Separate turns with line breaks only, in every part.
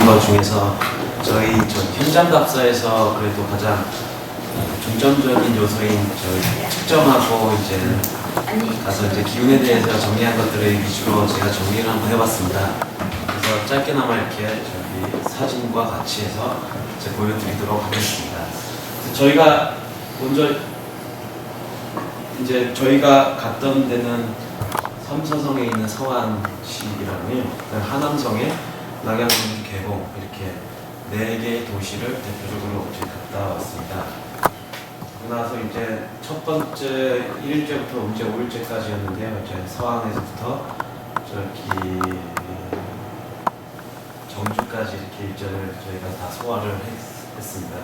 것 중에서 저희 현장 답사에서 그래도 가장 중점적인 요소인 저희 측정하고 이제 가서 이제 기운에 대해서 정리한 것들을 위주로 제가 정리를 한번 해봤습니다. 그래서 짧게나마 이렇게 저기 사진과 같이 해서 이제 보여드리도록 하겠습니다. 저희가 먼저 이제 저희가 갔던 데는 삼서성에 있는 서안시이라고요. 하남성에 낙양군주 개봉 이렇게 4개의 도시를 대표적으로 이제 갔다 왔습니다. 그러고 나서 이제 첫 번째 1일째부터 이제 5일째까지였는데요. 이제 서안에서부터 저기 정주까지 이렇게 일정을 저희가 다 소화를 했습니다.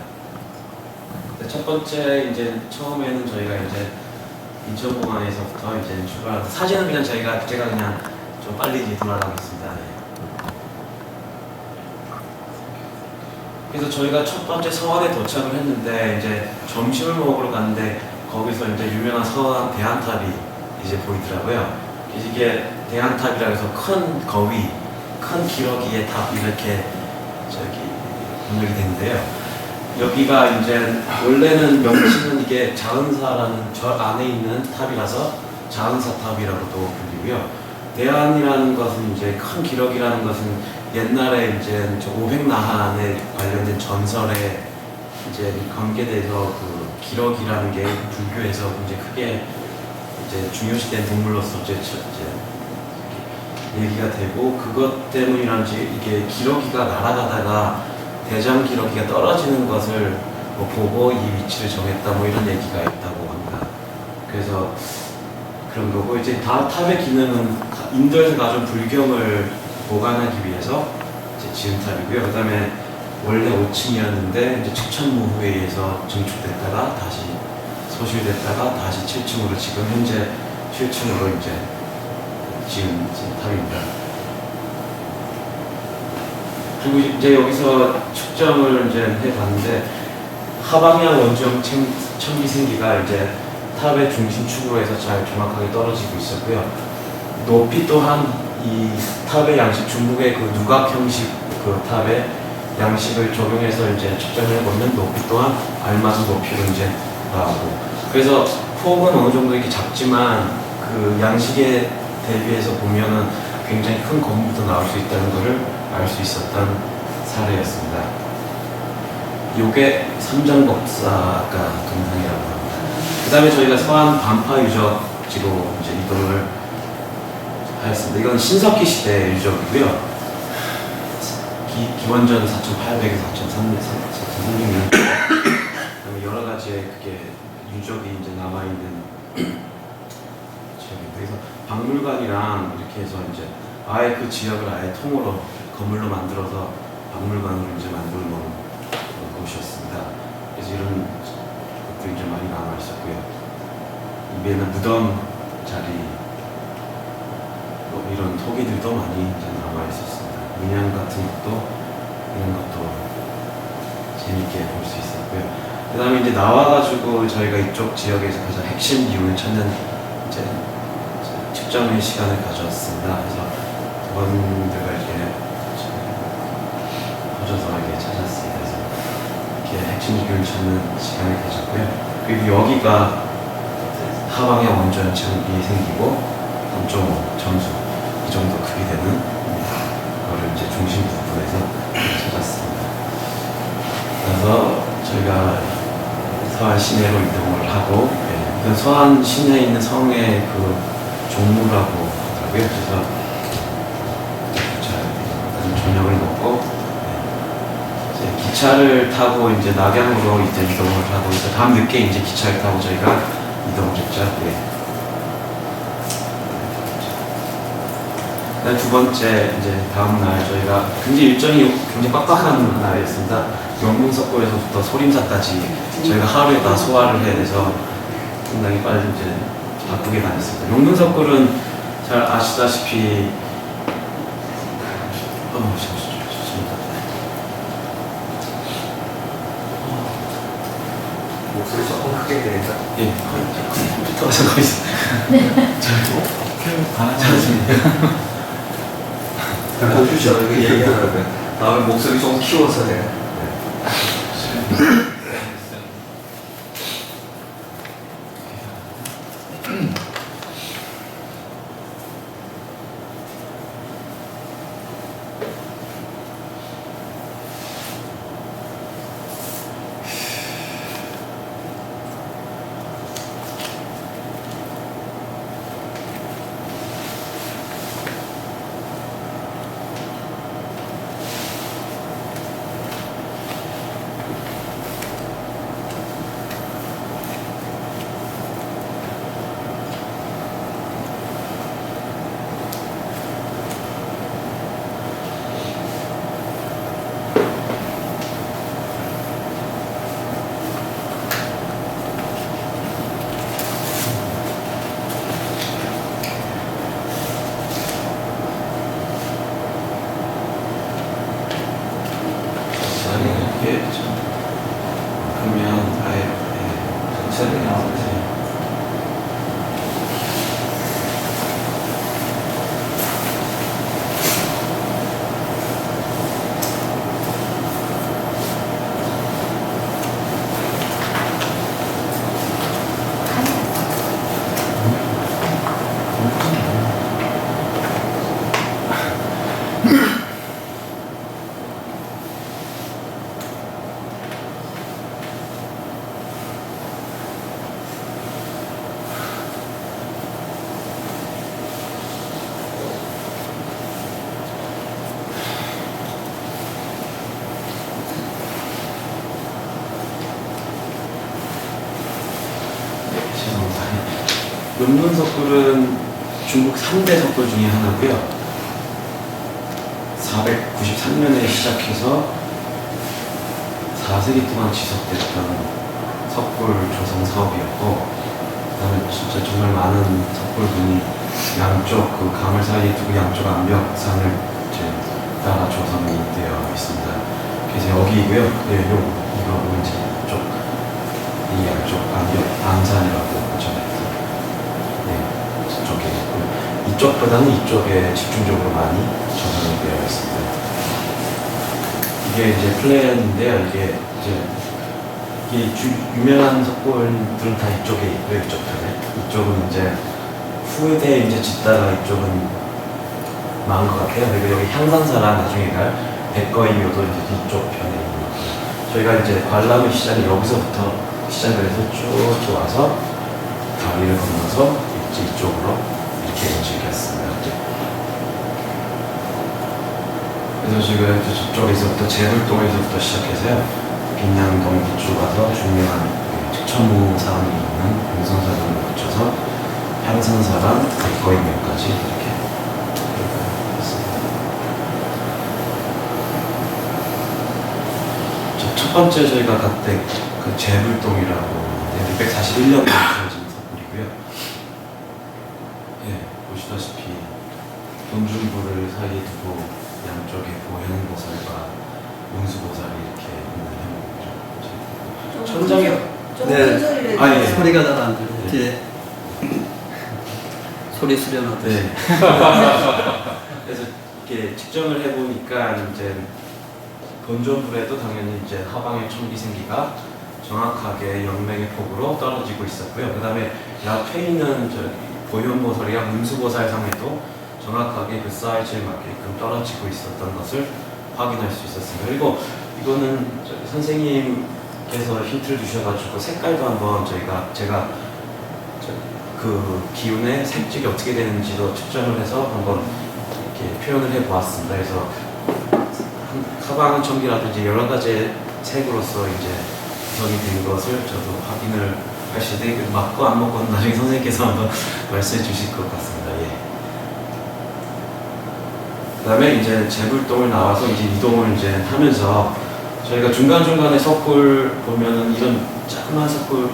첫 번째 이제 처음에는 저희가 이제 인천공항에서부터 이제 출발해서 사진은 그냥 제가 그냥 좀 빨리 돌아가겠습니다. 네. 그래서 저희가 첫 번째 서안에 도착을 했는데 이제 점심을 먹으러 갔는데 거기서 이제 유명한 서안 대한탑이 이제 보이더라고요. 이게 대한탑이라 해서 큰 거위, 큰 기러기의 탑 이렇게 저기 번역이 되는데요. 여기가 이제 원래는 명칭은 이게 자은사라는 절 안에 있는 탑이라서 자은사탑이라고도 불리고요. 대안이라는 것은 이제 큰 기러기라는 것은 옛날에 이제 오백나한에 관련된 전설에 이제 관계돼서 그 기러기라는 게 불교에서 이제 크게 이제 중요시된 동물로서 이제 얘기가 되고 그것 때문이란지 이게 기러기가 날아가다가 대장 기러기가 떨어지는 것을 뭐 보고 이 위치를 정했다 뭐 이런 얘기가 있다고 합니다. 그래서 그런 거고 이제 탑의 기능은 인도에서 가져온 불경을 보관하기 위해서 이제 지은 탑이고요. 그다음에 원래 5층이었는데 이제 측천무후에 의해서 증축됐다가 다시 소실됐다가 다시 7층으로 지금 현재 7층으로 이제 지은 탑입니다. 그리고 이제 여기서 측정을 이제 해봤는데 하방향 원주형 천기생기가 이제 탑의 중심축으로 해서 잘 정확하게 떨어지고 있었고요. 높이 또한 이 탑의 양식 중국의 그 누각 형식 그 탑의 양식을 적용해서 이제 측정을 해보면 높이 또한 알맞은 높이로 이제 나오고 그래서 폭은 어느 정도 이렇게 작지만 그 양식에 대비해서 보면은 굉장히 큰 건물도 나올 수 있다는 것을 알 수 있었던 사례였습니다. 요게 삼장법사가 동상이라고 합니다. 그 다음에 저희가 서안 반파 유적지로 이제 이동을 하였습니다. 이건 신석기 시대 유적이고요. 기원전 4,800에서 4,300년 그다음에 여러 가지의 그게 유적이 이제 남아있는 지역입니다. 그래서 박물관이랑 이렇게 해서 이제 아예 그 지역을 아예 통으로 건물로 만들어서 박물관으로 이제 만들어 놓은 곳이었습니다. 그래서 이런 것들이 이제 많이 남아 있었고요. 입에는 무덤 자리, 또 이런 토기들도 많이 이제 남아 있었습니다. 문양 같은 것도 이런 것도 재밌게 볼 수 있었고요. 그다음에 이제 나와가지고 저희가 이쪽 지역에서 가장 핵심 기운을 찾는 이제 측정의 시간을 가졌습니다. 그래서 여러분들과 이렇게 퍼져서 이렇게 찾았습니다. 그래서 이렇게 핵심 기운을 찾는 시간을 가졌고요. 그리고 여기가 하방향 원전층이 생기고 3.5 점수 이 정도 크기 되는 거를 이제 중심 부분에서 찾았습니다. 그래서 저희가 서안 시내로 이동을 하고 그 서안 시내에 있는 성의 그 종무라고 하더라고요. 그래서 저녁을 먹고 이제 기차를 타고 이제 낙양으로 이제 이동을 하고 있어 밤 늦게 이제 기차를 타고 저희가 이동을 했죠. 두 번째 이제 다음 날 저희가 굉장히 일정이 굉장히 빡빡한 날이었습니다. 용문석굴에서부터 소림사까지 저희가 하루에 다 소화를 해야 돼서 상당히 빨리 이제 바쁘게 다녔습니다. 용문석굴은 잘 아시다시피
목소리 조금 크게 들릴까?
예, 컴퓨터가 거기 있어요. 네. 잘했습니다.
컴퓨터 얘기하라고요. 다음에 목소리 좀 키워서 해요.
이렇게 좀 그러면 아예 천천히 나오세요. 논문 석굴은 중국 3대 석굴 중에 하나고요. 493년에 시작해서 4세기 동안 지속됐던 석굴 조성 사업이었고, 그다음에 진짜 정말 많은 석굴군이 양쪽 그 강을 사이에 두고 양쪽 암벽산을 이제 따라 조성이 되어 있습니다. 그래서 여기고요. 네, 이거 이제 이 양쪽 암산이라고 저는 저쪽에 있고, 이쪽보다는 이쪽에 집중적으로 많이 조성이 되어 있습니다. 이게 이제 플랜인데요. 이게 유명한 석굴들은 다 이쪽에 있고요. 이쪽 편에. 이쪽은 이제 후대에 이제 짓다가 이쪽은 망한 것 같아요. 그리고 여기 향산사랑 나중에 갈 백거이묘도 이제 이쪽 편에 있는 것 같아요. 저희가 이제 관람의 시작이 여기서부터 시작을 해서 쭉 와서 다리를 건너서 이쪽으로 이렇게 움직였습니다. 그래서 지금 저쪽에서부터 제불동에서부터 시작해서요, 빈양동 쭉 와서 중요한 천무사항이 있는 공성사당을 거쳐서 향산사랑 백거인묘까지 이렇게 있습니다. 첫 번째 저희가 갔을 때 그 제불동이라고 641년도에 지어진 석굴이고요. 예, 보시다시피 돈중부를 사이에 두고 양쪽에 보현보살과 문수보살이 이렇게 있는 형이죠. 천장에
네.
아, 예.
소리가 잘 안 들려.
네.
뒤에 소리 수련하듯이.
네. 그래서 이렇게 측정을 해보니까 이제 본전불에도 당연히 이제 하방의 천기생기가 정확하게 연맹의 폭으로 떨어지고 있었고요. 그 다음에 옆에 있는 보현보살이랑 문수보살 상에도 정확하게 그 사이즈에 맞게끔 떨어지고 있었던 것을 확인할 수 있었습니다. 그리고 이거는 선생님께서 힌트를 주셔가지고 색깔도 한번 제가 그 기운의 색질이 어떻게 되는지도 측정을 해서 한번 이렇게 표현을 해보았습니다. 그래서 하방 천기라든지 여러 가지 색으로서 이제 구성이 된 것을 저도 확인을 할 수 있는데, 맞고 안 맞고는 나중에 선생님께서 한번 말씀해 주실 것 같습니다. 예. 그 다음에 이제 제불동을 나와서 이제 이동을 이제 하면서 저희가 중간중간에 석굴 보면은 이런 조그만 석굴,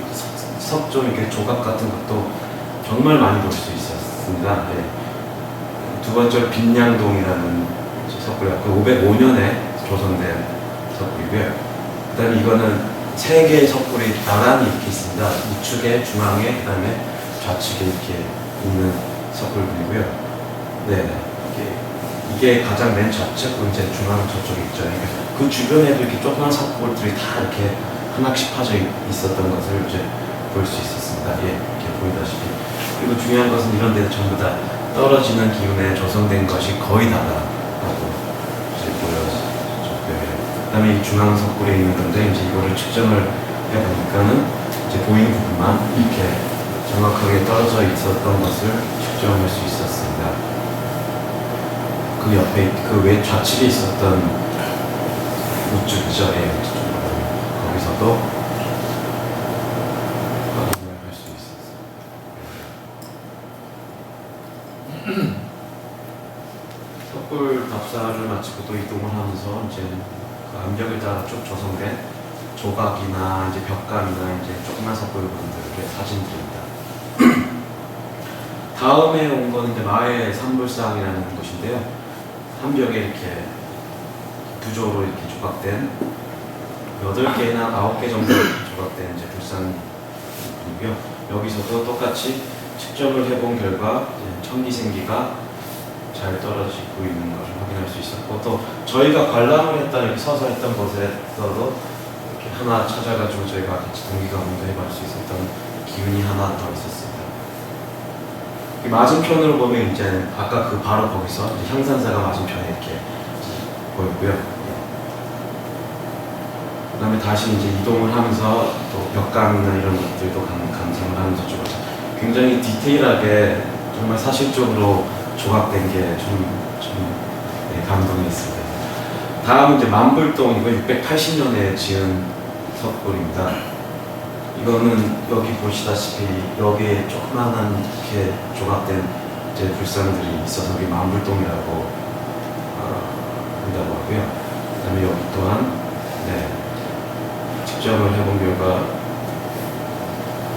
석좀 이렇게 조각 같은 것도 정말 많이 볼 수 있었습니다. 네. 두 번째로 빈양동이라는 석굴이었고 505년에 조성된 석굴이고요. 그 다음에 이거는 세 개의 석굴이 나란히 이렇게 있습니다. 우측에, 중앙에, 그 다음에 좌측에 이렇게 있는 석굴들이고요. 네, 이렇게 이게 가장 맨 좌측, 이제 중앙 저쪽에 있죠. 그 주변에도 이렇게 조그만 석굴들이 다 이렇게 하나씩 파져 있었던 것을 이제 볼 수 있었습니다. 예, 이렇게 보이다시피. 그리고 중요한 것은 이런 데도 전부 다 떨어지는 기운에 조성된 것이 거의 다다라고 이제 보여졌고요. 그다음에 이 중앙 석굴에 있는 건데 이제 이거를 측정을 해보니까는 이제 보이는 부분만 이렇게 정확하게 떨어져 있었던 것을 측정할 수 있었습니다. 그 옆에 그 외 좌측에 있었던 우측이죠. 예, 거기서도 확인을 할 수 있었어요. 석굴 답사를 마치고 또 이동을 하면서 이제 그 암벽을 따라 쭉 조성된 조각이나 이제 벽감이나 이제 조그만 석굴들의 사진들입니다. 다음에 온 거는 이제 마의 산불상이라는 곳인데요. 한 벽에 이렇게 부조로 이렇게 조각된 8개나 9개 정도 조각된 이제 불상이고요. 여기서도 똑같이 측정을 해본 결과 천기생기가 잘 떨어지고 있는 것을 확인할 수 있었고, 또 저희가 관람을 했던 이렇게 서서 했던 곳에서도 이렇게 하나 찾아가지고 저희가 같이 동기가문도 해볼 수 있었던 기운이 하나 더 있었습니다. 맞은편으로 보면 이제 아까 그 바로 거기서 이제 향산사가 맞은편에 이렇게 보였고요. 그 다음에 다시 이제 이동을 하면서 또 벽감이나 이런 것들도 감상을 하면서 좀 굉장히 디테일하게 정말 사실적으로 조각된 게 좀 감동이 있습니다. 다음은 이제 만불동, 이거 680년에 지은 석굴입니다. 이거는 여기 보시다시피 여기에 조그마한 이렇게 조각된 이제 불상들이 있어서 여기 만불동이라고 한다고 하고요. 그다음에 여기 또한 측정을 해본 결과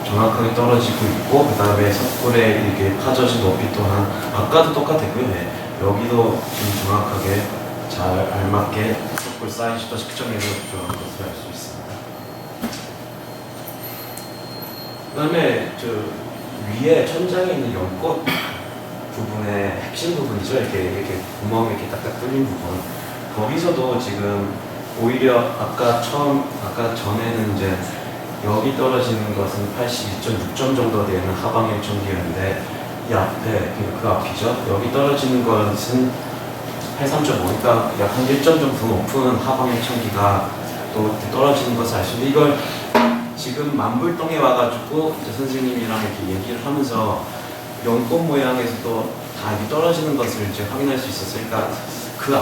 정확하게 떨어지고 있고, 그 다음에 석굴에 이렇게 파져진 높이 또한 아까도 똑같았고요. 여기도 좀 정확하게 잘 알맞게 석굴 사이즈도 측정해서 조정한 것을 알 수 있습니다. 그 다음에 저 위에 천장에 있는 연꽃 부분의 핵심 부분이죠. 이렇게 구멍이 이렇게 딱딱 뚫린 부분. 거기서도 지금 오히려 아까 전에는 이제 여기 떨어지는 것은 81.6점 정도 되는 하방의 천기였는데, 이 앞에 그 앞이죠. 여기 떨어지는 것은 83.5니까 약 한 1점 정도 더 높은 하방의 천기가 또 떨어지는 것을 알 수 있는데, 이걸 지금 만불동에 와가지고 이제 선생님이랑 이렇게 얘기를 하면서 연꽃 모양에서도 다 이렇게 떨어지는 것을 이제 확인할 수 있었으니까 그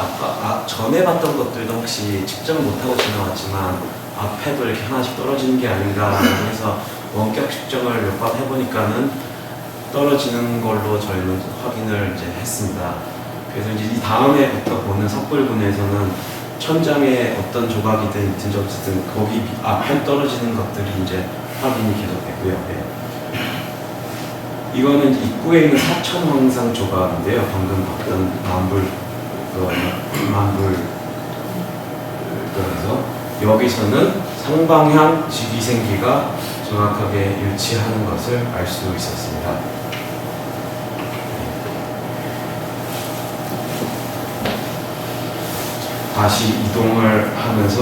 전에 봤던 것들도 혹시 측정을 못하고 지나왔지만 앞에도 이렇게 하나씩 떨어지는 게 아닌가 해서 원격 측정을 몇 번 해보니까는 떨어지는 걸로 저희는 확인을 이제 했습니다. 그래서 이제 이 다음에부터 보는 석굴군에서는 천장에 어떤 조각이든 있든 어쨌든 거기 앞에 떨어지는 것들이 이제 확인이 계속되고요. 이거는 입구에 있는 사천황상 조각인데요. 방금 봤던 만불에서 여기서는 상방향 지기생기가 정확하게 일치하는 것을 알 수 있었습니다. 다시 이동을 하면서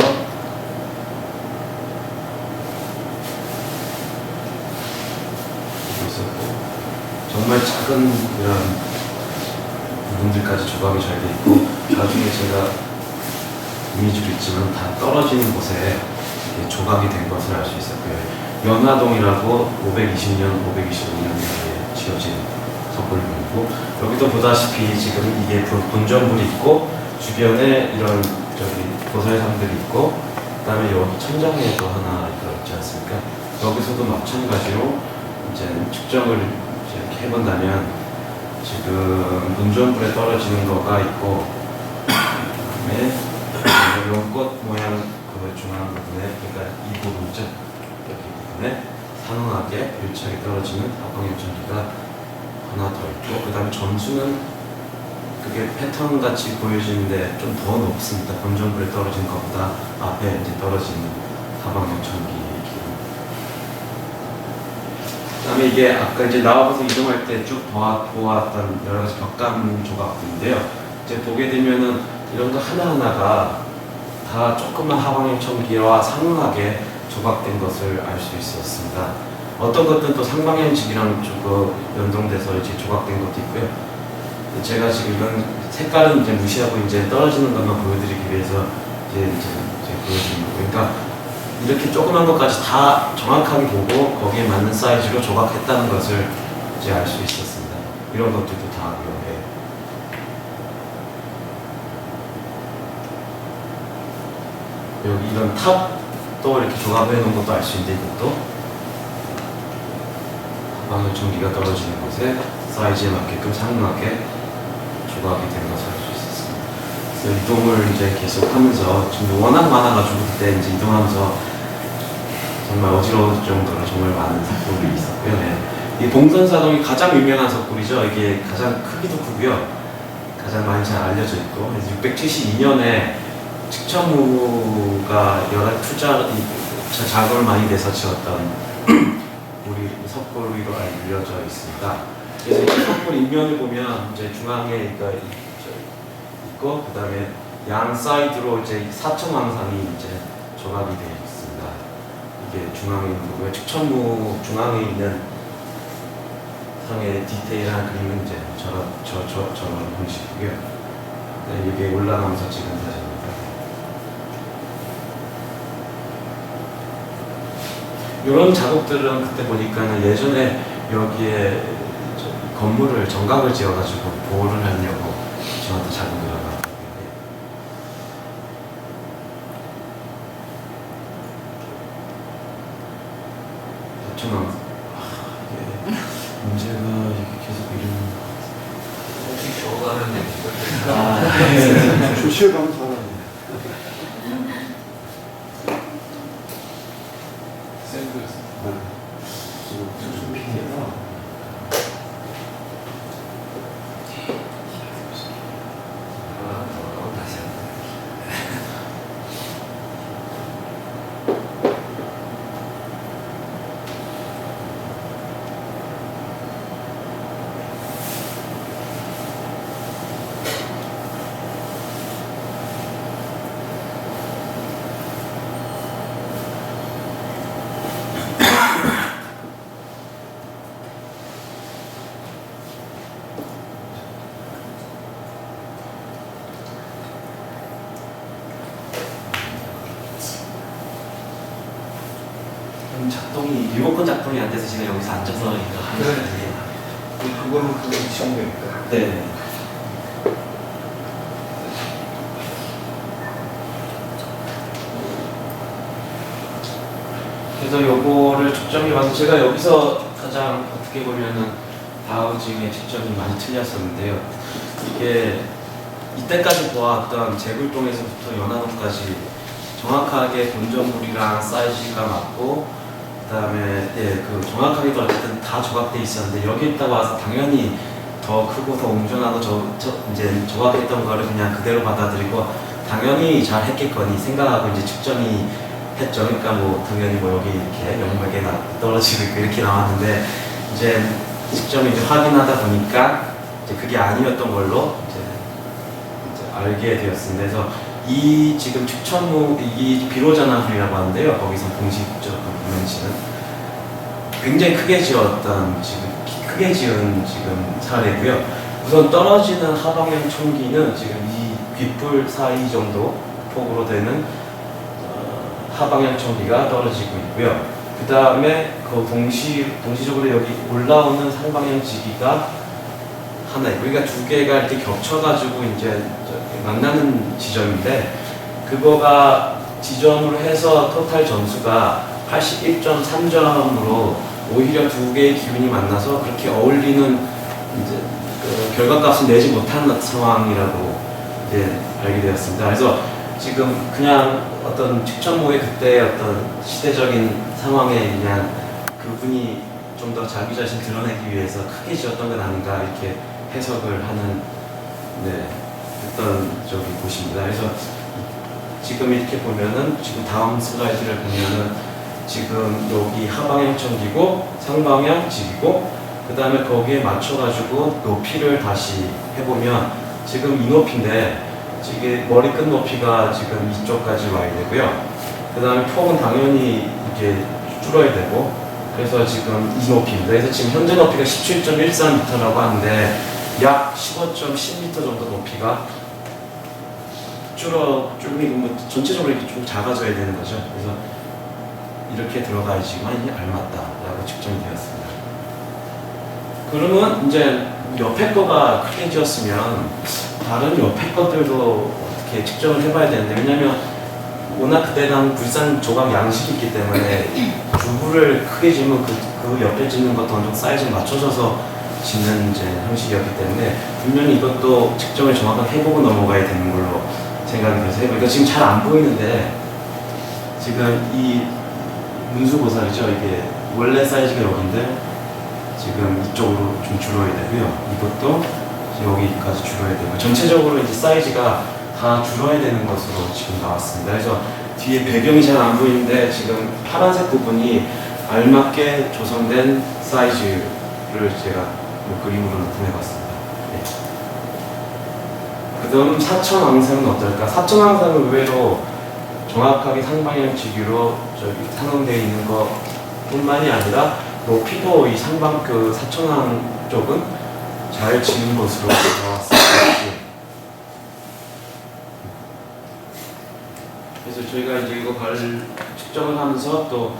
정말 작은 이런 부분들까지 조각이 잘 돼 있고, 나중에 제가 이미지도 있지만 다 떨어지는 곳에 이렇게 조각이 된 것을 알 수 있었고요. 연화동이라고 520년, 525년에 지어진 석굴이고, 여기도 보다시피 지금 이게 본전물이 있고 주변에 이런 보살상들이 있고, 그다음에 여기 천장에도 하나 있지 않습니까? 여기서도 마찬가지로 이제 측정을 이렇게 해본다면 지금 본전물에 떨어지는 거가 있고, 그다음에 연꽃 모양 그 중앙 부분에, 그러니까 이 부분이죠. 여기 부분에 상응하게 일치하게 떨어지는 하방의 천기가 하나 더 있고, 그 다음에 점수는 그게 패턴 같이 보여지는데 좀 더 높습니다. 본전물에 떨어진 것보다 앞에 이제 떨어지는 하방의 천기. 그 다음에 이게 아까 이제 나와서 이동할 때 쭉 보았던 여러 가지 벽감 조각들인데요. 이제 보게 되면은 이런 거 하나하나가 다 조그만 하방형 청기와 상응하게 조각된 것을 알 수 있었습니다. 어떤 것들은 또 상방향직이랑 조금 연동돼서 이제 조각된 것도 있고요. 제가 지금 이런 색깔은 이제 무시하고 이제 떨어지는 것만 보여드리기 위해서 이제 보여드리는 거예요. 그러니까 이렇게 조그만 것까지 다 정확하게 보고 거기에 맞는 사이즈로 조각했다는 것을 이제 알 수 있었습니다. 이런 것들도 다 이렇게. 여기 이런 탑도 이렇게 조각을 해놓은 것도 알 수 있는데 이것도 하방을 전기가 떨어지는 곳에 사이즈에 맞게끔 상응하게 조각이 된 것을 알 수 있었습니다. 그래서 이동을 이제 계속 하면서 지금 워낙 많아가지고 그때 이제 이동하면서 정말 어지러울 정도로 정말 많은 석굴이 있었고요. 네. 이 봉선사동이 가장 유명한 석굴이죠. 이게 가장 크기도 크고요. 가장 많이 잘 알려져 있고 672년에 측천무가 여러 자금을 많이 내서 지었던 우리 석굴로 알려져 있습니다. 그래서 이 석굴 인면을 보면 이제 중앙에 있고 그 다음에 양 사이드로 이제 사천왕상이 이제 조각이 되어 있습니다. 이게 중앙에 있는 거고요. 측천무 중앙에 있는 상의 디테일한 그림은 이제 저런 형식이고요. 네, 이게 올라가면서 찍은 사진입니다. 이런 작업들은 그때 보니까는 예전에 여기에 건물을 정각을 지어가지고 보호를 하려고 저한테 작업을 하고 저는 문제가 이렇게 계속 이런
저거가는 얘기가
조시에 가면 잘하네.
샌드였어.
좀 핑계나.
다시 한번.
작동이 리모컨 작동이 안 돼서 지금 여기서 앉아서 이거 하는 거예요.
그거는 그거 지운 거니까.
네. 그래서 요거를 측정해봐서 제가 여기서 가장 어떻게 보면은 다우징의 측정이 많이 틀렸었는데요. 이게 이때까지 보았던 제굴동에서부터 연화동까지 정확하게 본전물이랑 사이즈가 맞고 그다음에 그 정확하게도 어쨌든 다 조각돼 있었는데 여기 있다고 와서 당연히 더 크고 더 웅존하고 이제 조각했던 거를 그냥 그대로 받아들이고 당연히 잘 했겠거니 생각하고 이제 측정이 했죠. 그러니까 뭐 당연히 뭐 여기 이렇게 영맥에 떨어지고 있고 이렇게 나왔는데 이제 측정을 이제 확인하다 보니까 이제 그게 아니었던 걸로 이제 알게 되었습니다. 그래서 이 지금 측천무 이 비로전화술이라고 하는데요. 거기서 공식적으로 보면지는 굉장히 크게 지었던 크게 지은 지금 사례고요. 우선 떨어지는 하방형 총기는 지금 이 귓불 사이 정도 폭으로 되는 하방형 총기가 떨어지고 있고요. 그 다음에 그 동시적으로 여기 올라오는 상방형 지기가 하나 있고, 그러니까 두 개가 이렇게 겹쳐가지고 이제 만나는 지점인데, 그거가 지점으로 해서 토탈 점수가 81.3점으로 오히려 두 개의 기운이 만나서 그렇게 어울리는 이제 그 결과값을 내지 못한 상황이라고 이제 알게 되었습니다. 그래서 지금 그냥 어떤 측천모의 그때 어떤 시대적인 상황에 그냥 그분이 좀 더 자기 자신 드러내기 위해서 크게 지었던 건 아닌가 이렇게 해석을 하는 어떤 저기 곳입니다. 그래서 지금 이렇게 보면은 지금 다음 슬라이드를 보면은 지금 여기 하방형 청기고 상방형 직이고 그 다음에 거기에 맞춰가지고 높이를 다시 해보면 지금 이 높이인데 이게 머리끝 높이가 지금 이쪽까지 와야 되고요. 그 다음에 폭은 당연히 이게 줄어야 되고, 그래서 지금 이 높이입니다. 그래서 지금 현재 높이가 17.14m라고 하는데 약 15.10m 정도 높이가 줄이고 전체적으로 이렇게 좀 작아져야 되는 거죠. 그래서 이렇게 들어가야지만 알맞다라고 측정이 되었습니다. 그러면 이제 옆에 거가 크게 지었으면 다른 옆에 것들도 어떻게 측정을 해봐야 되는데, 왜냐면 워낙 그때 당 불상 조각 양식이 있기 때문에 주부를 크게 지으면 그 옆에 짓는 것도 어느 정도 사이즈에 맞춰져서 짓는 이제 형식이었기 때문에 분명히 이것도 측정을 정확하게 해보고 넘어가야 되는 걸로 생각이 돼서 해보니까 지금 잘 안 보이는데, 지금 이 문수보살이죠. 이게 원래 사이즈가 여기인데 지금 이쪽으로 좀 줄어야 되고요. 이것도 여기까지 줄어야 되고, 전체적으로 이제 사이즈가 다 줄어야 되는 것으로 지금 나왔습니다. 그래서 뒤에 배경이 잘 안 보이는데 지금 파란색 부분이 알맞게 조성된 사이즈를 제가 그림으로 나타내봤습니다. 네. 그 다음 사천왕상은 어떨까? 사천왕상은 의외로 정확하게 상방향치기로 저기 상응되어 있는 것뿐만이 아니라 높이도 이 상방 그 사천왕 쪽은 잘 지는 것으로 나왔습니다. 그래서 저희가 이제 이거 측정을 하면서 또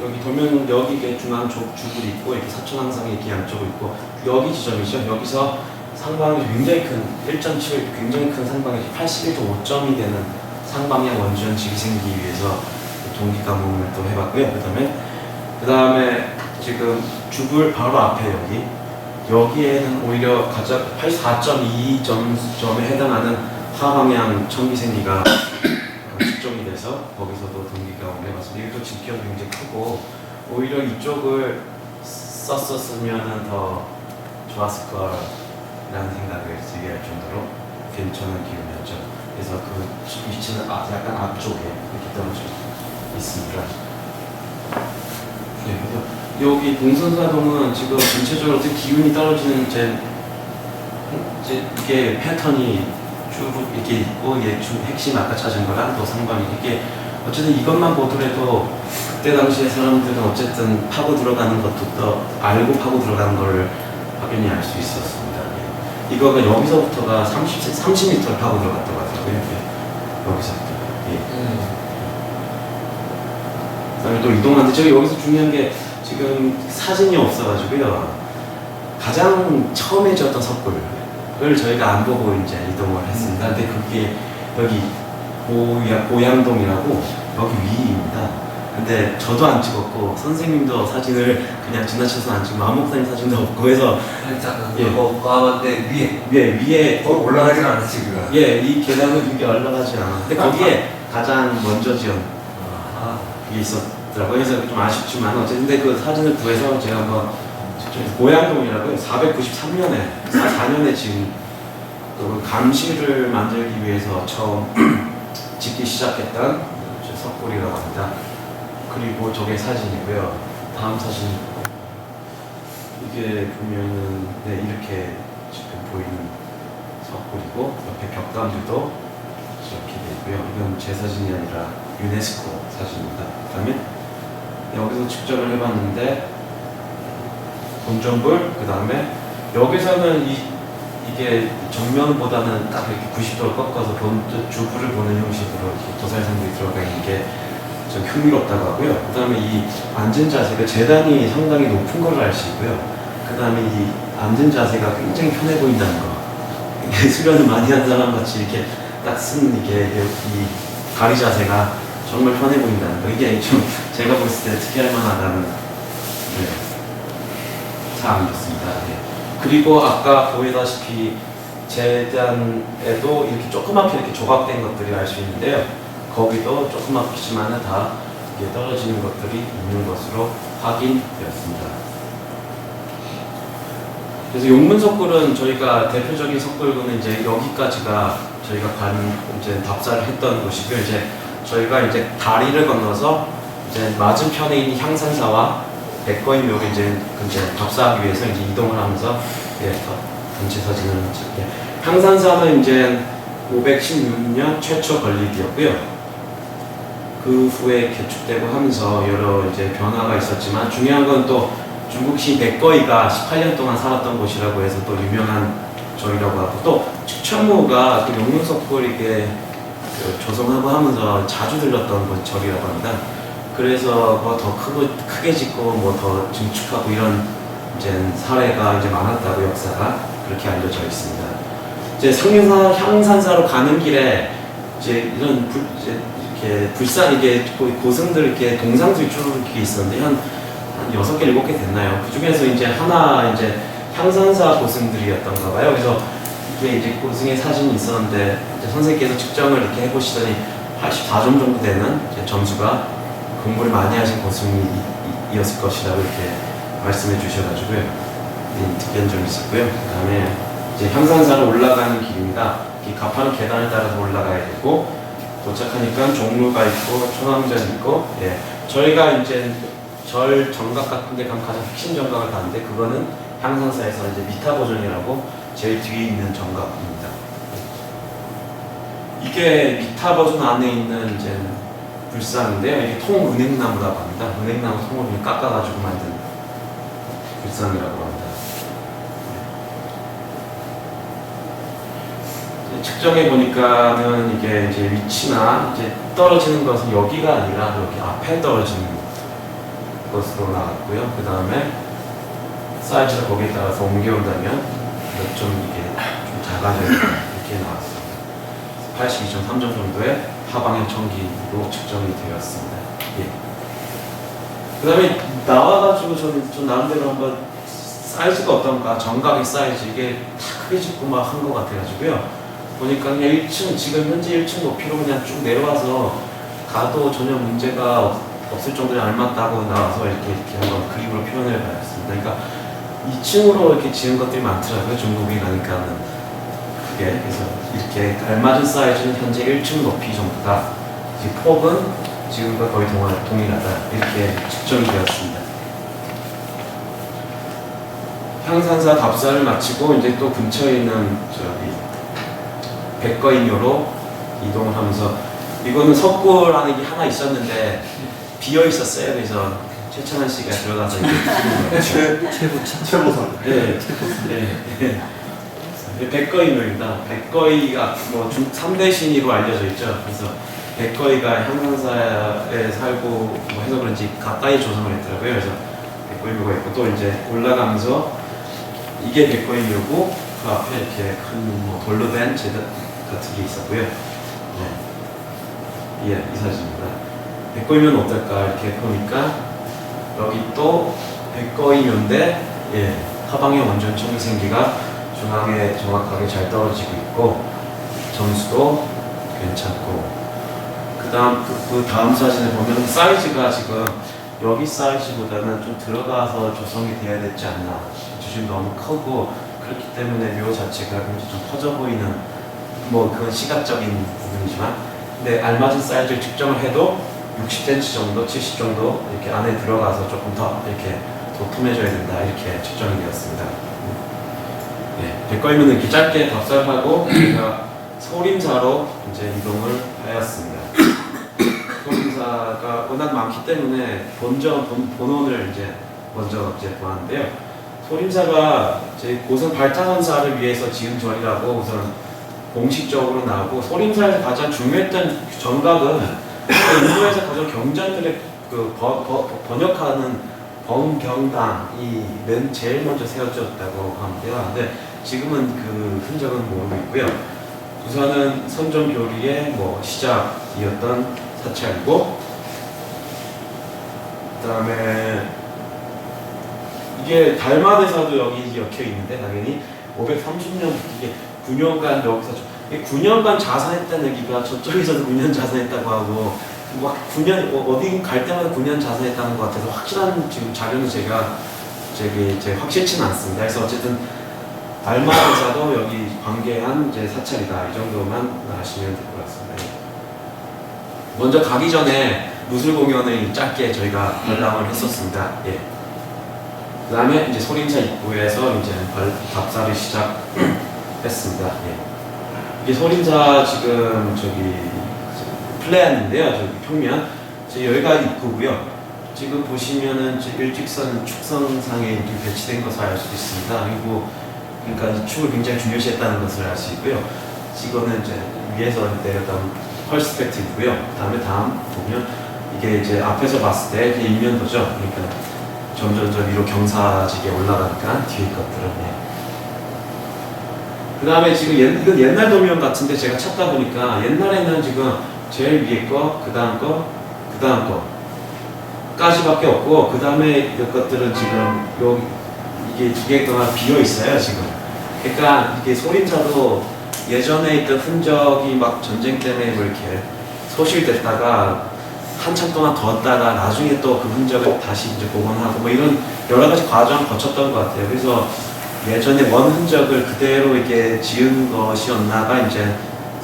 여기 도면 여기 이게 중앙 주굴이 있고 이렇게 사천왕상이 이렇게 양쪽으로 있고 여기 지점이죠. 여기서 상방이 굉장히 큰 1.7 굉장히 큰 상방이 81도 5점이 되는 상방향 원주현직이 생기기 위해서 동기 감응을 또 해봤고요. 그 다음에 지금 주굴 바로 앞에 여기에는 오히려 가장 84.2점에 해당하는 하방향 천기생기가 측정이 돼서 거기서도 동기감을 해봤습니다. 이것도 집기가 굉장히 크고 오히려 이쪽을 썼었으면 더 좋았을 거라는 생각을 들게 할 정도로 괜찮은 기운이었죠. 그래서 그 위치는 약간 앞쪽에 이렇게 떨어져 있습니다. 네, 그래서 여기 동선사동은 지금 전체적으로 기운이 떨어지는 이제 이게 패턴이 쭉 이렇게 있고, 이게 핵심 아까 찾은 거랑 또 상방이 이게 어쨌든 이것만 보더라도 그때 당시에 사람들은 어쨌든 파고 들어가는 것도 또 알고 파고 들어가는 걸 확연히 알 수 있었습니다. 예. 이거가 여기서부터가 30m를 파고 들어갔다고 하더라고요. 예. 여기서부터. 예. 그다음에 또 이동하는데 저기 여기서 중요한 게 지금 사진이 없어가지고요. 가장 처음에 지었던 석굴을 저희가 안 보고 이제 이동을 했습니다. 근데 그게 여기 고양동이라고 여기 위입니다. 근데 저도 안 찍었고 선생님도 사진을 그냥 지나쳐서 안 찍고 마목사님 사진도 없고 해서
살짝
예.
과한데
위에
거기 올라가진 않았지 그가.
예, 이 계단은 이게 올라가지 않아. 근데 거기에 가장 먼저 지은 그게 있었더라고요. 그래서 좀 아쉽지만 어쨌든 근데 그 사진을 구해서 제가 한번 고양동이라고요. 493년에 4년에 지금 그 감시를 만들기 위해서 처음 짓기 시작했던 석굴이라고 합니다. 그리고 저게 사진이고요. 다음 사진 이게 보면은 네, 이렇게 지금 보이는 석굴이고 옆에 벽담들도 이렇게 돼 있고요. 이건 제 사진이 아니라 유네스코 사진입니다. 그다음에 여기서 측정을 해봤는데 본점불, 그 다음에 여기서는 이게 정면보다는 딱 이렇게 90도를 꺾어서 주부를 보는 형식으로 이렇게 도살상들이 들어가 있는 게 좀 흥미롭다고 하고요. 그 다음에 이 앉은 자세가 재단이 상당히 높은 걸 알 수 있고요. 그 다음에 이 앉은 자세가 굉장히 편해 보인다는 거. 이게 수련을 많이 한 사람 같이 이렇게 딱 쓴 이게 이 가리 자세가 정말 편해 보인다는 거. 이게 좀 제가 봤을 때 특이할 만하다는 사항이었습니다. 네. 그리고 아까 보이다시피 재단에도 이렇게 조그맣게 이렇게 조각된 것들이 알 수 있는데요. 거기도 조그맣지만 다 이게 떨어지는 것들이 있는 것으로 확인되었습니다. 그래서 용문석굴은 저희가 대표적인 석굴군은 이제 여기까지가 저희가 이제 답사를 했던 곳이고요. 이제 저희가 이제 다리를 건너서 이제 맞은편에 있는 향산사와 백거인 묘를 이제 답사하기 위해서 이제 이동을 하면서 예, 전체 사진을 찍게. 향산사는 이제 516년 최초 건립이었고요. 그 후에 개축되고 하면서 여러 이제 변화가 있었지만 중요한 건 또 중국시 백거이가 18년 동안 살았던 곳이라고 해서 또 유명한 절이라고 하고 또 축천무가 그 용릉석굴 이게 그 조성하고 하면서 자주 들렀던 그 절이라고 합니다. 그래서 뭐 더 크게 짓고 뭐 더 증축하고 이런 이제 사례가 이제 많았다고 역사가 그렇게 알려져 있습니다. 이제 향산사로 가는 길에 이제 이런 이제 이렇게 불산 이게 고승들 이렇게 동상들처럼 이렇게 있었는데 한 6개, 7개 됐나요? 그 중에서 이제 하나 이제 향산사 고승들이었던가 봐요. 그래서 이게 이제 고승의 사진이 있었는데 이제 선생님께서 측정을 이렇게 해보시더니 84점 정도 되는 이제 점수가 공부를 많이 하신 고승이었을 것이라고 이렇게 말씀해 주셔가지고요. 특이한 점이 있었고요. 그 다음에 이제 향산사로 올라가는 길입니다. 이 가파른 계단을 따라서 올라가야 되고 도착하니까 종로가 있고 천왕전 있고 예. 저희가 이제 절 정각 같은 데 가면 가장 핵심 정각을 가는데 그거는 향산사에서 이제 미타버전이라고 제일 뒤에 있는 정각입니다. 이게 미타버전 안에 있는 이제 불상인데요. 이게 통은행나무라고 합니다. 은행나무 통을 깎아가지고 만든 불상이라고 합니다. 측정해 보니까는 이게 이제 위치나 이제 떨어지는 것은 여기가 아니라 여기 앞에 떨어지는 것으로 나왔고요. 그 다음에 사이즈가 거기에 따라서 옮겨온다면 좀 이게 좀 작아져 이렇게 나왔습니다. 82.3점 정도의 하방향 청기로 측정이 되었습니다. 예. 그 다음에 나와가지고 저는 좀 나름대로 한번 사이즈가 어떤가 정각의 사이즈 이게 다 크게 짓고 막 한 것 같아가지고요. 보니까 그냥 1층 지금 현재 1층 높이로 그냥 쭉 내려와서 가도 전혀 문제가 없을 정도로 알맞다고 나와서 이렇게 한번 그림으로 표현을 해봤습니다. 그러니까 2층으로 이렇게 지은 것들이 많더라고요. 중국에 가니까는 크게 그래서 이렇게 알맞은 사이즈는 현재 1층 높이 정도다. 폭은 지금과 거의 동일하다. 이렇게 측정이 되었습니다. 향산사 답사를 마치고 이제 또 근처에 있는 저기 백거인묘로 이동을 하면서 이거는 석굴라는 게 하나 있었는데 비어 있었어요. 그래서 최찬환 씨가 들어가서 이제
최보선.
네, 네. 백거이묘입니다. 백거이가 뭐 3대 신이로 알려져 있죠. 그래서 백거이가 향산사에 살고 뭐 해서 그런지 가까이 조성을 했더라고요. 그래서 백거이묘가 있고 또 이제 올라가면서 이게 백거이묘고 그 앞에 이렇게 큰 뭐 돌로 된 제단 같은 게 있었고요. 네. 예, 이 사진입니다. 백거이묘는 어떨까 이렇게 보니까 여기 또 백거이묘인데 예, 하방의 원전 청기생기가 중앙에 정확하게 잘 떨어지고 있고 점수도 괜찮고 그 다음 사진을 보면 사이즈가 지금 여기 사이즈보다는 좀 들어가서 조성이 돼야 되지 않나. 지금 너무 크고 그렇기 때문에 묘 자체가 굉장히 좀 커져 보이는 뭐 그건 시각적인 부분이지만 근데 알맞은 사이즈를 측정을 해도 60cm 정도, 70 정도 이렇게 안에 들어가서 조금 더 이렇게 도톰해져야 된다 이렇게 측정이 되었습니다. 네, 백거이면은 이렇게 짧게 답사하고 제가 소림사로 이제 이동을 하였습니다. 소림사가 워낙 많기 때문에 본원을 이제 먼저 이제 보았는데요. 소림사가 제 고성 발타선사를 위해서 지은 절이라고 우선 공식적으로 나오고 소림사에서 가장 중요했던 정각은 인도에서 가장 경전들의 그 번역하는 범경당이 맨 제일 먼저 세워졌다고 하는데요. 근데 지금은 그 흔적은 모르고 있고요. 우선은 선종교리의 뭐 시작이었던 사찰이고, 그다음에 이게 달마대사도 여기 적혀 있는데 당연히 530년 이게 9년간 여기서 9년간 자선했다는 얘기가 저쪽에서도 9년 자선했다고 하고 막 9년 어디 갈 때마다 9년 자선했다는 것 같아서 확실한 지금 자료는 제가 확실치는 않습니다. 그래서 어쨌든 달마대사도 여기 관계한 이제 사찰이다 이 정도만 아시면 될 것 같습니다. 먼저 가기 전에 무술 공연을 짧게 저희가 관람을 했었습니다. 예. 그 다음에 이제 소림사 입구에서 이제 답사를 했습니다. 예. 이게 소림사 지금 저기 플레안인데요. 저기 평면. 여기가 입구고요. 지금 보시면은 일직선 축성상에 이렇게 배치된 것을 알 수 있습니다. 그리고 그러니까 이 축을 굉장히 중요시했다는 것을 알 수 있고요. 이거는 이제 위에서 내렸던 펄스펙트이고요. 그다음에 다음 보면 이게 이제 앞에서 봤을 때 이게 일면도죠. 그러니까 점점 위로 경사지게 올라가니까 뒤에 것들은. 그 다음에 지금 이건 옛날 도면 같은데 제가 찾다 보니까 옛날에는 지금 제일 위에 거, 그 다음 거, 그 다음 거까지밖에 없고 그 다음에 것들은 지금 이게 두 개가 비어 있어요 지금. 그러니까 이게 소림사도 예전에 있던 흔적이 막 전쟁 때문에 뭐 이렇게 소실됐다가 한참 동안 뒀다가 나중에 또 그 흔적을 다시 이제 복원하고 뭐 이런 여러 가지 과정을 거쳤던 것 같아요. 그래서 예전에 원 흔적을 그대로 이렇게 지은 것이었나가 이제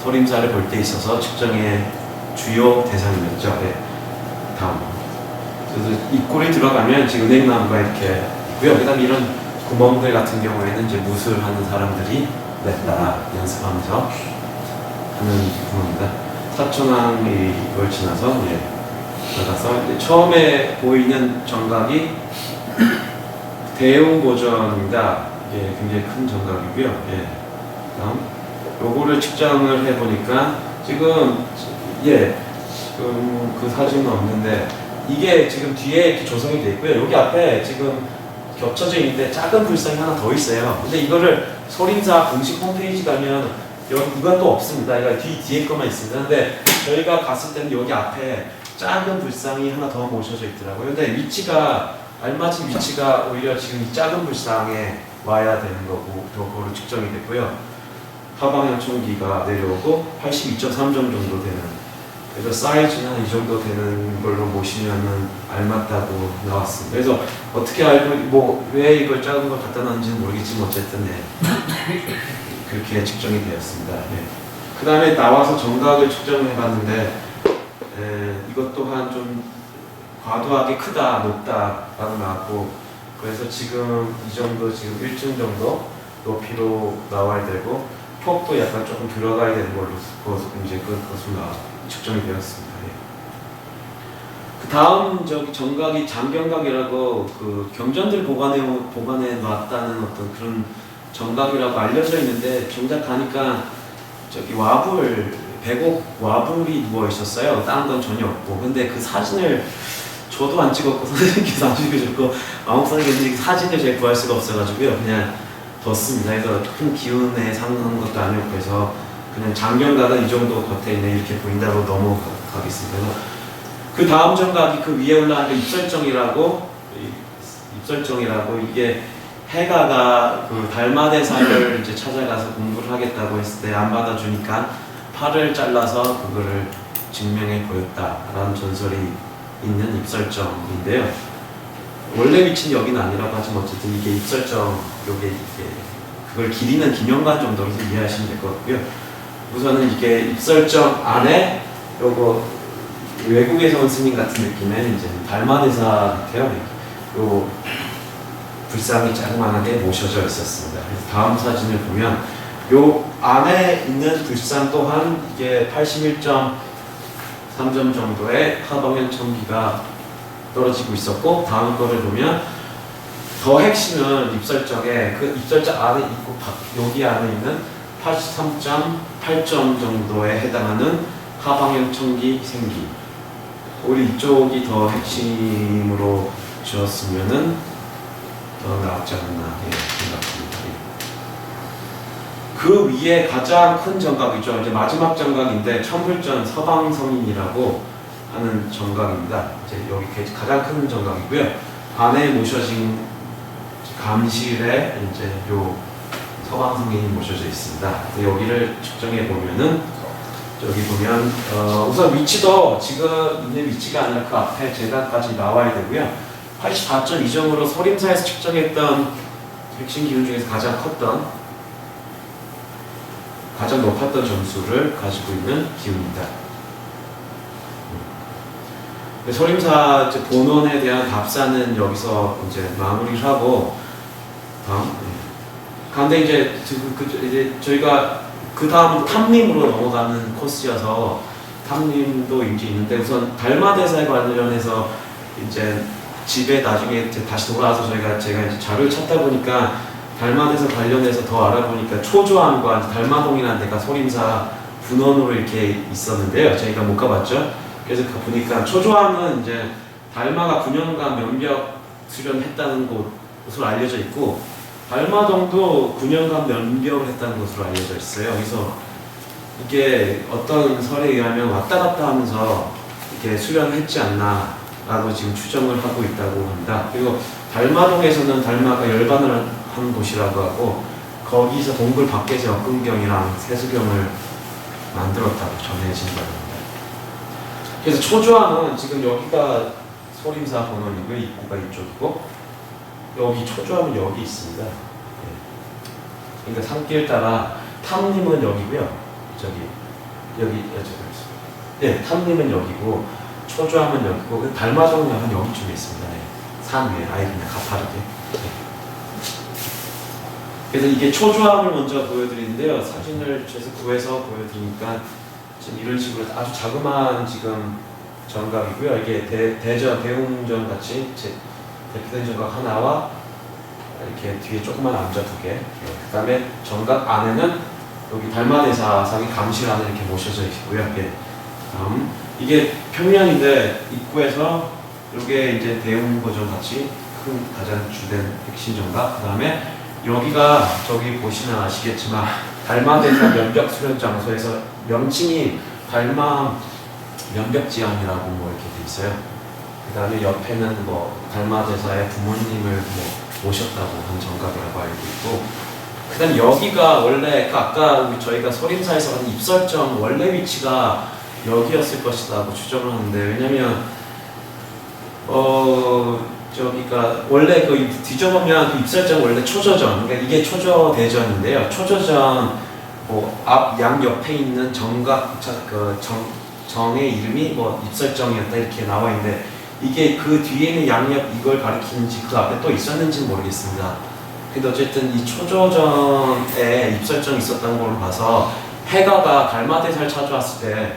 소림사를 볼 때 있어서 측정의 주요 대상이었죠. 네. 다음. 그래서 입구에 들어가면 지금 은행나무가 이렇게 있고요. 그다음 이런 구멍들 같은 경우에는 이제 무술하는 사람들이 냈다 연습하면서 하는 구멍입니다. 사천왕이 이걸 지나서 들어가서 처음에 보이는 정각이 대웅고전입니다. 예, 굉장히 큰 정각이고요. 예. 다음 요거를 측정을 해보니까 지금 지금 그 사진은 없는데 이게 지금 뒤에 이렇게 조성이 되어 있고요. 여기 앞에 지금 겹쳐져 있는데 작은 불상이 하나 더 있어요. 근데 이거를 소림사 공식 홈페이지 가면 이건 또 없습니다. 이거 뒤에 것만 있습니다. 근데 저희가 갔을 때는 여기 앞에 작은 불상이 하나 더 모셔져 있더라고요. 근데 위치가 알맞은 위치가 오히려 지금 이 작은 불상에 와야 되는 거고 그거로 측정이 됐고요. 하방향 총기가 내려오고 82.3점 정도 되는, 그래서 사이즈는 이 정도 되는 걸로 보시면은 알맞다고 나왔습니다. 그래서 어떻게 알고 왜 이걸 작은 걸 갖다 놨는지는 모르겠지만 어쨌든 그렇게 측정이 되었습니다. 그 다음에 나와서 정각을 측정을 해봤는데 이것 또한 좀 과도하게 크다, 높다라고 나왔고, 그래서 지금 이 정도 지금 1층 정도 높이로 나와야 되고 폭도 약간 조금 들어가야 되는 걸로 이제 그것으로 측정이 되었습니다. 그 다음 저기 정각이 장경각이라고 그 경전들 보관해 놨다는 어떤 그런 정각이라고 알려져 있는데 정작 가니까 저기 배곡 와불이 누워 있었어요. 다른 건 전혀 없고. 근데 그 사진을 저도 안 찍었고 선생님께서 안 찍으셨고 아무 선생님이 사진을 제가 구할 수가 없어가지고요. 그냥 뒀습니다. 그래서 큰 기운에 상한 것도 아니었고 해서 그냥 장경각은 이 정도 겉에 있네 이렇게 보인다고 넘어가겠습니다. 그래서 그 다음 정각이 그 위에 올라간 게 입설정이라고 이게 해가가 그 달마대사를 이제 찾아가서 공부를 하겠다고 했을 때 안 받아주니까 팔을 잘라서 그거를 증명해 보였다라는 전설이 있는 입설정인데요. 원래 위치는 여기는 아니라고 하지만 어쨌든 이게 입설정, 요게 그걸 기리는 기념관 정도로 이해하시면 될 것 같고요. 우선은 이게 입설정 안에 요거 외국에서 온 스님 같은 느낌의 이제 달마대사 같아요. 요 불상이 자그마하게 모셔져 있었습니다. 그래서 다음 사진을 보면 요 안에 있는 불상 또한 이게 81.3점 정도의 하방향 청기가 떨어지고 있었고, 다음 거를 보면 더 핵심은 입설정에 그 입설정 안에 있고 여기 안에 있는 83.8점 정도에 해당하는 하방향 청기 생기. 우리 이쪽이 더 핵심으로 지었으면은 더 나았지 않나 생각합니다. 그 위에 가장 큰 정각이죠. 이제 마지막 정각인데 천불전 서방성인이라고 하는 정각입니다. 이제 여기 가장 큰 정각이고요. 안에 모셔진 감실에 이제 요 서방성인이 모셔져 있습니다. 여기를 측정해 보면은 여기 보면 우선 위치도 지금 있는 위치가 아니라 그 앞에 제각까지 나와야 되고요. 84.2점으로 소림사에서 측정했던 핵심 기운 중에서 가장 높았던 점수를 가지고 있는 기운입니다. 소림사 이제 본원에 대한 답사는 여기서 이제 마무리를 하고 다음 근데 이제 이제 저희가 그 다음 탐림으로 넘어가는 코스여서 탐림도 이제 있는데 우선 달마대사에 관련해서 이제 집에 나중에 이제 다시 돌아와서 제가 이제 자료를 찾다 보니까 달마대사 관련해서 더 알아보니까 초조암과 달마동이라는 데가 소림사 분원으로 이렇게 있었는데요. 저희가 못 가봤죠. 그래서 보니까 초조암은 이제 달마가 9년간 면벽 수련했다는 곳으로 알려져 있고 달마동도 9년간 면벽을 했다는 것으로 알려져 있어요. 그래서 이게 어떤 설에 의하면 왔다 갔다 하면서 이렇게 수련을 했지 않나 라고 지금 추정을 하고 있다고 합니다. 그리고 달마동에서는 달마가 열반을 한 곳이라고 하고 거기서 동굴 밖에서 역근경이랑 세수경을 만들었다고 전해진다고 합니다. 그래서 초조암은 지금 여기가 소림사 본원이고요. 입구가 이쪽이고 여기 초조암은 여기 있습니다. 네. 그러니까 산길 따라 탐림은 여기고요. 여기 네, 탐림은 여기고 초조암은 여기고 달마동은 한 여기쯤에 있습니다. 네. 산 위에 아예 그냥 가파르게. 네. 그래서 이게 초조암을 먼저 보여드리는데요. 사진을 제가 구해서 보여드리니까 지금 이런 식으로 아주 자그마한 지금 정각이고요. 이게 대웅전 같이 대표된 정각 하나와 이렇게 뒤에 조그만 암자 2개. 그 다음에 정각 안에는 여기 달마대사상이 감실 안에 이렇게 모셔져 있고요. 예. 다음 이게 평면인데 입구에서 이게 이제 대웅고전 같이 큰 가장 주된 핵심 정각. 그 다음에 여기가 저기 보시면 아시겠지만 달마대사 면벽 수련 장소에서 명칭이 달마 면벽지암이라고 뭐 이렇게 돼 있어요. 그 다음에 옆에는 뭐 달마대사의 부모님을 뭐 모셨다고 한 정각이라고 알고 있고, 그 다음에 여기가 원래 아까 저희가 소림사에서 한 입설정 원래 위치가 여기였을 것이라고 추정을 하는데, 왜냐면 저기가 원래 그 뒤져보면 그 입설정 원래 초저전, 그러니까 이게 초저대전인데요. 초저전 뭐 앞 양 옆에 있는 정각 정의 이름이 뭐 입설정이었다 이렇게 나와 있는데, 이게 그 뒤에는 양옆 이걸 가리키는지 그 앞에 또 있었는지는 모르겠습니다. 근데 어쨌든 이 초조전에 입설정이 있었다는 걸로 봐서 해가가 달마대사를 찾아왔을 때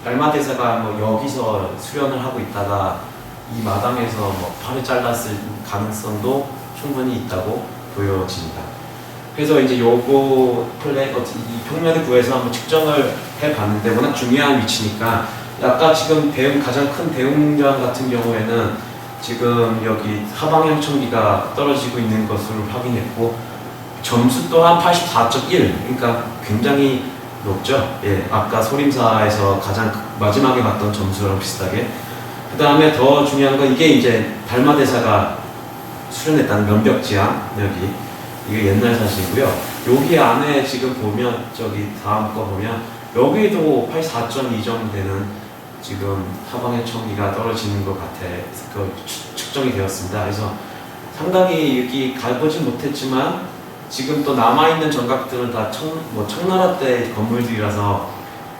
달마대사가 뭐 여기서 수련을 하고 있다가 이 마당에서 뭐 팔을 잘랐을 가능성도 충분히 있다고 보여집니다. 그래서 이제 요거 이 평면을 구해서 한번 측정을 해봤는데 워낙 중요한 위치니까, 아까 지금 가장 큰 대웅전 같은 경우에는 지금 여기 하방향 청기가 떨어지고 있는 것을 확인했고 점수 또한 84.1, 그러니까 굉장히 높죠. 예, 아까 소림사에서 가장 마지막에 봤던 점수랑 비슷하게. 그 다음에 더 중요한 건 이게 이제 달마대사가 수련했다는 면벽지암, 여기 이게 옛날 사진이고요. 여기 안에 지금 보면 저기 다음 거 보면 여기도 84.2 정도 되는 지금 하방의 청기가 떨어지는 것 같아 그 측정이 되었습니다. 그래서 상당히 여기 가보진 못했지만 지금 또 남아있는 정각들은 다 청나라 때 건물들이라서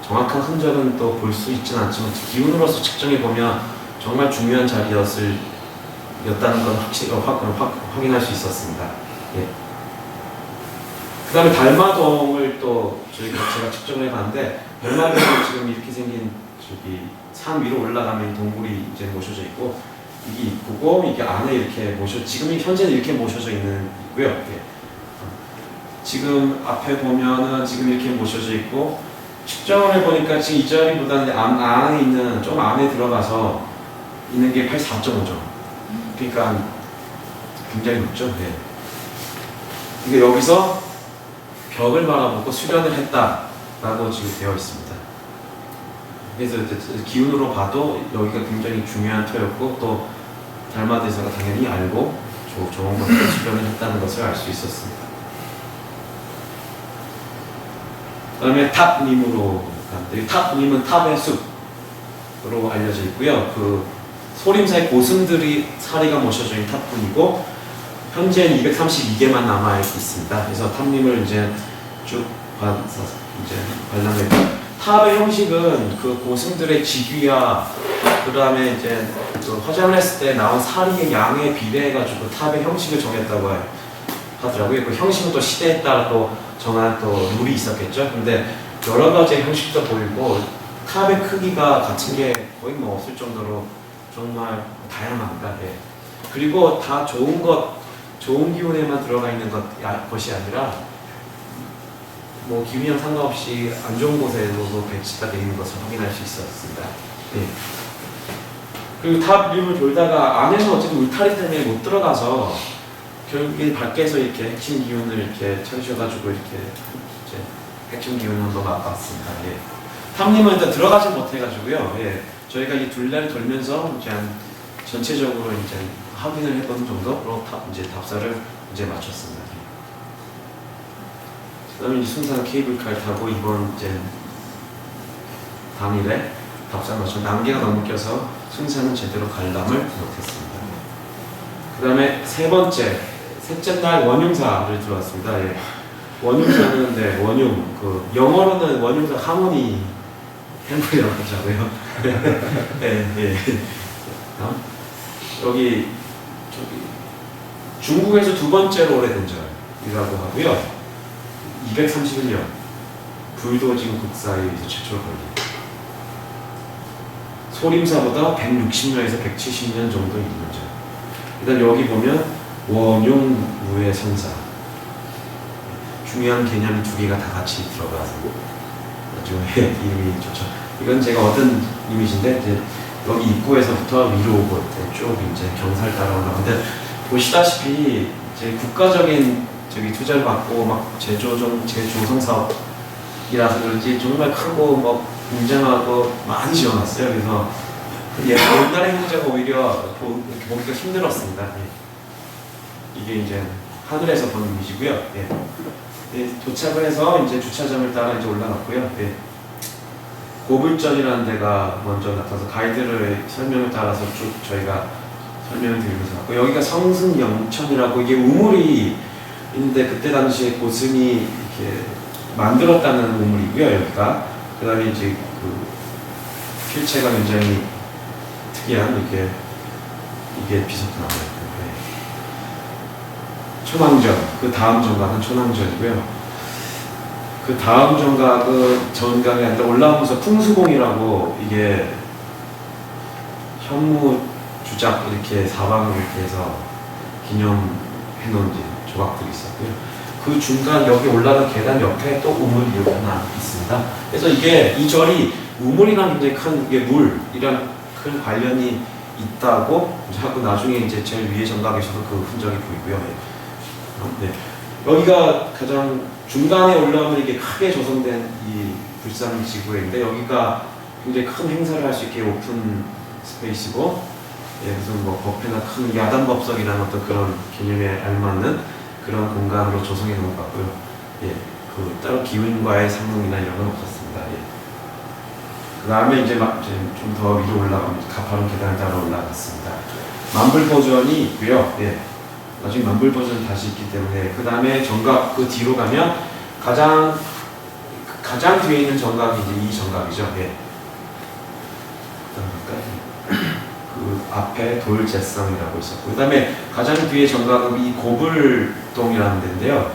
정확한 흔적은 또 볼 수 있지는 않지만 기운으로서 측정해 보면 정말 중요한 자리였다는 건 확인할 수 있었습니다. 예. 그 다음에 달마동을 또 제가 측정을 해봤는데, 달마동은 지금 이렇게 생긴 저기 산 위로 올라가면 동굴이 이제 모셔져 있고, 이게 입구고 이게 안에 이렇게 지금 현재는 이렇게 모셔져 있고요. 예. 지금 앞에 보면은 지금 이렇게 모셔져 있고, 측정을 해보니까 지금 이 자리보다는 안에 있는 좀 안에 들어가서 있는 게 84.5점. 그러니까 굉장히 높죠. 네. 이게 여기서 벽을 바라보고 수련을 했다라고 지금 되어 있습니다. 그래서 기운으로 봐도 여기가 굉장히 중요한 터였고, 또 달마대사가 당연히 알고 좋은 것을 수련을 했다는 것을 알 수 있었습니다. 그 다음에 탑림으로 가는데, 탑림은 탑의 숲으로 알려져 있고요. 그 소림사의 고승들이 사리가 모셔져 있는 탑분이고, 현재는 232개만 남아 있습니다. 그래서 탑림을 이제 쭉 관람했고, 탑의 형식은 그 고승들의 직위와 그 다음에 이제 그 화장을 했을 때 나온 사리의 양에 비례해가지고 탑의 형식을 정했다고 하더라고요. 그 형식은 또 시대에 따라 또 정한 또 룰이 있었겠죠. 근데 여러 가지 형식도 보이고 탑의 크기가 같은 게 거의 뭐 없을 정도로 정말 다양합니다. 예. 그리고 다 좋은 것, 좋은 기운에만 들어가 있는 것이 아니라 뭐 기운이랑 상관없이 안 좋은 곳에도 배치가 되어 있는 것을 확인할 수 있었습니다. 예. 그리고 탑 림을 돌다가 안에서 어쨌든 울타리 때문에 못 들어가서 결국에 밖에서 이렇게 핵심 기운을 이렇게 찾으셔가지고 이렇게 이제 핵심 기운을 한번 맛봤습니다. 예. 탑님은 일단 들어가진 못해가지고요. 예. 저희가 이 둘레를 돌면서 이제 전체적으로 이제 확인을 해본 정도로 이제 답사를 이제 마쳤습니다. 그다음에 이제 순산 케이블카를 타고 이번 이제 당일에 답사 마쳐 난개가 너무 껴서 순산은 제대로 관람을 못했습니다. 그다음에 셋째 날 원융사를 들어왔습니다. 예. 원융사는 네, 원융 그 영어로는 원융사 하모니 템플이라고 하자고요. 예, 예. 여기 중국에서 두 번째로 오래된 절이라고 하고요. 231년 불도진 국사에 의해서 최초로 건립. 소림사보다 160년에서 170년 정도 있는 절. 일단 여기 보면 원용무의 선사. 중요한 개념이 두 개가 다 같이 들어가서 아주 이름이 좋죠. 이건 제가 얻은 이미지인데 이제 여기 입구에서부터 위로 오고 쭉 이제 경사를 따라 올라가는데 보시다시피 이제 국가적인 투자를 받고 막 재조성 사업이라서 그런지 정말 크고 막 웅장하고 많이 지어놨어요. 그래서 옛날의 형제가 오히려 이렇게 보기가 힘들었습니다. 예. 이게 이제 하늘에서 본 이미지고요. 예. 예, 도착을 해서 이제 주차장을 따라 이제 올라갔고요. 예. 고불전이라는 데가 먼저 나타나서 가이드를 설명을 따라서 쭉 저희가 설명을 드리면서 갔고 여기가 성승영천이라고 이게 우물이 있는데 그때 당시에 고승이 이렇게 만들었다는 우물이고요. 여기가 그 다음에 이제 그 필체가 굉장히 특이한 이게 비석도 나와요. 천왕전 그 다음 정각은 천왕전이고요. 그 다음 전각이 아니라 올라오면서 풍수봉이라고 이게 현무 주작 이렇게 사방을 이렇게 해서 기념해 놓은 조각들이 있었고요. 그 중간 여기 올라간 계단 옆에 또 우물이 여기 하나 있습니다. 그래서 이 절이 우물이랑 굉장히 큰 이게 물이랑 큰 관련이 있다고 하고 나중에 이제 제일 위에 정각에서도 그 흔적이 보이고요. 네. 여기가 가장 중간에 올라오면 이게 크게 조성된 이 불상 지구인데 여기가 굉장히 큰 행사를 할 수 있게 오픈 스페이스고 예, 무슨 뭐 법회나 큰 야단법석이라는 어떤 그런 개념에 알맞는 그런 공간으로 조성해 놓은 것 같고요. 예, 그 따로 기운과의 상봉이나 이런 건 없었습니다. 예. 그 다음에 이제 좀 더 위로 올라갑니다. 가파른 계단을 따라 올라갔습니다. 만불 버전이 있고요. 예. 나중에 만불 버전 다시 있기 때문에 그 다음에 정각 그 뒤로 가면 가장 뒤에 있는 정각이 이제 이 정각이죠. 예. 그 앞에 돌제성이라고 있었고 그 다음에 가장 뒤에 정각은 이 고불동이라는 데인데요.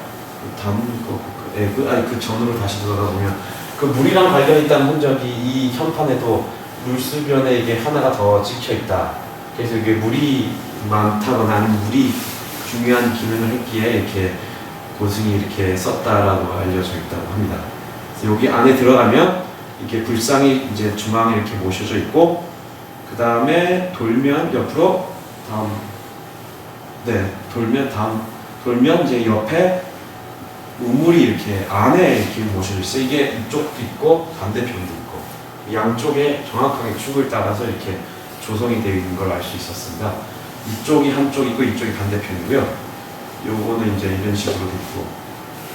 그 전으로 다시 들어가 보면 그 물이랑 관련 있다는 흔적이 이 현판에도 물수변에 이게 하나가 더 찍혀 있다. 그래서 이게 물이 많다거나 아니면 물이 중요한 기능을 했기에 이렇게 고승이 이렇게 썼다라고 알려져 있다고 합니다. 그래서 여기 안에 들어가면 이렇게 불상이 이제 중앙에 이렇게 모셔져 있고 그 다음에 돌면 옆으로 돌면 이제 옆에 우물이 이렇게 안에 이렇게 모셔져 있어요. 이게 이쪽도 있고 반대편도 있고 양쪽에 정확하게 축을 따라서 이렇게 조성이 되어 있는 걸 알 수 있었습니다. 이쪽이 한쪽이고 이쪽이 반대편이고요. 요거는 이제 이런 식으로 됐고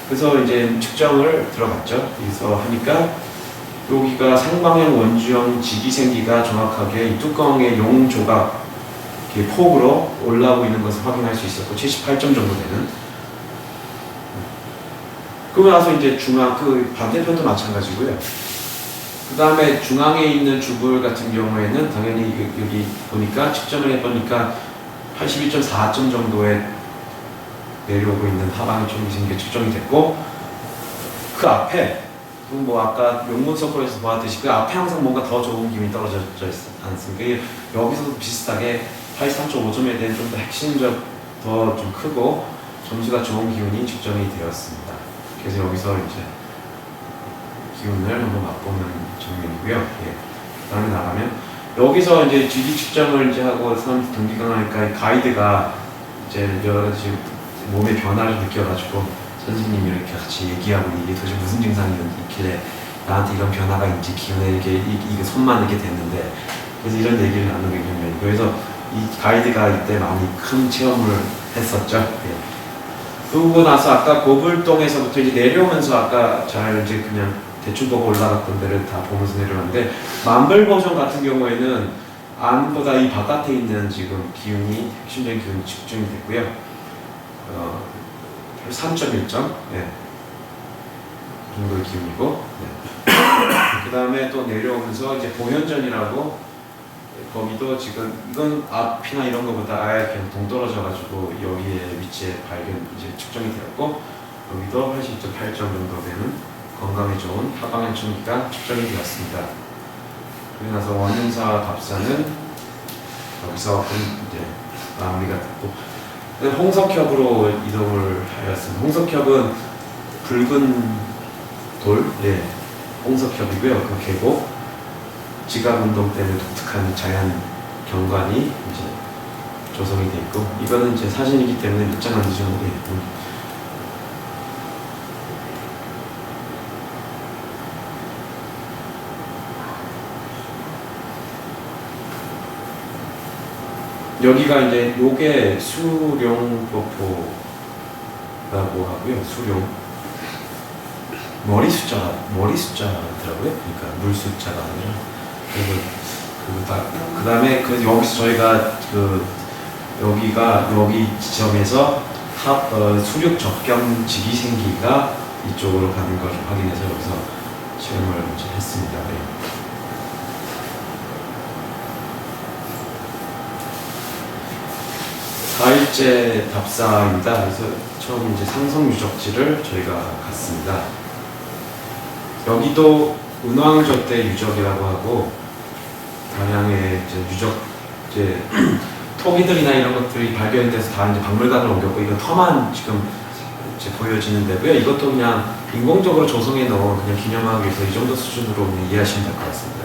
그래서 이제 측정을 들어갔죠. 그래서 하니까 여기가 상방형 원주형 지기생기가 정확하게 이 뚜껑의 용 조각 폭으로 올라오고 있는 것을 확인할 수 있었고 78점 정도 되는. 그러고 나서 이제 중앙 그 반대편도 마찬가지고요. 그 다음에 중앙에 있는 주불 같은 경우에는 당연히 여기 보니까 측정을 해보니까 81.4점 정도의 내려오고 있는 하방의 총기 생겨 측정이 됐고, 그 앞에 뭐 아까 용문 서클에서 보았듯이 그 앞에 항상 뭔가 더 좋은 기운이 떨어져 있지 않습니까? 여기서도 비슷하게 83.5점에 대한 좀 더 핵심적, 더 좀 크고 점수가 좋은 기운이 측정이 되었습니다. 그래서 여기서 이제 기운을 한번 맛보는 장면이고요. 예. 그다음에 나가면 여기서 이제 GD 측정을 이제 하고 사람 동기 강화니까 가이드가 이제 여러 가지 몸의 변화를 느껴가지고 선생님이 이렇게 같이 얘기하고 이게 도대체 무슨 증상이 있길래 나한테 이런 변화가 있지, 기운에 이게 손만 이렇게 됐는데, 그래서 이런 얘기를 나누게 되면, 그래서 이 가이드가 이때 많이 큰 체험을 했었죠. 예. 그러고 나서 아까 고불동에서부터 이제 내려오면서 아까 잘 이제 그냥 대충 보고 올라갔던 데를 다 보면서 내려왔는데, 만벌 버전 같은 경우에는 안보다 이 바깥에 있는 지금 기운이, 핵심적인 기운이 집중이 됐고요. 3.1점, 예. 그 정도의 기운이고, 네. 그 다음에 또 내려오면서 이제 보현전이라고, 거기도 지금 이건 앞이나 이런 거보다 아예 그냥 동떨어져가지고 여기에 위치에 발견 이제 측정이 되었고, 여기도 82.8점 정도 되는 건강에 좋은 하방의 총기가 측정이 되었습니다. 그리고 나서 원윤사 답사는 여기서 이제 마무리가 됐고, 홍석협으로 이동을 하였습니다. 홍석협은 붉은 돌, 예, 홍석협이고요. 그 계곡, 지각운동 때문에 독특한 자연 경관이 이제 조성이 되어 있고, 이거는 이제 사진이기 때문에 몇 장 안 되셨는데, 여기가 이제 요게 수룡폭포라고 하고요. 수룡 머리 숫자더라고요. 그러니까 물 숫자가 아니라. 그리고 그 다음에 여기서 저희가 여기가 여기 지점에서 수륙 접경 지기생기가 이쪽으로 가는 것을 확인해서 여기서 체험을 이제 했습니다. 네. (4일째) 답사입니다. 그래서 처음 이제 상성 유적지를 저희가 갔습니다. 여기도 은왕조 때 유적이라고 하고, 다량의 이제 토기들이나 이런 것들이 발견돼서 다 이제 박물관으로 옮겼고, 이건 터만 지금 이제 보여지는 데고요. 이것도 그냥 인공적으로 조성해 놓은 그냥 기념하기 위해서 이 정도 수준으로 그냥 이해하시면 될 것 같습니다.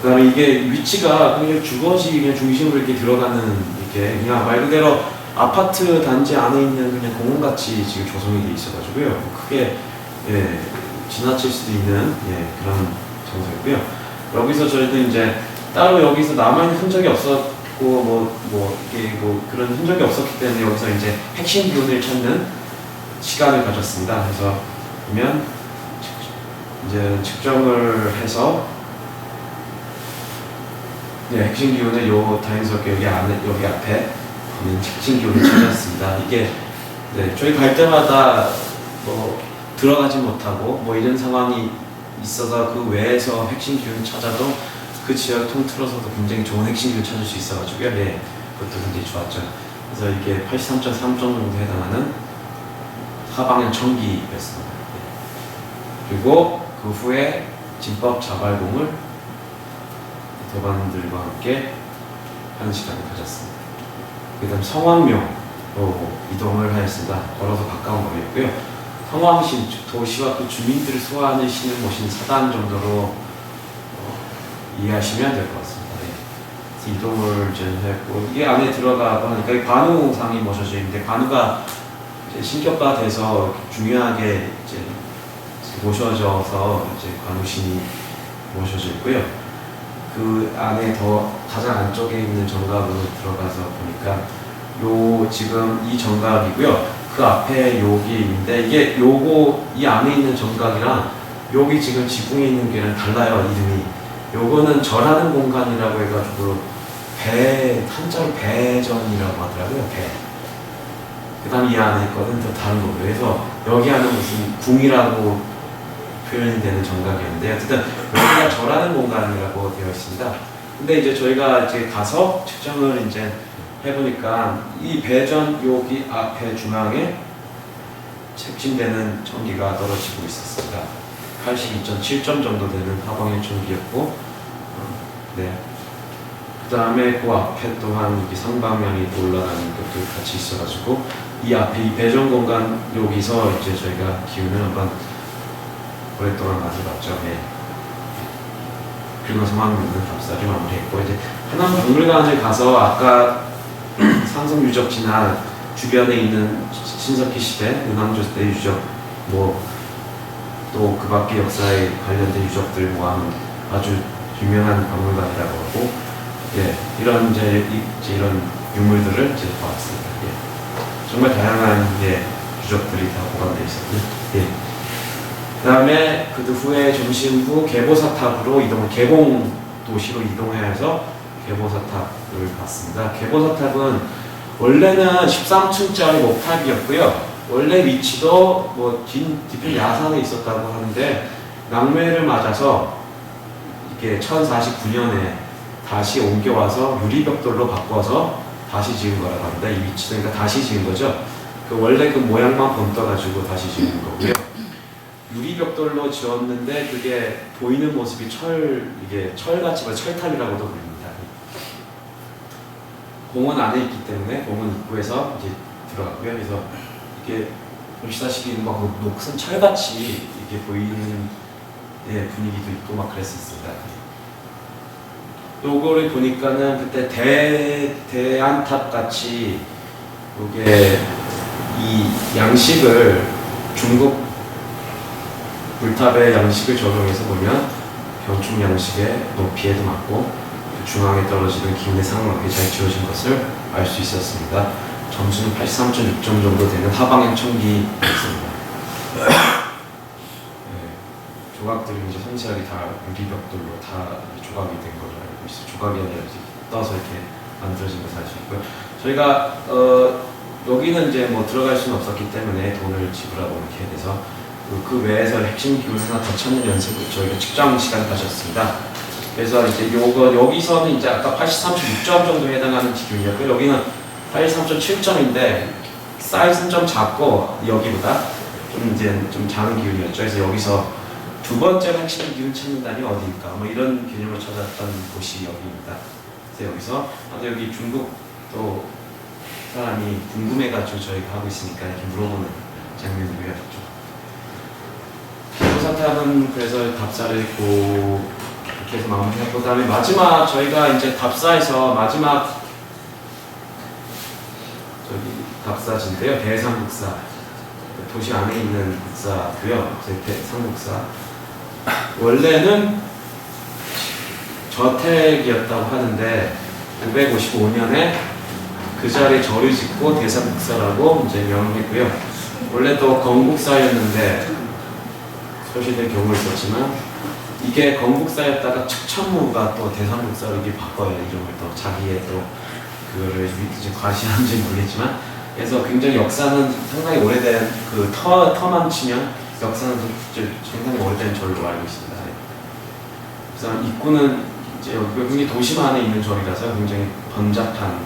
그다음에 이게 위치가 그냥 주거지 그냥 중심으로 이렇게 들어가는, 이게 그냥 말 그대로 아파트 단지 안에 있는 그냥 공원같이 지금 조성이 돼 있어가지고요. 크게 예, 지나칠 수도 있는 그런 장소이고요. 여기서 저희도 이제 따로 여기서 남아있는 흔적이 없었고 이게 그런 흔적이 없었기 때문에 여기서 이제 핵심 기운을 찾는 시간을 가졌습니다. 그래서 보면 이제 측정을 해서 핵심 기운을 요 다인석 여기 앞에 있는 핵심 기운을 찾았습니다. 이게 저희 갈 때마다 들어가지 못하고 이런 상황이 있어서 그 외에서 핵심 기운을 찾아도 그 지역 통틀어서도 굉장히 좋은 핵심 기운을 찾을 수 있어가지고요. 그것도 굉장히 좋았죠. 그래서 이게 83.3 정도 해당하는 하방의 청기였습니다. 그리고 그 후에 진법 자발공을 대관들과 함께 하는 시간을 가졌습니다. 그 다음 성왕묘로 이동을 하였습니다. 걸어서 가까운 거리였고요. 성왕신, 도시와 그 주민들을 소환하는 신을 모신 사단 정도로 이해하시면 될 것 같습니다. 그래서 이동을 이제 했고, 이게 안에 들어가고 하니까 관우상이 모셔져 있는데, 관우가 이제 신격화 돼서 중요하게 이제 모셔져서 이제 관우신이 모셔져 있고요. 그 안에 더 가장 안쪽에 있는 정각으로 들어가서 보니까 지금 이 정각이고요. 그 앞에 여기 있는데, 이게 이 안에 있는 정각이랑 여기 지금 지붕에 있는 게는 달라요, 이름이. 요거는 절하는 공간이라고 해가지고 한자로 배전이라고 하더라고요. 그 다음 이 안에 있거든 또 다른 거고요. 그래서 여기 안에 무슨 궁이라고 표현이 되는 정각이었는데, 어쨌든 여기가 절하는 공간이라고 되어 있습니다. 근데 이제 저희가 이제 가서 측정을 이제 해보니까 이 배전 여기 앞에 중앙에 책침되는 청기가 떨어지고 있었습니다. 82.7점 정도 되는 하방의 청기였고, 네. 그 다음에 그 앞에 또한 이렇게 상방면이 또 올라가는 것도 같이 있어가지고 이 앞에 이 배전 공간 여기서 이제 저희가 기운을 한번 오랫동안 가져갔죠. 네. 그리고 나서 막는 답사를 마무리했고 이제 하남 박물관을 가서 아까 상성 유적지나 주변에 있는 신석기 시대, 은왕조 시대 유적 뭐 또 그 밖의 역사에 관련된 유적들 모아놓은 아주 유명한 박물관이라고 하고 예, 이런 이런 유물들을 이제 보았습니다. 예. 정말 다양한 유적들이 다 보관되어 있었고요. 예. 그다음에 그 후에 점심 후 개보사탑으로 개봉 도시로 이동해서 개보사탑을 봤습니다. 개보사탑은 원래는 13층짜리 목탑이었고요. 원래 위치도 뒤편 야산에 있었다고 하는데 낙뢰를 맞아서 이게 1049년에 다시 옮겨와서 유리벽돌로 바꿔서 다시 지은 거라고 합니다. 이 위치는 그러니까 다시 지은 거죠. 원래 그 모양만 번떠가지고 다시 지은 거고요. 유리벽돌로 지었는데 그게 보이는 모습이 철같이 철탑이라고도 부릅니다. 공원 안에 있기 때문에 공원 입구에서 이제 들어가고요. 그래서 이게 보시다시피 막 녹슨 철같이 이게 보이는 분위기도 있고 막 그랬었습니다. 요거를 보니까는 그때 대안탑 같이 이게 이 양식을 중국 불탑의 양식을 적용해서 보면 병충 양식의 높이에도 맞고 중앙에 떨어지는 기운에 상관없게 잘 지어진 것을 알 수 있었습니다. 점수는 83.6점 정도 되는 하방행 청기였습니다. 조각들이 이제 상세하게 다 유리벽돌로 다 조각이 된 걸로 알고 있어요. 조각이 아니라 이제 떠서 이렇게 만들어진 것을 알 수 있고요. 저희가 여기는 이제 들어갈 수는 없었기 때문에 돈을 지불하고 이렇게 돼서 그 외에서 핵심 기운을 하나 더 찾는 연습을 저희가 측정 시간 가졌습니다. 그래서 이제 여기서는 이제 아까 83.6점 정도에 해당하는 기운이었고요. 여기는 83.7점인데 사이즈는 좀 작고 여기보다 좀 작은 기운이었죠. 그래서 여기서 두 번째로 핵심 기운 찾는다니 어디일까? 이런 개념을 찾았던 곳이 여기입니다. 그래서 여기서 여기 중국 또 사람이 궁금해가지고 저희가 하고 있으니까 이렇게 물어보는 장면이고요. 개보사탑은 그래서 답사를 했고 이렇게 해서 마무리했고 그다음에 마지막 저희가 이제 답사에서 마지막 답사지인데요. 대상국사 도시 안에 있는 국사고요. 대상국사 원래는 저택이었다고 하는데 955년에 그 자리에 절을 짓고 대상국사라고 이제 명명했고요. 원래 또 건국사였는데 소시될 경우가 있었지만 이게 건국사였다가 측천무가 또 대상국사로 이게 바꿔요. 이름을 또 자기의 또 그거를 이제 과시하는지 모르겠지만 그래서 굉장히 역사는 상당히 오래된 그 터만 치면 역사는 상당히 오래된 절로 알고 있습니다. 그래서 입구는 이제 여기 도심 안에 있는 절이라서 굉장히 번잡한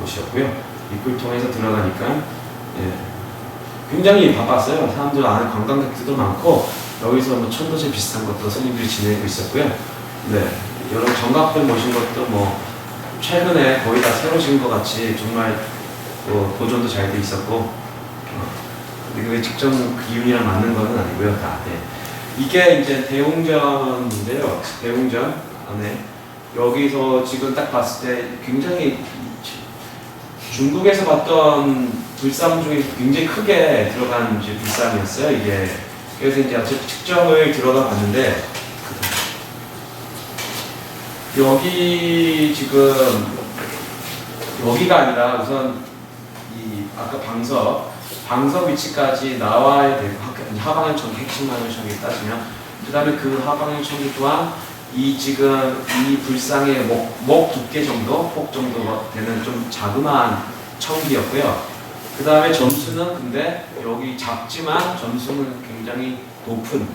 곳이었고요. 입구를 통해서 들어가니까 굉장히 바빴어요. 사람들 안에 관광객들도 많고 여기서 천도제 비슷한 것도 손님들이 지내고 있었고요. 여러 정각들 모신 것도 최근에 거의 다 새로 지은 것 같이 정말 보존도 잘 돼 있었고 그게 직접 그 기운이랑 맞는 건 아니고요. 다. 이게 이제 대웅전인데요. 대웅전 안에 여기서 지금 딱 봤을 때 굉장히 중국에서 봤던 불상 중에 굉장히 크게 들어간 이제 불상이었어요. 이게 그래서 이제 측정을 들어가 봤는데 여기 지금 여기가 아니라 우선 이 아까 방석 위치까지 나와야 되고 하방형 청기 핵심하는 청기 따지면 그 다음에 그 하방형 청기 또한 지금 이 불상의 목 두께 정도, 폭 정도 되는 좀 자그마한 청기였고요. 그 다음에 점수는 근데 여기 작지만 점수는 굉장히 높은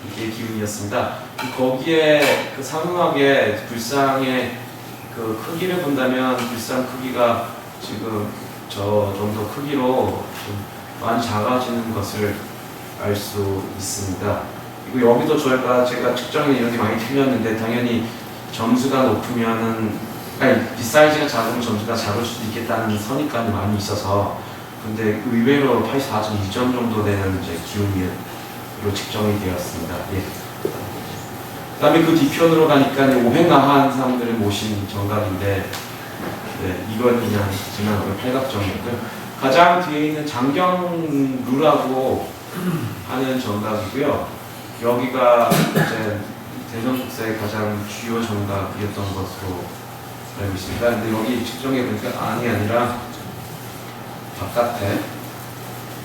이게 기운이었습니다. 거기에 그 상응하게 불상의 그 크기를 본다면 일산 크기가 지금 저 정도 크기로 좀 많이 작아지는 것을 알 수 있습니다. 그리고 여기도 제가 측정이 이렇게 많이 틀렸는데 당연히 점수가 높으면은 그러니까 이 사이즈가 작으면 점수가 작을 수도 있겠다는 선입관이 많이 있어서 근데 의외로 84.2점 정도 되는 이제 기울기로 측정이 되었습니다. 예. 그다음에 그 뒤편으로 가니까 500나한 사람들을 모신 정각인데 네, 이건 그냥 지난 팔각정이고요. 가장 뒤에 있는 장경루라고 하는 정각이고요. 여기가 이제 대전 국사의 가장 주요 정각이었던 것으로 알고 있습니다. 근데 여기 측정해 보니까 안이 아니라 바깥에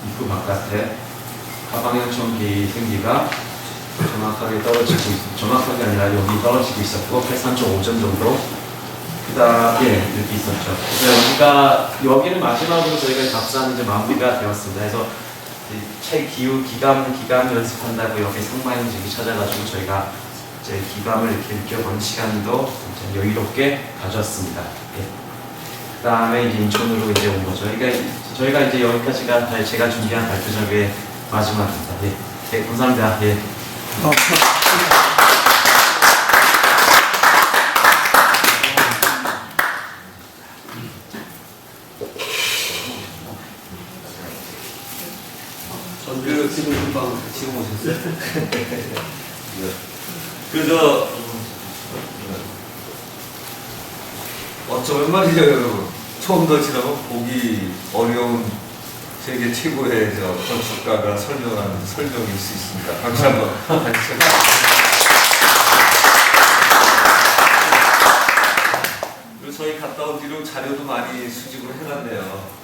입구 바깥에 하방향청 기생기가 정확하게 떨어지고 있 정확하게 아니라 여기 떨어지고 있었고 83.5점 정도 그다음에 이렇게 있었죠. 그래서 여기는 마지막으로 저희가 답사는 이제 마무리가 되었습니다. 그래서 책 기감 연습한다고 여기 상마형직이 찾아가지고 저희가 이제 기감을 이렇게 느껴보는 시간도 여유롭게 가졌습니다. 예. 그다음에 이제 인천으로 이제 온 거죠. 그러니까 저희가 이제 여기까지가 다 제가 준비한 발표 자료의 마지막입니다. 예. 네, 감사합니다. 예.
그 지금 금방 지금 오셨어요? 그저 어쩌면 말이죠 여러분 처음 지나면 보기 어려운 세계 최고의 건축가가 설명하는 설명일 수 있습니다. 박수 한번 같이 그리고 저희 갔다 온 뒤로 자료도 많이 수집을 해놨네요.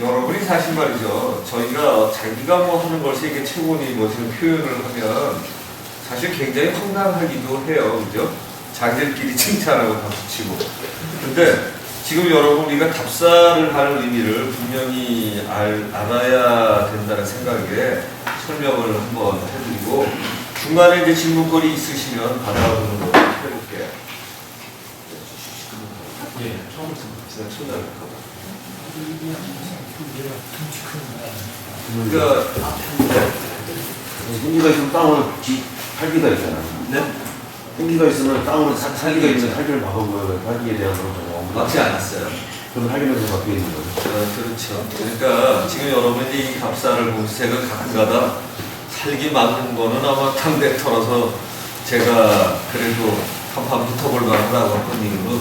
여러분이 사실 말이죠. 저희가 자기가 뭐 하는 걸 세계 최고니 뭐 지금 표현을 하면 사실 굉장히 황당하기도 해요. 그죠? 자기들끼리 칭찬하고 박수치고. 근데 지금 여러분 우리가 답사를 하는 의미를 분명히 알아야 된다는 생각에 설명을 한번 해드리고 중간에 이제 질문거리 있으시면 받아보는 걸로 해볼게요.
예, 처음부터
진짜 초등학교. 그러니까
생기가 있으면 땅을 살기가 있잖아.
네?
생기가 있으면 땅으로 살기가 있는 살기를 막은 살기에 대한 그런 거죠.
막지 않았어요.
그럼 살기면서 막혀 있는 거죠.
그렇죠. 그러니까 지금 여러분이 이 답사를 보면서 제가 가끔가다 살기 막는 거는 아마 탕대 털어서 제가 그래도 한판 붙어볼 만하다고 한 이유는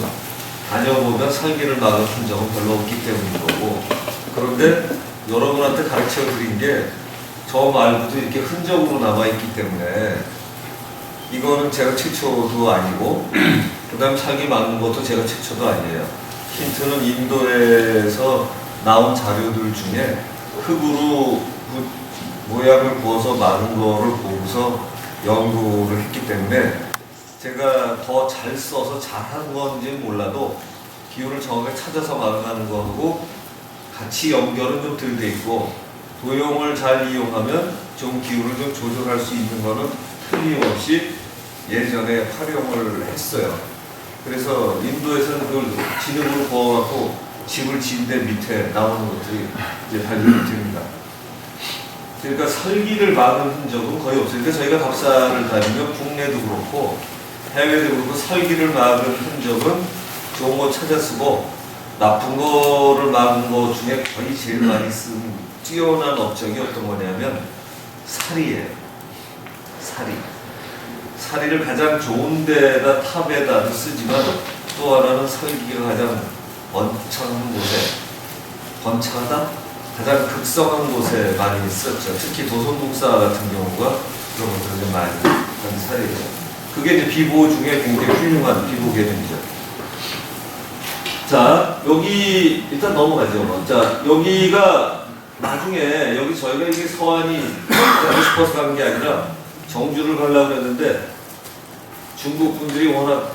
다녀보면 살기를 막은 흔적은 별로 없기 때문인 거고 그런데 여러분한테 가르쳐 드린 게 저 말고도 이렇게 흔적으로 남아있기 때문에 이거는 제가 최초도 아니고 그 다음 살기 막는 것도 제가 최초도 아니에요. 힌트는 인도에서 나온 자료들 중에 흙으로 모양을 부어서 막은 거를 보고서 연구를 했기 때문에 제가 더 잘 써서 잘한 건지는 몰라도 기호를 정확하게 찾아서 막아가는 거하고 같이 연결은 좀 덜 돼 있고 도형을 잘 이용하면 좀 기호를 좀 조절할 수 있는 거는 틀림없이 예전에 활용을 했어요. 그래서 인도에서는 그걸 진흙으로 부어갖고 집을 지은데 밑에 나오는 것들이 이제 발견이 됩니다. 그러니까 설기를 막은 흔적은 거의 없어요. 그러니까 저희가 답사를 다니면 국내도 그렇고 해외도 그렇고 설기를 막은 흔적은 좋은 거 찾아 쓰고 나쁜 거를 막은 거 중에 거의 제일 많이 쓴 뛰어난 업적이 어떤 거냐면 사리예요. 사리를 가장 좋은 데다 탑에다도 쓰지만 또 하나는 설기가 가장 번창한 곳에 번창하다? 가장 극성한 곳에 많이 썼죠. 특히 도선국사 같은 경우가 그런 것들을 좀 많이 한 사례죠. 그게 이제 비보 중에 굉장히 훌륭한 비보 개념이죠. 자, 여기 일단 넘어가죠. 자, 여기가 나중에 여기 저희가 이게 서안이 가고 싶어서 간 게 아니라 정주를 가려고 했는데 중국 분들이 워낙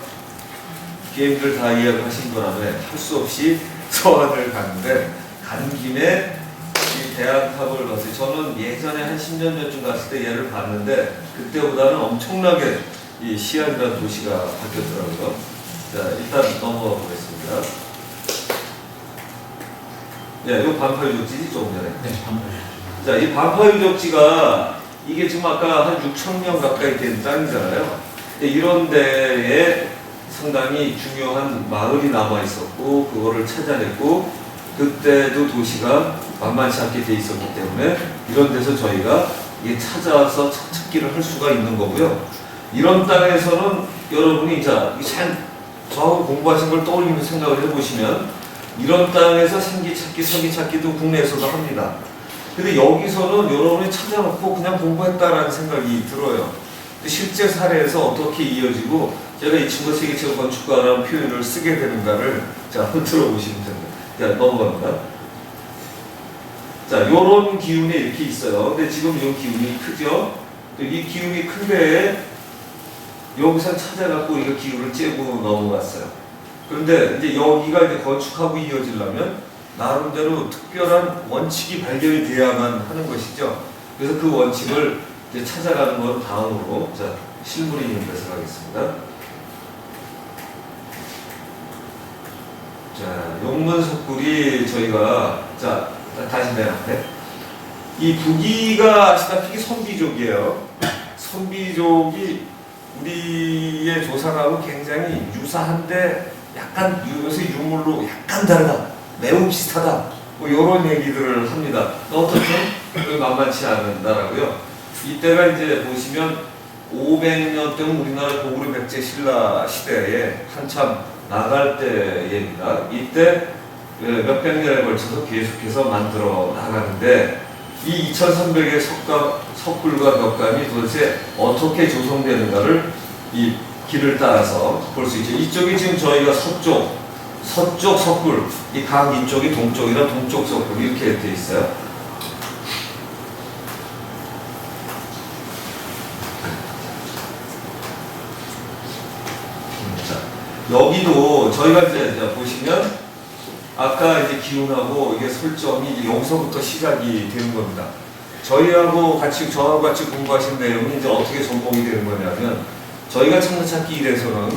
게임들 다 이야기하신 거라며 할 수 없이 서안을 갔는데 간 김에 이 대학탑을 봤어요. 저는 예전에 한 10년 전쯤 갔을 때 얘를 봤는데 그때보다는 엄청나게 이 시안이라는 도시가 바뀌었더라고요. 자, 일단 넘어가 보겠습니다. 네, 이 반파 유적지지 조금 전에.
네, 반발.
자, 이 반파 유적지가 이게 지금 아까 한 6,000년 가까이 된 땅이잖아요. 근데 이런 데에 상당히 중요한 마을이 남아 있었고 그거를 찾아냈고 그때도 도시가 만만치 않게 돼 있었기 때문에 이런 데서 저희가 이게 찾아와서 찾기를 할 수가 있는 거고요. 이런 땅에서는 여러분이 자, 저하고 공부하신 걸 떠올리면서 생각을 해보시면 이런 땅에서 생기찾기, 서기찾기도 국내에서도 합니다. 근데 여기서는 여러분이 찾아놓고 그냥 공부했다라는 생각이 들어요. 근데 실제 사례에서 어떻게 이어지고 제가 이 친구 세계적 건축가라는 표현을 쓰게 되는가를 자, 한번 들어보시면 됩니다. 자, 넘어갑니다. 자, 요런 기운이 이렇게 있어요. 근데 지금 이 기운이 크죠? 이 기운이 큰 데에 여기서 찾아갖고 이거 기운을 째고 넘어갔어요. 그런데 이제 여기가 이제 건축하고 이어지려면 나름대로 특별한 원칙이 발견이 돼야만 하는 것이죠. 그래서 그 원칙을 이제 찾아가는 건 다음으로 자, 실물이 있는 데서 가겠습니다. 자, 용문석굴이 저희가 자, 다시 맨 앞에 이 북이가 아시다시피 선비족이에요. 선비족이 우리의 조상하고 굉장히 유사한데 약간 요새 유물로 약간 다르다, 매우 비슷하다, 뭐 이런 얘기들을 합니다. 어떻든 만만치 않은 나라고요. 이때가 이제 보시면 500년 때면 우리나라 고구려 백제 신라 시대에 한참 나갈 때입니다. 이때 몇백 년에 걸쳐서 계속해서 만들어 나가는데 이 2300의 석굴과 벽감이 도대체 어떻게 조성되는가를 이 길을 따라서 볼 수 있죠. 이쪽이 지금 저희가 서쪽 석굴, 이 강 이쪽이 동쪽이라 동쪽 석굴 이렇게 되어 있어요. 자, 여기도 저희가 이제 보시면 아까 이제 기운하고 이게 설정이 이제 여기서부터 시작이 되는 겁니다. 저희하고 같이 저하고 같이 공부하신 내용이 이제 어떻게 전공이 되는 거냐면 저희가 참나찾기 1에서는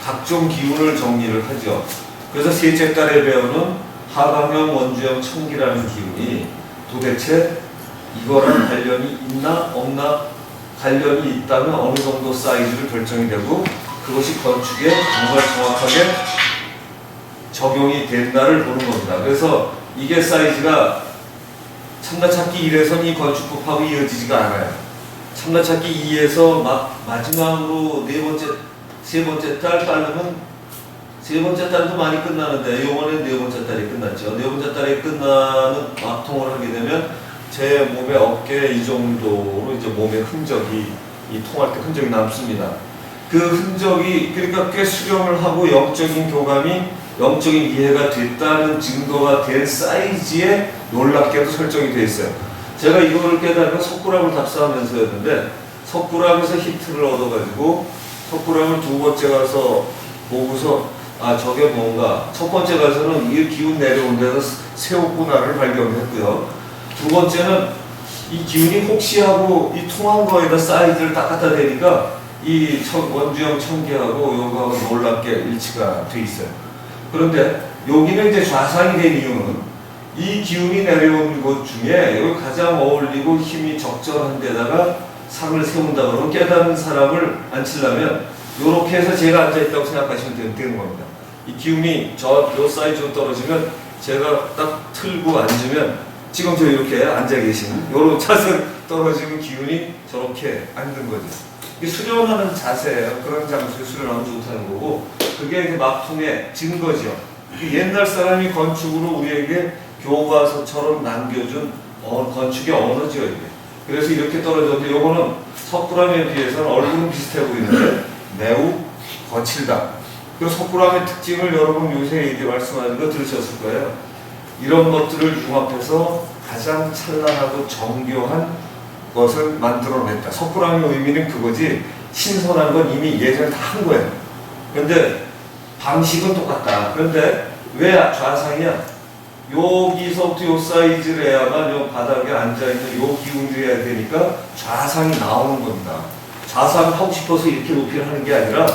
각종 기운을 정리를 하죠. 그래서 셋째 달에 배우는 하강형, 원주형, 청기라는 기운이 도대체 이거랑 관련이 있나 없나, 관련이 있다면 어느 정도 사이즈를 결정이 되고 그것이 건축에 정말 정확하게 적용이 된다를 보는 겁니다. 그래서 이게 사이즈가 참나찾기 1에서는 이 건축법하고 이어지지가 않아요. 참나찾기 2에서 마지막으로 세 번째 달 빠르면 세 번째 달도 많이 끝나는데 이번에 네 번째 달이 끝났죠. 네 번째 달이 끝나는 막통을 하게 되면 제 몸의 어깨 이 정도로 이제 몸의 흔적이 이 통할 때 흔적이 남습니다. 그 흔적이 그러니까 꽤 수렴을 하고 영적인 교감이 영적인 이해가 됐다는 증거가 된 사이즈에 놀랍게도 설정이 되어 있어요. 제가 이거를 깨달으면 석굴암을 답사하면서였는데 석굴암에서 힌트를 얻어가지고 석굴암을 두 번째 가서 보고서 아 저게 뭔가 첫 번째 가서는 이 기운 내려온 데서 새우구나를 발견했고요. 두 번째는 이 기운이 혹시 하고 이 통한 거에다 사이즈를 딱 갖다 대니까 이 원주형 청기하고 요거하고 놀랍게 일치가 돼 있어요. 그런데 여기는 이제 좌상이 된 이유는 이 기운이 내려온 곳 중에 여기 가장 어울리고 힘이 적절한 데다가 상을 세운다 그러면 깨닫는 사람을 앉히려면 이렇게 해서 제가 앉아있다고 생각하시면 되는 겁니다. 이 기운이 요 사이즈로 떨어지면 제가 딱 틀고 앉으면 지금 저 이렇게 앉아 계시는 요런 자세 떨어지는 기운이 저렇게 앉는 거죠. 이게 수련하는 자세예요. 그런 장소에 수련하면 좋다는 거고 그게 이제 막통의 증거죠. 옛날 사람이 건축으로 우리에게 교과서처럼 남겨준 건축의 언어죠 이게. 그래서 이렇게 떨어졌는데 요거는 석굴암에 비해서는 얼굴은 비슷해 보이는데 매우 거칠다. 그 석굴암의 특징을 여러분 요새 이제 말씀하는 거 들으셨을 거예요. 이런 것들을 융합해서 가장 찬란하고 정교한 것을 만들어냈다. 석굴암의 의미는 그거지 신선한 건 이미 예전에 다 한 거예요. 그런데 방식은 똑같다. 그런데 왜 좌상이야? 여기서부터 요 사이즈를 해야만 요 바닥에 앉아있는 요 기운이 해야 되니까 좌상이 나오는 겁니다. 자상하고 싶어서 이렇게 높이를 하는 게 아니라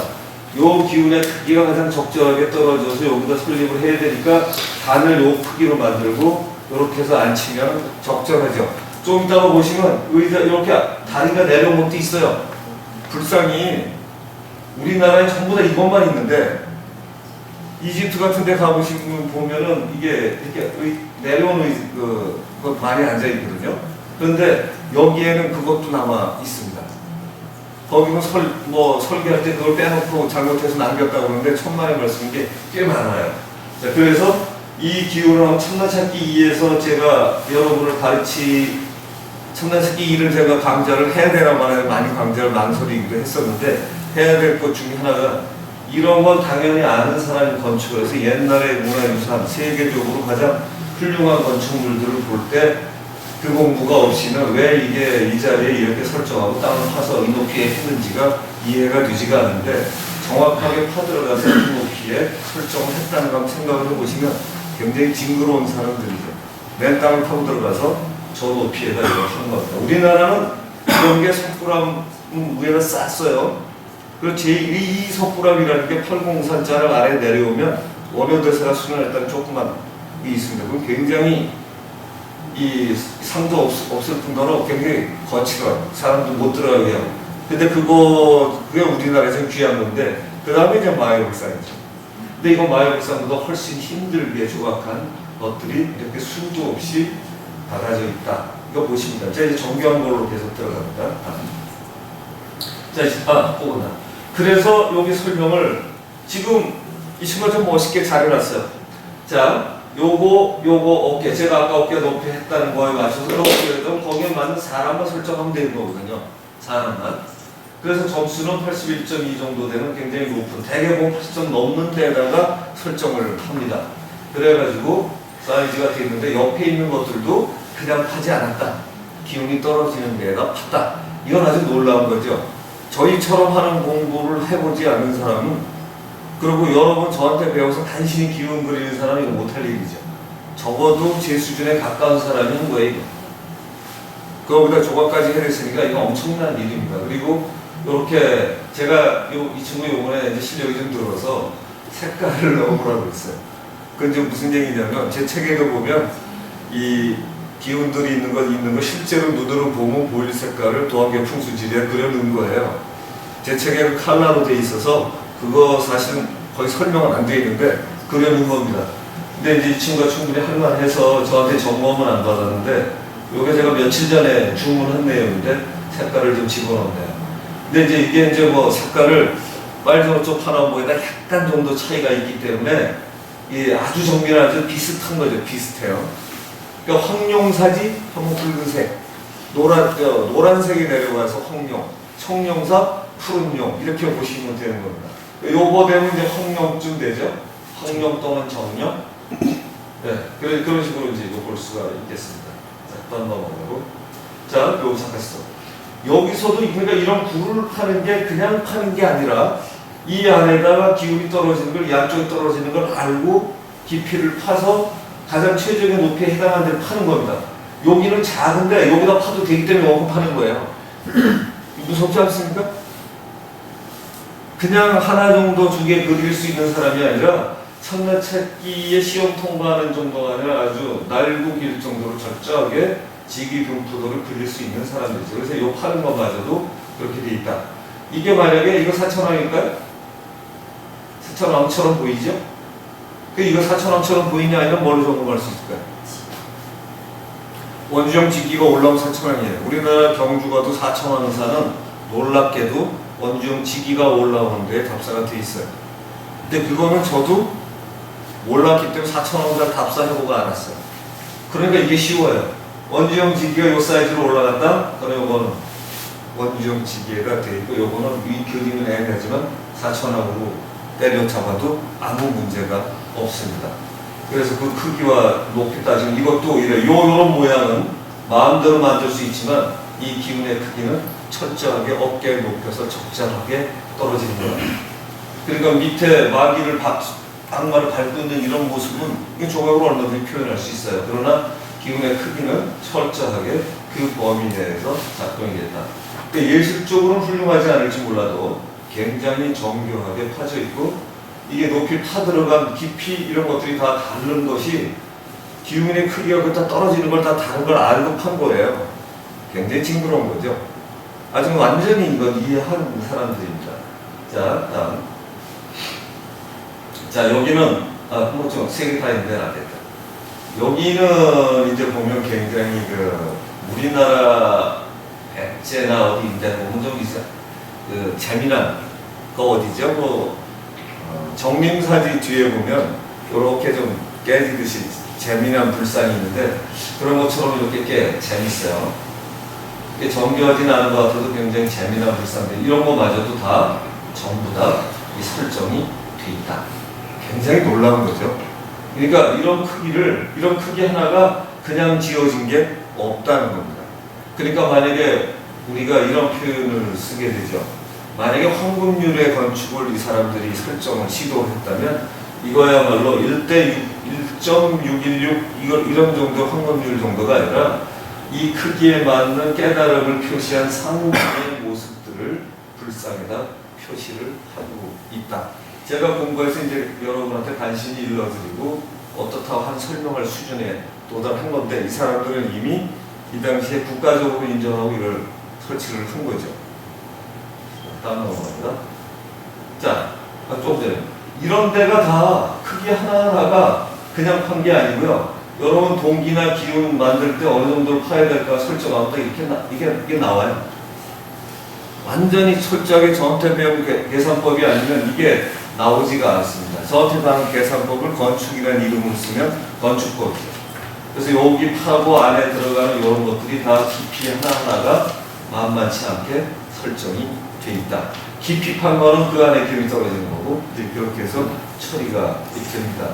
요 기운의 크기가 가장 적절하게 떨어져서 여기다 설립을 해야 되니까 단을 요 크기로 만들고 이렇게 해서 앉히면 적절하죠. 좀 이따가 보시면 의자 이렇게 다리가 내려온 것도 있어요. 불상이 우리나라에 전부 다 이것만 있는데 이집트 같은 데 가보시면 보면은 이게 이렇게 내려오는 그 많이 앉아 있거든요. 그런데 여기에는 그것도 남아 있습니다. 거기는 설계할 때 그걸 빼놓고 잘못해서 남겼다고 그러는데 천만의 말씀인 게 꽤 많아요. 자, 그래서 이 기운을 참나찾기 2에서 제가 여러분을 참나찾기 2를 제가 강좌를 해야 되나 말아야 많이 강좌를 망설이기도 했었는데 해야 될 것 중에 하나가 이런 건 당연히 아는 사람이 건축을 해서 옛날의 문화유산 세계적으로 가장 훌륭한 건축물들을 볼 때 그 공부가 없이는 왜 이게 이 자리에 이렇게 설정하고 땅을 파서 이 높이에 했는지가 이해가 되지가 않는데 정확하게 파들어가서 그 높이에 설정을 했다는 걸 생각을 해보시면 굉장히 징그러운 사람들이죠. 맨 땅을 파고 들어가서 저 높이에다 이걸 한 겁니다. 우리나라는 이런 게 석굴암 위에다 쌌어요. 그리고 제2 석굴암이라는 게 팔공산자를 아래 내려오면 원효대사가 수련했다는 조그만 게 있습니다. 그건 굉장히 이 상도 없을 뿐더러 굉장히 거칠어요. 사람도 못 들어가게 하고. 근데 그게 우리나라에서 귀한 건데 그 다음에 이제 마요백상이죠. 근데 이거 마요백상보다 훨씬 힘들게 조각한 것들이 이렇게 수도 없이 받아져 있다. 이거 보십니다. 자, 이제 정교한 걸로 계속 들어갑니다. 자, 이제 꼬구나. 그래서 여기 설명을 지금 이 친구가 좀 멋있게 잘 해놨어요. 자, 요거 어깨, 제가 아까 어깨 높이 했다는 거에 맞춰서 어깨를 거기에 맞는 사람만 설정하면 되는 거거든요. 사람만. 그래서 점수는 81.2 정도 되는 굉장히 높은, 대개 보면 80점 넘는 데다가 설정을 합니다. 그래가지고 사이즈가 되어 있는데 옆에 있는 것들도 그냥 파지 않았다. 기운이 떨어지는 데에다 팠다. 이건 아주 놀라운 거죠. 저희처럼 하는 공부를 해보지 않는 사람은, 그리고 여러 번 저한테 배워서 간신히 기운 그리는 사람이 이거 못할 일이죠. 적어도 제 수준에 가까운 사람이 한 거예요. 그거보다 조각까지 해냈으니까 이거 엄청난 일입니다. 그리고 이렇게 제가 이 친구 요번에 이제 실력이 좀 들어서 색깔을 넣으라고 했어요. 그건 이제 무슨 얘기냐면 제 책에도 보면 이 기운들이 있는 거 실제로 눈으로 보면 보일 색깔을 도안개 풍수지리에 그려놓은 거예요. 제 책에는 칼라로 돼 있어서 그거 사실은 거의 설명은 안 돼 있는데 그려놓은 겁니다. 근데 이제 이 친구가 충분히 할만해서 저한테 점검은 안 받았는데 요게 제가 며칠 전에 주문한 내용인데 색깔을 좀 집어넣네요. 근데 이제 이게 이제 뭐 색깔을 빨주노초 파나무에다 약간 정도 차이가 있기 때문에 이 아주 정밀한 아주 비슷한 거죠. 비슷해요. 그러니까 황룡사지 하면 붉은색, 노란색이 내려가서 황룡, 청룡사 푸른룡 이렇게 보시면 되는 겁니다. 요거 되면 이제 황룡쯤 되죠. 황룡 또는 정룡. 네, 그런 식으로 이제 이거 볼 수가 있겠습니다. 자, 또 한 번 넘어가고. 자, 여기 잠깐있어. 여기서도 그러니까 이런 굴을 파는 게 그냥 파는 게 아니라 이 안에다가 기운이 떨어지는 걸, 양쪽에 떨어지는 걸 알고 깊이를 파서 가장 최적의 높이에 해당하는 데를 파는 겁니다. 여기는 작은데 여기다 파도 되기 때문에 이만큼 파는 거예요. 무섭지 않습니까? 그냥 하나 정도 두 개 그릴 수 있는 사람이 아니라 참나찾기에 시험 통과하는 정도가 아니라 아주 날고 길 정도로 철저하게 직위분포도를 그릴 수 있는 사람들이죠. 그래서 이 파는 것마저도 그렇게 돼 있다. 이게 만약에 이거 4,000원일까요? 4,000원처럼 보이죠? 이거 4,000원처럼 보이냐 아니면 뭘로 점검할 수 있을까요? 원주형 직기가 올라오면 4,000원이에요. 우리나라 경주가도 4,000원 사는 놀랍게도 원주형 직기가 올라오는 데 답사가 돼 있어요. 근데 그거는 저도 몰랐기 때문에 4,000원짜리 답사해보고 알았어요. 그러니까 이게 쉬워요. 원주형 직기가 이 사이즈로 올라갔다? 그럼 이거는 원주형 직기가 돼 있고 이거는 위 그림은 애매하지만 4,000원으로 때려잡아도 아무 문제가 없습니다. 그래서 그 크기와 높이 따지면 이것도 이래. 요런 모양은 마음대로 만들 수 있지만 이 기운의 크기는 철저하게 어깨를 높여서 적절하게 떨어지는 거예요. 그러니까 밑에 마귀를 악마를 밟고 있는 이런 모습은 이 조각으로 얼마든지 표현할 수 있어요. 그러나 기운의 크기는 철저하게 그 범위 내에서 작동이 됐다. 그러니까 예술적으로는 훌륭하지 않을지 몰라도 굉장히 정교하게 파져 있고 이게 높이 파들어간 깊이 이런 것들이 다 다른 것이 기운의 크기가 그다 떨어지는 걸 다 다른 걸 알고 판 거예요. 굉장히 징그러운 거죠. 아주 완전히 이건 이해하는 사람들입니다. 자, 다음. 자, 여기는 뭐 좀 세 개 다 있는데 안 됐다. 여기는 이제 보면 굉장히 그 우리나라 백제나 어디 인데 보면 좀 있어요. 그 재미난 거 어디죠? 뭐 정림사지 뒤에 보면 이렇게 좀 깨지듯이 재미난 불상이 있는데 그런 것처럼 이렇게 꽤 재밌어요. 이게 정교하진 않은 것 같아도 굉장히 재미난 불상들 이런 거마저도 다 전부 다 이 설정이 돼 있다. 굉장히 놀라운 거죠. 그러니까 이런 크기 하나가 그냥 지어진 게 없다는 겁니다. 그러니까 만약에 우리가 이런 표현을 쓰게 되죠. 만약에 황금률의 건축을 이 사람들이 설정을 시도했다면 이거야말로 1.616 이런 정도 황금률 정도가 아니라 이 크기에 맞는 깨달음을 표시한 상당의 모습들을 불상에다 표시를 하고 있다. 제가 공부해서 이제 여러분한테 간신히 일러드리고 어떻다고 한 설명할 수준에 도달한 건데 이 사람들은 이미 이 당시에 국가적으로 인정하고 이걸 설치를 한 거죠. 다음 넘어갑니다. 자, 조금 전에 이런 데가 다 크기 하나하나가 그냥 판 게 아니고요. 여러분 동기나 기운 만들 때 어느 정도 파야 될까 설정하면 이게 나와요. 완전히 철저하게 저한테 배운 계산법이 아니면 이게 나오지가 않습니다. 저한테 배운 계산법을 건축이라는 이름을 쓰면 건축법이죠. 그래서 여기 파고 안에 들어가는 이런 것들이 다 깊이 하나하나가 만만치 않게 설정이 돼 있다. 깊이 판 거는 그 안에 기운이 떨어지는 거고 이제 그렇게 해서 처리가 됩니다.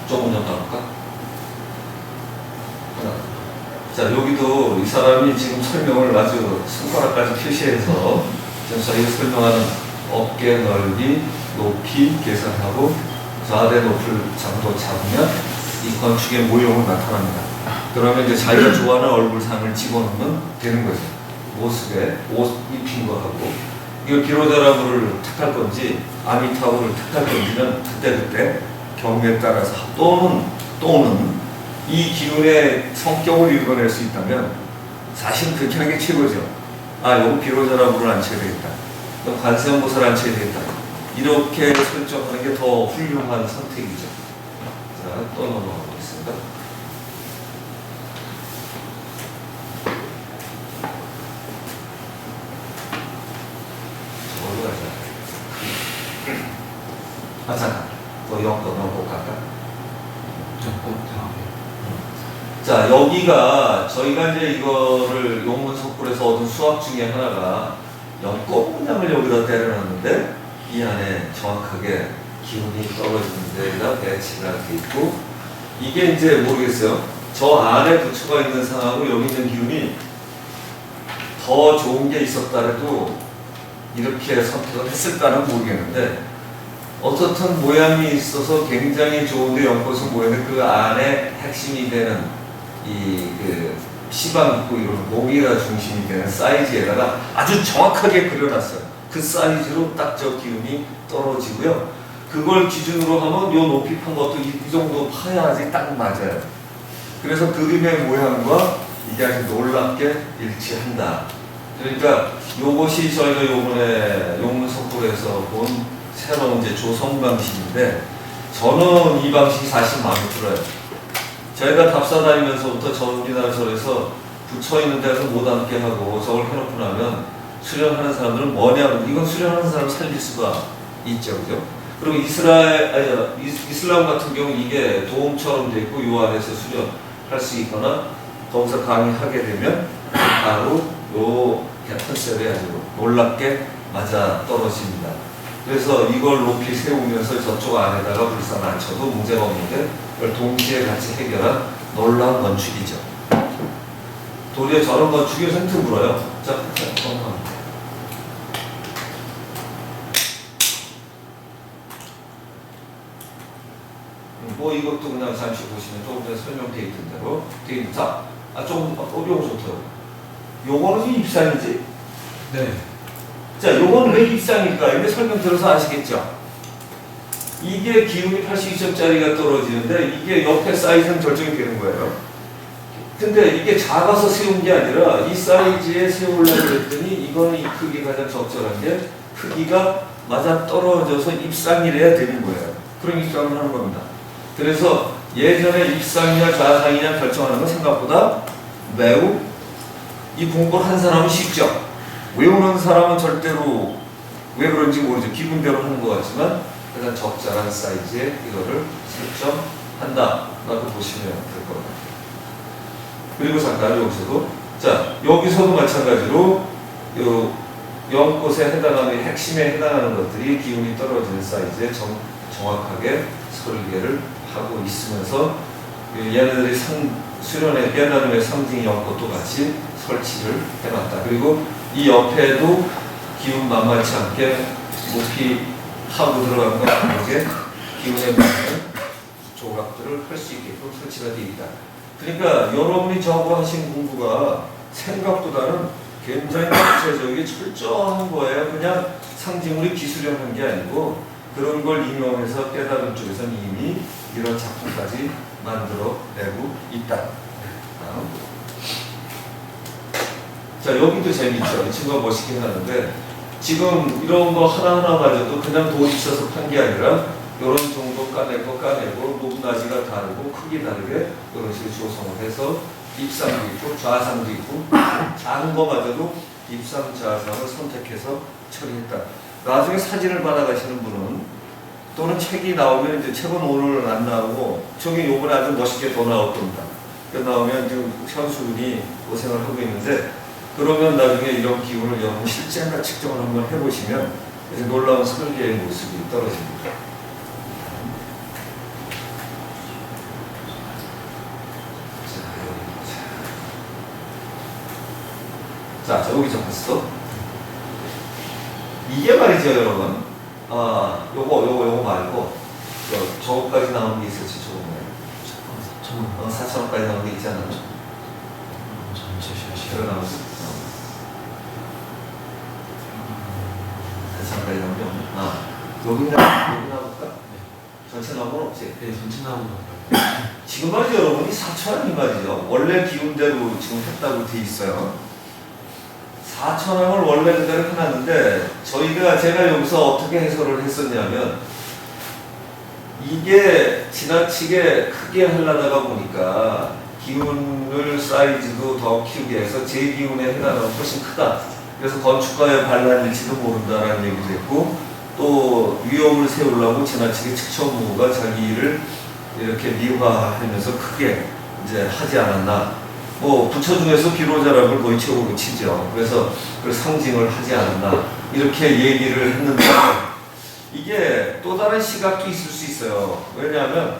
조금 더 가볼까? 하나. 자, 여기도 이 사람이 지금 설명을 아주 손가락까지 표시해서 지금 저희가 설명하는 어깨 넓이, 높이 계산하고 좌대 높을 장도 잡으면 이 건축의 모형은 나타납니다. 그러면 이제 자기가 좋아하는 얼굴상을 집어넣으면 되는 거죠. 모습에 옷 입힌 거하고 이거 기로자라부를 택할 건지 아미타부를 택할 건지는 그때그때 경우에 따라서 또는 이 기운의 성격을 읽어낼 수 있다면 사실 그렇게 하는 게 최고죠. 요거 비로자라부를 앉혀야 되겠다. 관세음보살을 앉혀야 되겠다. 이렇게 설정하는 게 더 훌륭한 선택이죠. 자, 또 넘어가겠습니다. 잠깐. 또 영거 넘고 갈까? 자, 여기가 저희가 이제 이거를 용문석굴에서 얻은 수학 중에 하나가 연꽃 문양을 여기다 때려놨는데 이 안에 정확하게 기운이 떨어지는 데가 배치가 돼 있고 이게 이제 모르겠어요. 저 안에 부처가 있는 상하고 여기 있는 기운이 더 좋은 게 있었다래도 이렇게 선택을 했을까는 모르겠는데 어떻든 모양이 있어서 굉장히 좋은데 연꽃은 모양인데 그 안에 핵심이 되는 그 시방 있고 이런 목이가 중심이 되는 사이즈에다가 아주 정확하게 그려놨어요. 그 사이즈로 딱 저 기운이 떨어지고요. 그걸 기준으로 하면 요 높이 판 것도 이 정도 파야지 딱 맞아요. 그래서 그림의 모양과 이게 아주 놀랍게 일치한다. 그러니까 요것이 저희가 요번에 용문석굴에서 본 새로운 이제 조성 방식인데 저는 이 방식이 사실 마음에 들어요. 저희가 답사 다니면서부터 우리나라 절에서 붙여 있는 데서 못 앉게 하고 저걸 해놓고 나면 수련하는 사람들은 뭐냐고 이건 수련하는 사람 살릴 수가 있죠, 그죠? 그리고 이슬람 같은 경우 이게 도움처럼 돼 있고 요 안에서 수련할 수 있거나 거기서 강의하게 되면 바로 요 컨셉에 아주 놀랍게 맞아 떨어집니다. 그래서 이걸 높이 세우면서 저쪽 안에다가 불상 앉혀도 문제가 없는데 그걸 동시에 같이 해결한 놀라운 건축이죠. 도리어 저런 건축이 요새 드물어요. 자, 뭐 이것도 그냥 잠시 보시면 조금 전에 설명되어 있던 대로 되어 있는. 자, 조금 요거 좋더라고. 요거는 좀 입상이지?
네.
자, 요건 왜 입상일까? 이게 설명 들어서 아시겠죠? 이게 기운이 82점짜리가 떨어지는데 이게 옆에 사이즈는 결정이 되는 거예요. 근데 이게 작아서 세운 게 아니라 이 사이즈에 세우려고 했더니 이거는 이 크기가 가장 적절한 게 크기가 맞아 떨어져서 입상이래야 되는 거예요. 그럼 입상을 하는 겁니다. 그래서 예전에 입상이냐 좌상이냐 결정하는 건 생각보다 매우 이 공부를 한 사람은 쉽죠. 외우는 사람은 절대로 왜 그런지 모르죠. 기분대로 하는 것 같지만 가장 적절한 사이즈에 이거를 설정한다 라고 보시면 될 것 같아요. 그리고 잠깐 여기서도 자 여기서도 마찬가지로 요 연꽃에 해당하는 핵심에 해당하는 것들이 기운이 떨어지는 사이즈에 정확하게 설계를 하고 있으면서 얘네들이 수련의 깨달음의 상징 연꽃도 같이 설치를 해놨다. 그리고 이 옆에도 기운 만만치 않게 높이 하고 들어간 것 다르게 기운에 맞는 조각들을 할 수 있게끔 설치가 되어 있다. 그러니까 여러분이 저거 하신 공부가 생각보다는 굉장히 구체적이게 철저한 거예요. 그냥 상징으로 기술하는 게 아니고 그런 걸 인용해서 깨달은 쪽에서는 이미 이런 작품까지 만들어내고 있다. 자, 여기도 재밌죠. 이 친구가 멋있긴 하는데 지금 이런 거 하나하나마저도 그냥 돈 있어서 판 게 아니라 이런 정도 까내고 높낮이가 다르고 크기 다르게 이런 식으로 조성을 해서 입상도 있고 좌상도 있고 작은 거마저도 입상 좌상을 선택해서 처리했다. 나중에 사진을 받아가시는 분은 또는 책이 나오면 이제 책은 오늘 안 나오고 저기 요번에 아주 멋있게 더 나올 겁니다. 나오면 지금 현수군이 고생을 하고 있는데 그러면 나중에 이런 기운을 여러분 실제나 측정을 한번 해보시면 이제 놀라운 설계의 모습이 떨어집니다. 자, 여기서 봤어? 이게 말이죠, 여러분. 요거 말고, 저거까지 나오는 게 있었지, 저거는. 4,000원까지 나오는 게 있잖아.
전체 샷이
제가 나왔어. 4,000원까지 나오는 게 없네. 여기 나올까? 전체 나온 건 없지?
네, 전체 나온 거.
지금 말이죠, 여러분. 이 4,000원이 말이죠. 원래 기운대로 지금 했다고 돼 있어요. 4,000원을 원래 그대로 해놨는데 제가 여기서 어떻게 해설을 했었냐면 이게 지나치게 크게 하려다가 보니까 기운을 사이즈도 더 키우게 해서 제 기운에 해당하면 훨씬 크다. 그래서 건축가의 반란일지도 모른다라는 얘기도 했고 또 위험을 세우려고 지나치게 측천무가 자기 일을 이렇게 미화하면서 크게 이제 하지 않았나. 부처 중에서 비로자락을 거의 최고로 치죠. 그래서 그 상징을 하지 않았나 이렇게 얘기를 했는데 이게 또 다른 시각도 있을 수 있어요. 왜냐하면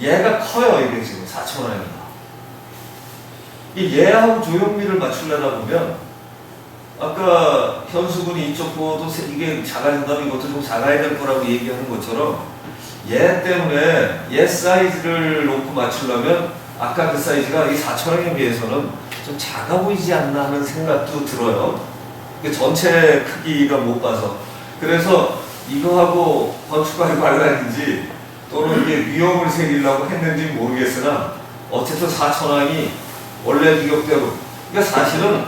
얘가 커요. 이게 지금 4,000원입니다. 얘하고 조형미를 맞추려다 보면 아까 현수군이 이쪽 보도 이게 작아진다면 이것도 좀 작아야 될 거라고 얘기하는 것처럼 얘 때문에 얘 사이즈를 놓고 맞추려면 아까 그 사이즈가 이 4,000원에 비해서는 좀 작아 보이지 않나 하는 생각도 들어요. 전체 크기가 못 봐서. 그래서 이거하고 건축가의 관란인지 또는 이게 위험을 새기려고 했는지 모르겠으나 어쨌든 4,000원이 원래 규격대로. 그러니까 사실은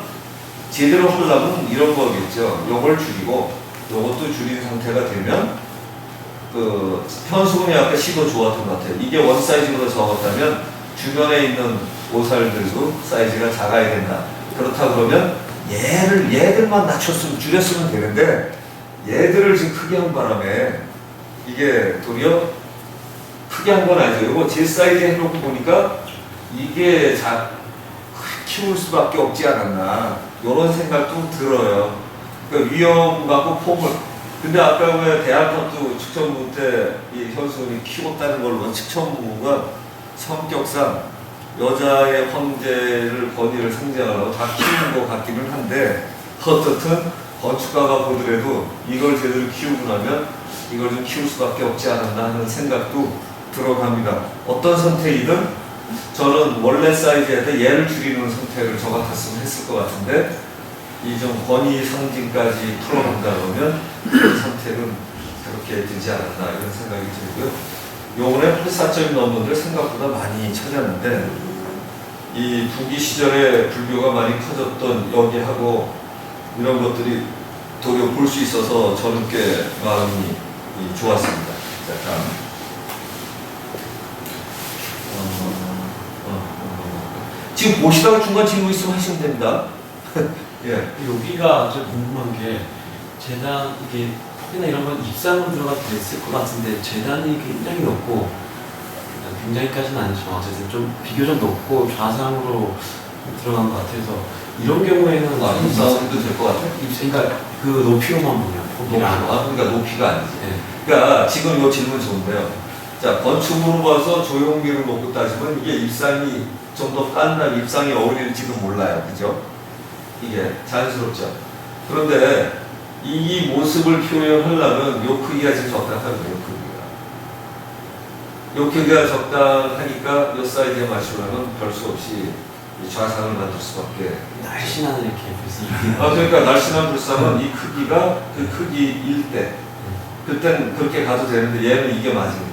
제대로 하려면 이런 거겠죠. 요걸 줄이고 요것도 줄인 상태가 되면 현수군이 아까 시도 좋았던 것 같아요. 이게 원 사이즈보다 적었다면 주변에 있는 오살들도 사이즈가 작아야 된다. 그렇다 그러면 얘들만 줄였으면 되는데 얘들을 지금 크게 한 바람에 이게 도리어 크게 한 건 아니죠. 이거 제 사이즈 해놓고 보니까 이게 키울 수밖에 없지 않았나 이런 생각도 들어요. 그러니까 위험 갖고 폼을. 근데 아까 왜 대한학교 측천부 때 이 현수군이 키웠다는 걸로 측천부가 성격상 여자의 황제를 권위를 상징하려고 다 키우는 것 같기는 한데 어떻든 건축가가 보더라도 이걸 제대로 키우고 나면 이걸 좀 키울 수밖에 없지 않았나 하는 생각도 들어갑니다. 어떤 선택이든 저는 원래 사이즈에다 얘를 줄이는 선택을 저 같았으면 했을 것 같은데 이 좀 권위 상징까지 풀어간다 그러면 그 선택은 그렇게 되지 않았나 이런 생각이 들고요. 요번에 84점이 넘은 분들 생각보다 많이 찾았는데 이 부기 시절에 불교가 많이 커졌던 여기하고 이런 것들이 도리어 볼 수 있어서 저는 꽤 마음이 좋았습니다. 자, 다음. 지금 보시다가 중간 질문 있으면 하시면 됩니다. 예.
여기가 좀 궁금한 게 재단 이게 팝이나 이런 건 입상으로 들어가도 됐을 것 같은데 재단이 굉장히 높고 굉장히까지는 아니지만 어쨌든 좀 비교적 높고 좌상으로 들어간 것 같아서 이런 경우에는
입상도 될 것 같아요.
그러니까 그 높이로만 보면 높이를 안
그러니까 높이가 아니지.
네.
그러니까 지금 이 질문 좋은데요. 자, 건축으로 봐서 조형미를 놓고 따지면 이게 입상이 좀 더 깐다면 입상이 어울릴지도 몰라요. 그죠? 이게 자연스럽죠. 그런데 이 모습을 표현하려면 요 크기가 지금 적당하죠. 요 크기가 적당하니까 요 사이즈에 맞추려면 별 수 없이 이 좌상을 만들 수밖에.
날씬한 이렇게 불쌍한
그러니까 날씬한 불상은 이 크기가 그 크기일 때 그땐 그렇게 가도 되는데 얘는 이게 맞으니까.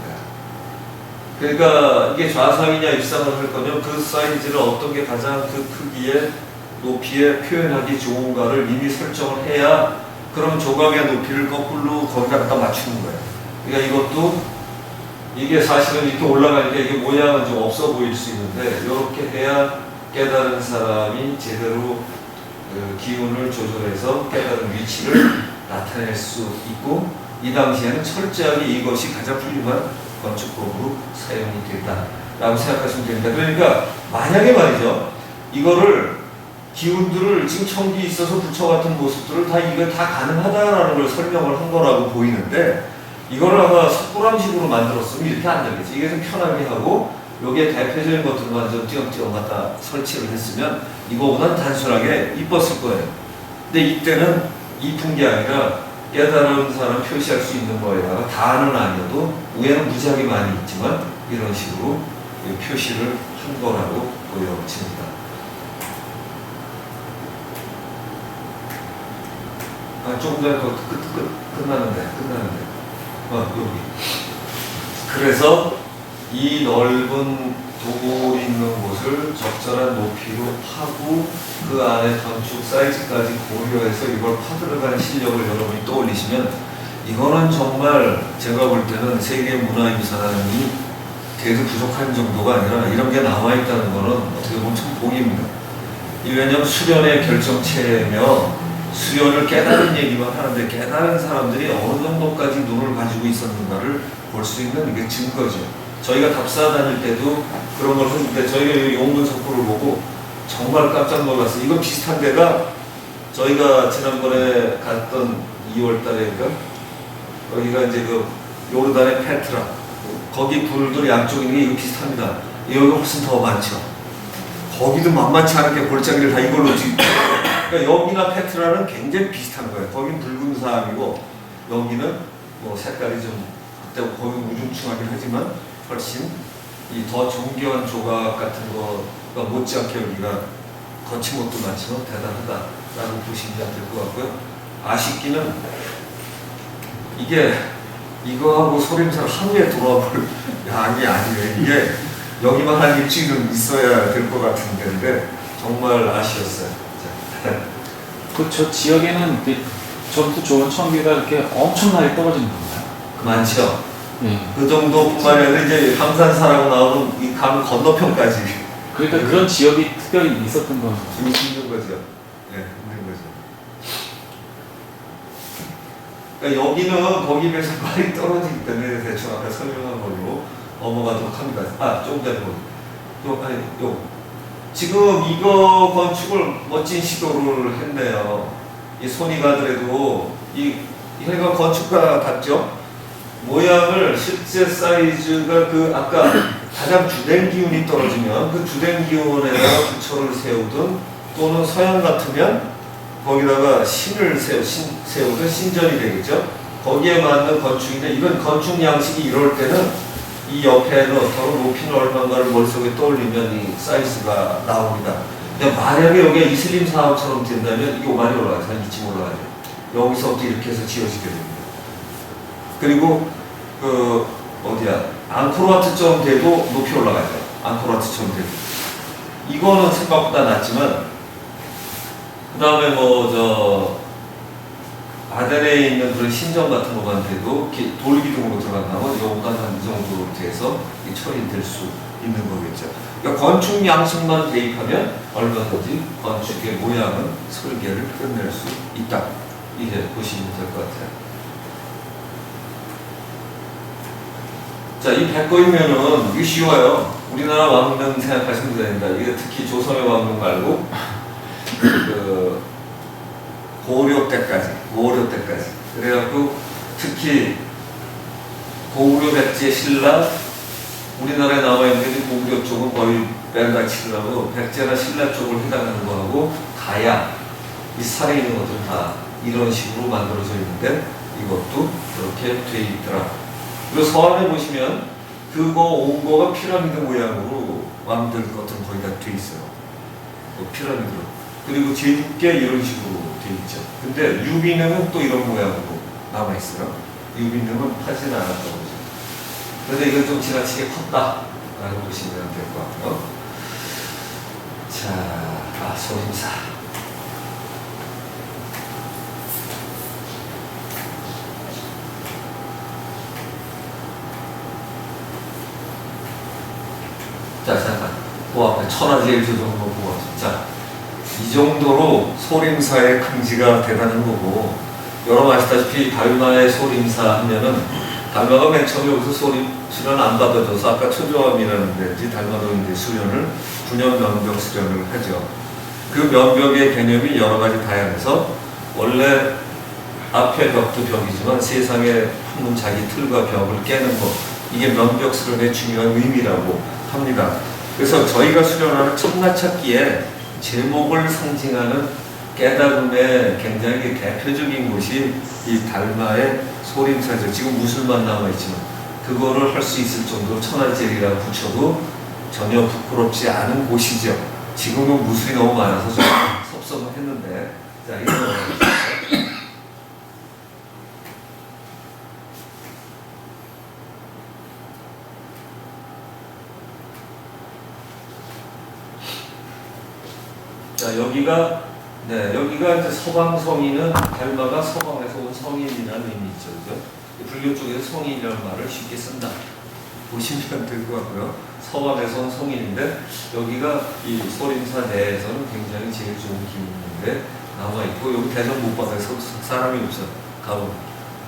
그러니까 이게 좌상이냐 입상을 할 거면 그 사이즈를 어떤 게 가장 그 크기의 높이에 표현하기 좋은가를 이미 설정을 해야 그럼 조각의 높이를 거꾸로 거기다 갖다 맞추는 거예요. 그러니까 이것도 이게 사실은 이렇게 올라가니까 이게 모양은 좀 없어 보일 수 있는데 이렇게 해야 깨달은 사람이 제대로 그 기운을 조절해서 깨달은 위치를 나타낼 수 있고 이 당시에는 철저하게 이것이 가장 훌륭한 건축법으로 사용이 됐다라고 생각하시면 됩니다. 그러니까 만약에 말이죠. 이거를 기운들을 지금 청기 있어서 부처 같은 모습들을 다 이게 다 가능하다라는 걸 설명을 한 거라고 보이는데 이거를 아마 석굴암식으로 만들었으면 이렇게 안 되겠지. 이게 좀 편하게 하고 여기에 대표적인 것들만 좀 띄엄띄엄 갖다 설치를 했으면 이거보다는 단순하게 이뻤을 거예요. 근데 이때는 이쁜 게 아니라 깨달은 사람 표시할 수 있는 거에다가 다는 아니어도 위에는 무지하게 많이 있지만 이런 식으로 표시를 한 거라고 보여집니다. 조금 전에 끝나는데 여기. 그래서 이 넓은 돌이 있는 곳을 적절한 높이로 파고 그 안에 건축 사이즈까지 고려해서 이걸 파들어가는 실력을 여러분이 떠올리시면 이거는 정말 제가 볼 때는 세계 문화유산이 돼도 부족한 정도가 아니라 이런 게 나와 있다는 거는 어떻게 보면 참 복입니다. 왜냐하면 수련의 결정체며 수련을 깨달은 얘기만 하는데 깨달은 사람들이 어느 정도까지 눈을 가지고 있었는가를 볼 수 있는 이게 증거죠. 저희가 답사 다닐 때도 그런 걸 했는데 저희가 용문 석굴을 보고 정말 깜짝 놀랐어요. 이거 비슷한 데가 저희가 지난번에 갔던 2월 달에인가 거기가 이제 그 요르단의 페트라 거기 불들 양쪽에 있는 게 이거 비슷합니다. 여기가 훨씬 더 많죠. 거기도 만만치 않게 골짜기를 다 이걸로 지금 그러니까 여기나 페트라는 굉장히 비슷한 거예요. 거긴 붉은 사암이고 여기는 뭐 색깔이 좀 그때 거기 우중충하긴 하지만 훨씬 이 더 정교한 조각 같은 거가 못지않게 여기가 거친 것도 많지만 대단하다라고 보시면 될 것 같고요. 아쉽기는 이게 이거하고 소림사를 하루에 돌아볼 양이 아니에요. 이게 여기만 한 일주일은 있어야 될 것 같은 데인데 정말 아쉬웠어요.
그 저 지역에는 전부 좋은 청기가 이렇게 엄청나게 떨어지는 건가요?
많죠.
네.
그 정도뿐만 아니라 이제 함산사라고 나오는 이 강 건너편까지
그러니까 그런 지역이 특별히 있었던 건
힘든 거죠. 네, 힘든 거죠. 그러니까 여기는 거기에 비해서 많이 떨어지기 때문에 대충 아까 설명한 걸로 넘어가도록 합니다. 조금 전에 지금 이거 건축을 멋진 시도를 했네요. 이 손이 가더라도 얘가 건축가답죠? 모양을 실제 사이즈가 그 아까 가장 주된 기운이 떨어지면 그 주된 기운에다가 부처를 세우든 또는 서양 같으면 거기다가 신을 세우든 신전이 되겠죠. 거기에 맞는 건축인데 이런 건축 양식이 이럴 때는 이 옆에는 어떤 높이는 얼마인가를 머릿속에 떠올리면 이 사이즈가 나옵니다. 근데 만약에 여기가 이슬림 사업처럼 된다면 이게 많이 올라가요. 한 이쯤 올라가요. 여기서부터 이렇게 해서 지어지게 됩니다. 그리고 그 어디야 앙코르와트처럼 돼도 높이 올라가죠. 앙코르와트처럼 돼도. 이거는 생각보다 낮지만 그 다음에 뭐 저 아덴에 있는 그런 신전 같은 것만 돼도 돌기둥으로 들어간다면 이거보다 한 이 정도로 돼서 처리될 수 있는 거겠죠. 그러니까 건축 양식만 대입하면 얼마든지 건축의 모양은 설계를 끝낼 수 있다. 이게 보시면 될 것 같아요. 자, 이 백거이면은 이게 쉬워요. 우리나라 왕릉 생각하시면 됩니다. 이게 특히 조선의 왕릉 말고 그 고려 때까지. 그래갖고 특히 고구려 백제 신라 우리나라에 남아있는 고구려 쪽은 거의 맨같이더라고 백제나 신라 쪽을 해당하는 거하고 가야 이 살에 있는 것들은 다 이런 식으로 만들어져 있는데 이것도 그렇게 돼 있더라. 그리고 서안에 보시면 그거 온 거가 피라미드 모양으로 만든 것들은 거의 다 돼 있어요. 그 피라미드로. 그리고 제국계 이런 식으로 돼 있죠. 근데 유비능은 또 이런 모양으로 남아 있어요. 유비능은 파지는 않았다고 보죠. 그런데 이건 좀 지나치게 컸다라고 보시면 될 것 같고요. 자, 소림사. 자, 잠깐. 그 앞에 천하제일조정으로 보고 자, 이 정도로 소림사의 긍지가 대단한 거고, 여러분 아시다시피 달마의 소림사 하면은 달마가 맨 처음에 여기서 수련 안 받아줘서 아까 초조함이라는 데지 달마도인데 수련을 9년 면벽 수련을 하죠. 그 면벽의 개념이 여러 가지 다양해서 원래 앞에 벽도 벽이지만 세상에 품은 자기 틀과 벽을 깨는 것, 이게 면벽 수련의 중요한 의미라고 합니다. 그래서 저희가 수련하는 천하찾기에 제목을 상징하는 깨달음의 굉장히 대표적인 곳이 이 달마의 소림사죠. 지금 무술만 남아있지만 그거를 할 수 있을 정도로 천하제일이라고 붙여도 전혀 부끄럽지 않은 곳이죠. 지금은 무술이 너무 많아서 좀 섭섭했는데 자, 이거 자, 여기가 이제 서방성인은 달마가 서방에서 온 성인이라는 의미죠. 그죠? 불교 쪽에서 성인이라는 말을 쉽게 쓴다. 보시면 될 것 같고요. 서방에서 온 성인인데 여기가 이 소림사 내에서는 굉장히 제일 좋은 기운인데 남아있고 여기 대전 못 받아서 사람이 없어. 가보면.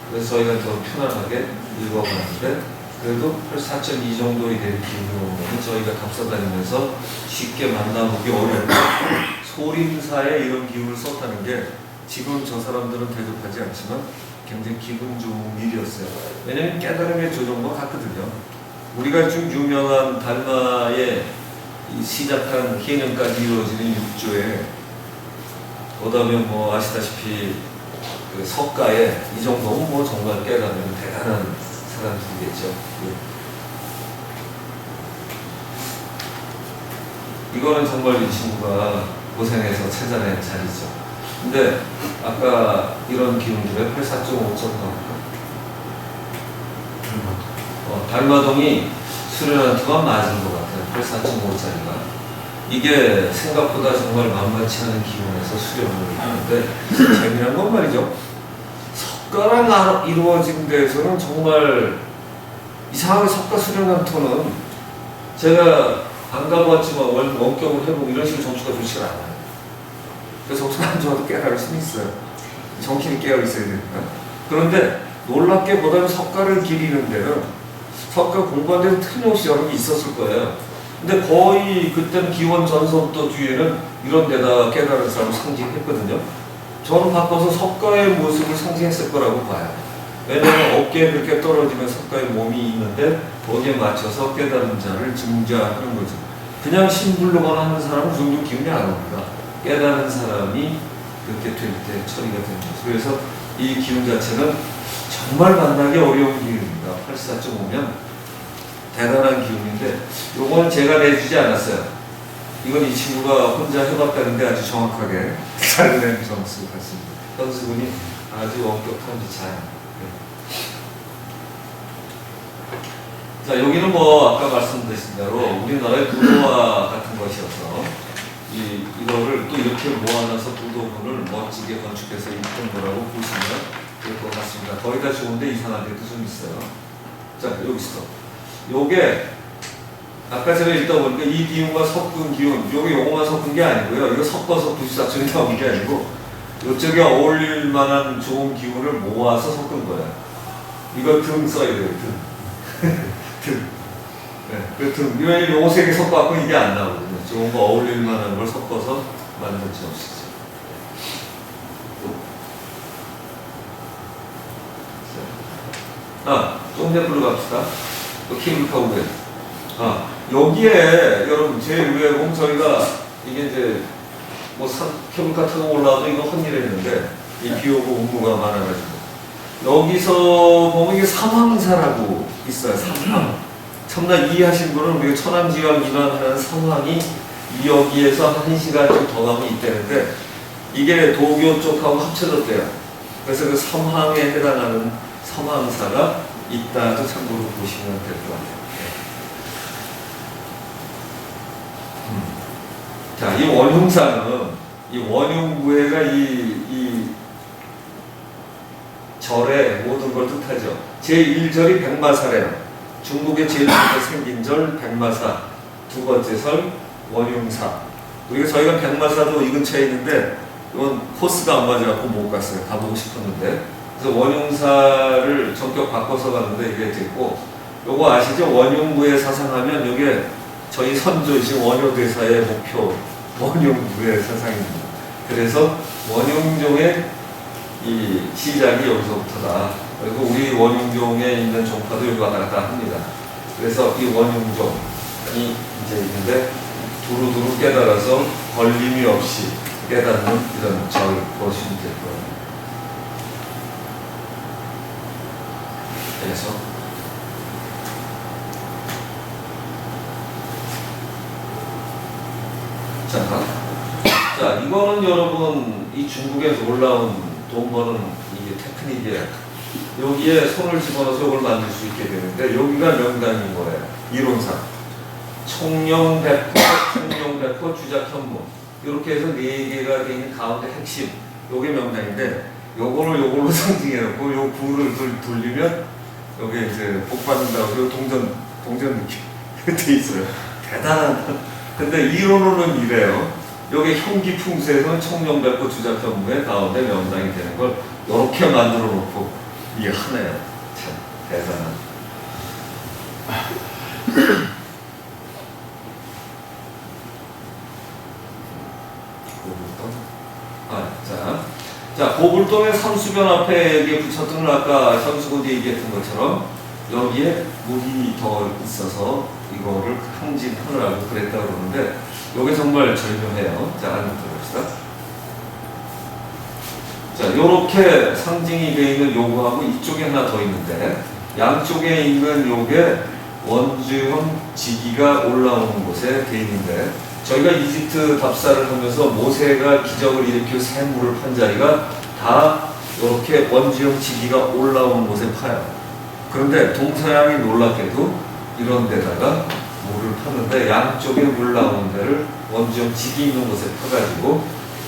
그래서 저희가 더 편안하게 읽어봤는데 그래도 4.2 정도 되는 기운으로 저희가 답사 다니면서 쉽게 만나보기 어렵고 소림사에 이런 기운을 썼다는 게 지금 저 사람들은 대접하지 않지만 굉장히 기분 좋은 일이었어요. 왜냐면 깨달음의 조정과 같거든요. 우리가 좀 유명한 달마의 시작한 해년까지 이루어지는 육조에 그다음에 뭐 아시다시피 그 석가에 이 정도면 뭐 정말 깨달으면 대단한 사람들이겠죠. 이거는 정말 이 친구가 고생해서 찾아낸 자리죠. 근데 아까 이런 기운들에 84.5점 나올까? 달마동이 수련한 투가 맞은 것 같아요. 84.5짜리가. 이게 생각보다 정말 만만치 않은 기운에서 수련을 하는데 재미난 건 말이죠. 석가랑 이루어진 데에서는 정말 이상하게 석가 수련한 터는 제가 안 가봤지만 원격으로 해보고 이런 식으로 점수가 좋지가 않아요. 그래서 점수가 안 좋아도 깨달을 수는 있어요. 정신이 깨어 있어야 되니까. 그런데 놀랍게 보다는 석가를 기리는 데는 석가 공부한 데는 틀림없이 여러 개 있었을 거예요. 근데 거의 그때는 기원 전서부터 뒤에는 이런 데다 깨달은 사람을 상징했거든요. 저는 바꿔서 석가의 모습을 상징했을 거라고 봐요. 왜냐하면 어깨에 그렇게 떨어지면 석가의 몸이 있는데 거기에 맞춰서 깨달은 자를 증자하는 거죠. 그냥 심불로만 하는 사람은 그 정도 기운이 안 옵니다. 깨달은 사람이 그렇게 될 때 처리가 되는 거죠. 그래서 이 기운 자체는 정말 만나기 어려운 기운입니다. 84.5면 대단한 기운인데 요거는 제가 내주지 않았어요. 이건 이 친구가 혼자 해봤다는데 아주 정확하게 잘 낸 점수 같습니다. 현수군이 아주 엄격한 기차예요. 자, 여기는 뭐 아까 말씀드린 대로 우리나라의 부도와 같은 것이어서 이거를 또 이렇게 모아놔서 부도문을 멋지게 건축해서 입힌 거라고 보시면 될 것 같습니다. 거의 다 좋은데 이상한 데도 좀 있어요. 자, 여기 있어. 요게 아까 제가 읽다 보니까 이 기운과 섞은 기운, 요거만 섞은 게 아니고요. 이거 섞어서 94쪽이 나온 게 아니고 이쪽에 어울릴 만한 좋은 기운을 모아서 섞은 거예요. 이거 등 써야 돼요, 등. 등. 네, 그 등. 왜 요거 세 개 섞어갖고 이게 안 나오거든요. 좋은 거 어울릴 만한 걸 섞어서 만든 점수죠. 조금 더 불러갑시다. 또 케이블카고 여기에 여러분 제일 위에 보면 저희가 이게 이제 뭐 케이블카 타고 올라와도 이거 헛일했는데 이 비 오고 운무가 많아가지고 여기서 보면 이게 삼황사라고 있어요. 삼황. 참나 이해하신 분은 우리가 천암지왕 인환하는 삼황이 여기에서 1시간 좀 더 가면 있다는데 이게 도교 쪽하고 합쳐졌대요. 그래서 그 삼황에 해당하는 삼황사가 있다도 참고로 보시면 될 것 같아요. 자, 이 원흉사는 이 원흉부회가 이 절의 모든 걸 뜻하죠. 제1절이 백마사래요. 중국의 제일 먼저 생긴 절 백마사, 두 번째 설 원흉사. 저희가 백마사도 이 근처에 있는데 이건 코스가 안 맞아갖고 못 갔어요. 가보고 싶었는데. 그래서 원흉사를 전격 바꿔서 갔는데 이게 됐고, 요거 아시죠? 원흉부회 사상하면 이게 저희 선조이신 원효대사의 목표 원흉부회 사상입니다. 그래서 원흉종의 이 시작이 여기서부터다. 그리고 우리 원흉종에 있는 종파도 여기 왔다 갔다 합니다. 그래서 이 원흉종이 이제 있는데 두루두루 깨달아서 걸림이 없이 깨닫는 이런 절 보시면 될 거예요. 그래서 자, 이거는 여러분 이 중국에서 올라온 돈 버는 이게 테크닉이에요. 여기에 손을 집어넣어서 이걸 만들 수 있게 되는데 여기가 명당인 거예요. 이론상 총룡백포, 주작현무 이렇게 해서 4개가 되어 있는 가운데 핵심 요게 명당인데 요걸로 상징해 놓고 요 구를 돌리면 여기 이제 복 받는다고 요 동전 느낌 돼 있어요. 대단하다. 근데 이론으로는 이래요. 여기 형기풍수에서는 청룡백포 주작현무의 가운데 명당이 되는 걸 이렇게 만들어 놓고 이게 하네요. 참 대단한. 자, 고불동의 삼수변 앞에 여기에 붙였던 걸 아까 현수군이 얘기했던 것처럼 여기에 물이 더 있어서 이거를 항진하느라고 그랬다고 그러는데 이게 정말 절묘해요. 자, 한번 들어봅시다. 자, 요렇게 상징이 되어 있는 요거하고 이쪽에 하나 더 있는데 양쪽에 있는 요게 원주형 지기가 올라오는 곳에 되어 있는데 저희가 이집트 답사를 하면서 모세가 기적을 일으켜 샘물을 판 자리가 다 이렇게 원주형 지기가 올라오는 곳에 파요. 그런데 동서양이 놀랍게도 이런 데다가 물을 파는데 양쪽에 물 나오는 데를 원주형 지기 있는 곳에 파가지고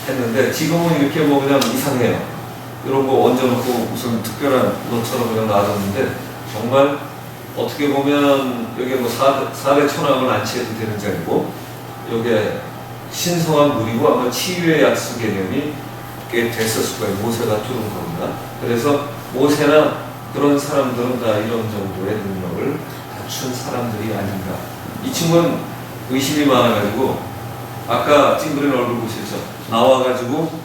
했는데 지금은 이렇게 뭐 그냥 이상해요. 이런 거 얹어놓고 무슨 특별한 것처럼 그냥 놔뒀는데 정말 어떻게 보면 여기 뭐 사대 천왕을 안치해도 되는 자리고 여기에 신성한 물이고 아마 치유의 약수 개념이 꽤 됐었을 거예요. 모세가 두른 겁니다. 그래서 모세나 그런 사람들은 다 이런 정도의 능력을 갖춘 사람들이 아닌가. 이 친구는 의심이 많아가지고 아까 찡그린 얼굴 보시죠. 나와가지고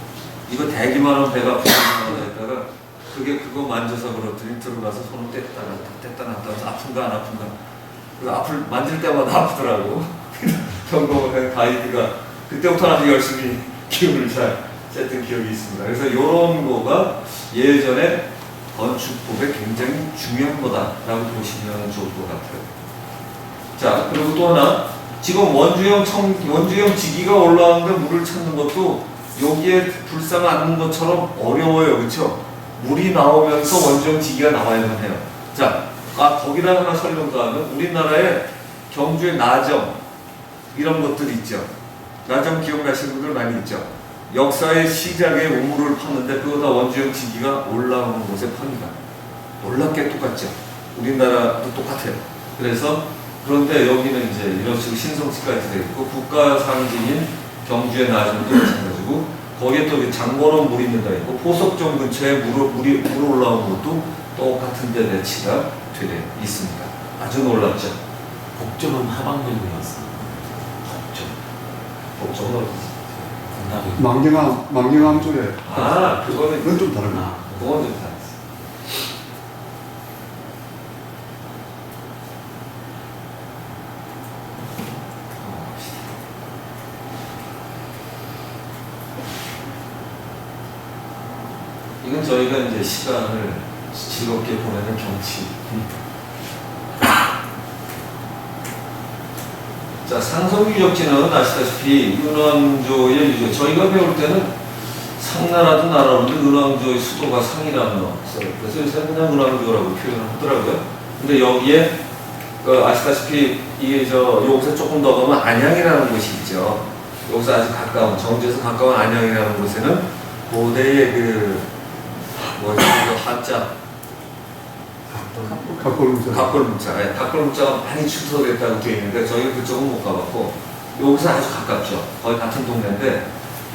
이거 대기만한 배가 부서졌다가 그거 만져서 그렇더니 들어가서 손을 뗐다 놨다 해서 아픈가 안 아픈가 그 앞을 만질 때마다 아프더라고. 경고를 한 가이드가 그때부터 아주 열심히 기운을 잘 쨌던 기억이 있습니다. 그래서 이런 거가 예전에 건축법에 굉장히 중요한 거다라고 보시면 좋을 것 같아요. 자, 그리고 또 하나, 지금 원주형 지기가 올라오는데 물을 찾는 것도 여기에 불상 않는 것처럼 어려워요. 그렇죠? 물이 나오면서 원주형 지기가 나와야만 해요. 자, 거기다 하나 설명 더하면 우리나라에 경주의 나정 이런 것들이 있죠. 나정 기억나시는 분들 많이 있죠. 역사의 시작에 우물을 팠는데 그거 다 원주형 지기가 올라오는 곳에 팝니다. 놀랍게 똑같죠. 우리나라도 똑같아요. 그런데 여기는 이제 이런 식으로 신성지까지 되어 있고 국가 상징인 경주의 나정도 마찬가지고 거기에 또 장건원 물 있는 데 있고 포석정 근처에 물이 올라오는 것도 똑같은 데 배치가 되어 있습니다. 아주 놀랍죠.
복점은 하방면이었어요.
복정은 어디지?
망경암 쪽에
그거는
그건 좀 다르구나.
그건 좀 다르지. 이건 저희가 이제 시간을 즐겁게 보내는 경치. 자, 상성유적지는 아시다시피 은왕조의 유적. 저희가 배울 때는 상나라도 나라로도 은왕조의 수도가 상이라는 거. 그래서 요새 그냥 은왕조라고 표현을 하더라고요. 근데 여기에 아시다시피 이게 여기서 조금 더 가면 안양이라는 곳이 있죠. 여기서 아주 가까운 정주에서 가까운 안양이라는 곳에는 고대의 한자 각골문자가 많이 축소됐다고 되어 있는데 저희가 그쪽은 못 가봤고 여기서 아주 가깝죠. 거의 같은 동네인데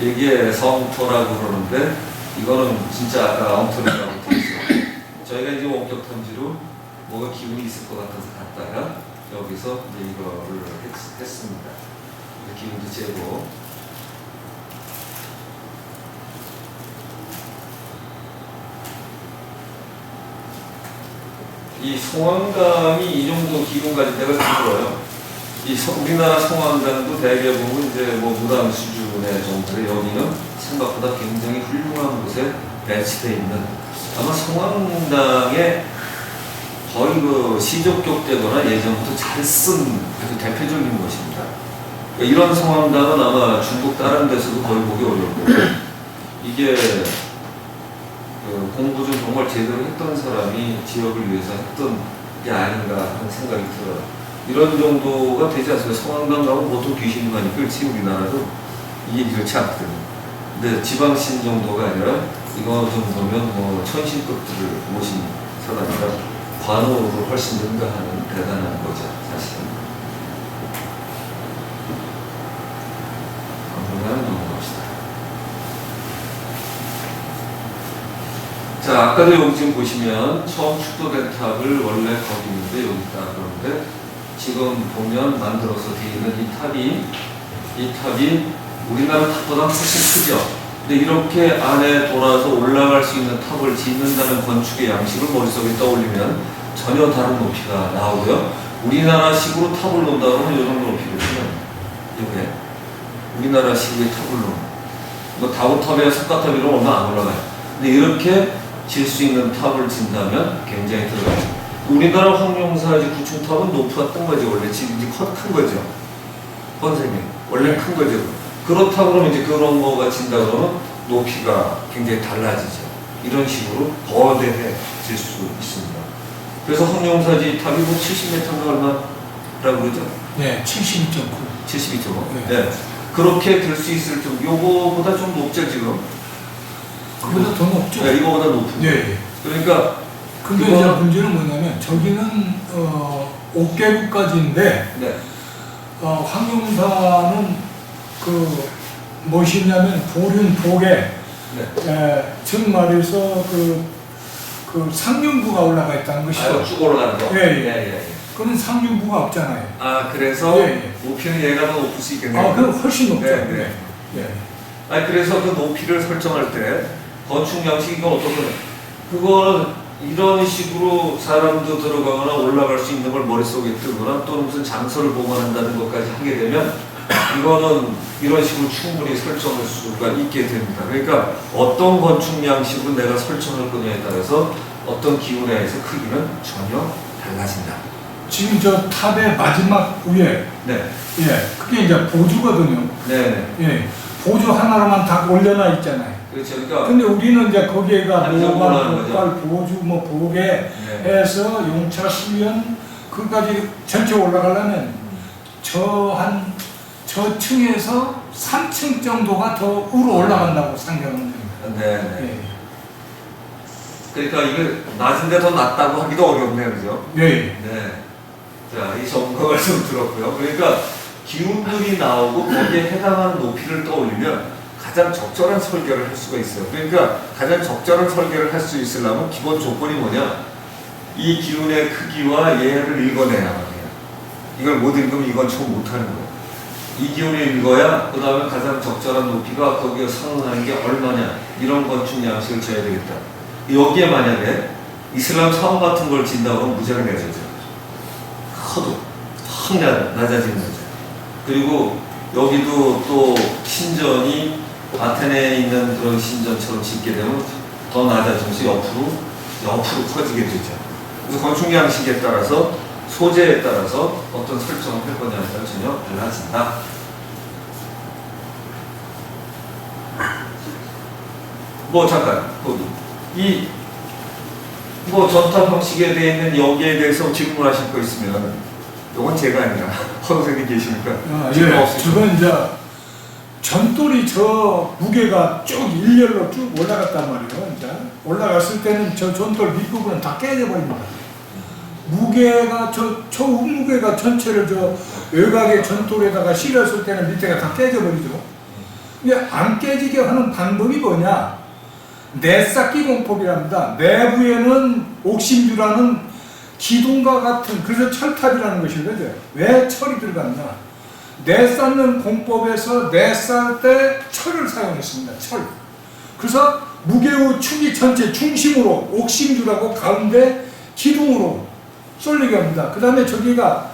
이게 성토라고 그러는데 이거는 진짜 아까 엉터리라고 되어 있어요. 저희가 이제 원격 탐지로 뭐가 기운이 있을 것 같아서 갔다가 여기서 이제 이거를 했습니다. 기운도 재고 이 송황강이 이 정도 기운 가진 데가 드물어요. 우리나라 송황강도 대개 보면 이제 무당 수준의 정도인데 여기는 생각보다 굉장히 훌륭한 곳에 배치되어 있는 아마 송황강의 거의 시족격되거나 예전부터 잘 쓴 아주 대표적인 것입니다. 이런 송황강은 아마 중국 다른 데서도 거의 보기 어렵고 이게 공부 좀 정말 제대로 했던 사람이 지역을 위해서 했던 게 아닌가 하는 생각이 들어요. 이런 정도가 되지 않습니까? 성황강 가면 보통 귀신이 많이 끌지 우리나라도 이게 그렇지 않거든요. 근데 지방신 정도가 아니라 이거 정도면 천신급들을 모신 사람이라 관우로 훨씬 능가하는 대단한 거죠, 사실은. 당분간은 넘어갑시다. 자, 아까도 여기 지금 보시면 처음 축도된 탑을 원래 거기 있는데 여기 있다 그러는데 지금 보면 만들어서 되어 있는 이 탑이 우리나라 탑보다 훨씬 크죠. 근데 이렇게 안에 돌아서 올라갈 수 있는 탑을 짓는다는 건축의 양식을 머릿속에 떠올리면 전혀 다른 높이가 나오고요. 우리나라식으로 탑을 놓는다 그러면 이 정도 높이를 쓰면 이게 우리나라식의 탑을 놓는 다운탑이나 석가탑 이런 얼마 안 올라가요. 근데 이렇게 질 수 있는 탑을 짓는다면 굉장히 들어가죠. 우리나라 황룡사지 구층탑은 높았던 거죠. 원래 지금 이제 큰 거죠. 선생님 원래 큰 거죠. 그렇다 그러면 이제 그런 거가 진다 그러면 높이가 굉장히 달라지죠. 이런 식으로 거대해질 수 있습니다. 그래서 황룡사지 탑이 70m인가 얼마라고 그러죠?
네, 72.9.
72.5. 네. 그렇게 될 수 있을 정도. 요거보다 좀 높죠 지금.
그보다 더 높죠?
네, 이거보다 높은.
네.
그러니까
근데 이제 문제는 뭐냐면 저기는 5개국까지인데
네.
황룡사는 무엇이냐면 보륜 복에 즉 말해서 상륜부가 올라가 있다는 것이죠.
쭉 올라가는 거.
예. 그건 상륜부가 없잖아요.
그래서
예.
높이는 얘가 더 높을 수 있겠네요.
그럼 훨씬 높죠.
네. 그래서 그 높이를 설정할 때 건축 양식이 이건 어떤 거냐? 그거는 이런 식으로 사람도 들어가거나 올라갈 수 있는 걸 머릿속에 뜨거나 또는 무슨 장소를 보관한다는 것까지 하게 되면 이거는 이런 식으로 충분히 설정할 수가 있게 됩니다. 그러니까 어떤 건축 양식으로 내가 설정할 거냐에 따라서 어떤 기운에 의해서 크기는 전혀 달라진다.
지금 저 탑의 마지막 위에
네.
예, 그게 이제 보주거든요.
네.
예, 보주 하나로만 다 올려놔 있잖아요.
그렇죠. 그러니까
근데 우리는 이제 거기에가
한 정도는
노관,
거죠.
복발, 보주, 뭐 보게
네.
해서 용차, 수연 그까지 전체 올라가려면 저 층에서 3층 정도가 더 위로 올라간다고 상정하면 됩니다.
네. 네.
예.
그러니까 이게 낮은데 더 낮다고 하기도 어렵네요, 그죠?
예.
네. 자, 이 전문가 말씀 들었고요. 그러니까 기운들이 나오고 거기에 해당하는 높이를 떠올리면 가장 적절한 설계를 할 수가 있어요. 그러니까 가장 적절한 설계를 할 수 있으려면 기본 조건이 뭐냐? 이 기운의 크기와 얘를 읽어내야만 해요. 이걸 못 읽으면 이건 처음 못하는 거예요. 이 기운을 읽어야 그 다음에 가장 적절한 높이가 거기에 상응하는 게 얼마냐 이런 건축 양식을 줘야 되겠다. 여기에 만약에 이슬람 사원 같은 걸 진다고 하면 무죄가 내려져요. 커도 확 낮아지는 거죠. 그리고 여기도 또 신전이 아테네에 있는 그런 신전처럼 짓게 되면 더 낮아지면서 옆으로 커지게 되죠. 그래서 건축 양식에 따라서 소재에 따라서 어떤 설정을 할 거냐에 따라 전혀 달라진다. 뭐 잠깐 거기 이 뭐 전탑 형식에 되어 있는 여기에 대해서 질문하실 거 있으면 이건 제가 아니라 허 선생님 계시니까 질문
예.
없으시죠?
저건 이제 전돌이 저 무게가 쭉 일렬로 쭉 올라갔단 말이에요. 이제 올라갔을 때는 저 전돌 밑부분은 다 깨져버립니다. 무게가 저 무게가 전체를 저 외곽의 전돌에다가 실었을 때는 밑에가 다 깨져버리죠. 근데 안 깨지게 하는 방법이 뭐냐? 내쌓기 공법이랍니다. 내부에는 옥심주라는 기둥과 같은 그래서 철탑이라는 것이거든요. 왜 철이 들어갔나? 내쌓는 공법에서 내쌓을 때 철을 사용했습니다. 철. 그래서 무게의 축이 전체 중심으로 옥심주라고 가운데 기둥으로 쏠리게 합니다. 그 다음에 저기가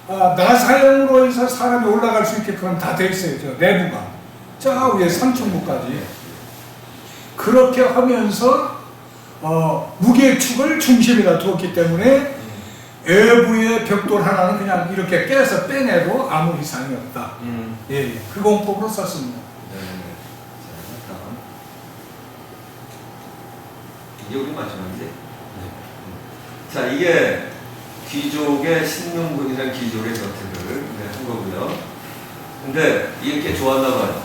나사형으로 해서 사람이 올라갈 수 있게끔 다 돼 있어요. 저 내부가. 저 위에 3층부까지. 그렇게 하면서 무게의 축을 중심에다 두었기 때문에 외부의 벽돌 하나는 그냥 이렇게 깨서 빼내도 아무 이상이 없다. 예, 그 공법으로 썼습니다.
네. 자, 다음. 이게 우리 마지막이지? 자, 이게 귀족의 신릉군이라는 귀족의 저택을 한 거고요. 근데 이렇게 좋았나 봐요.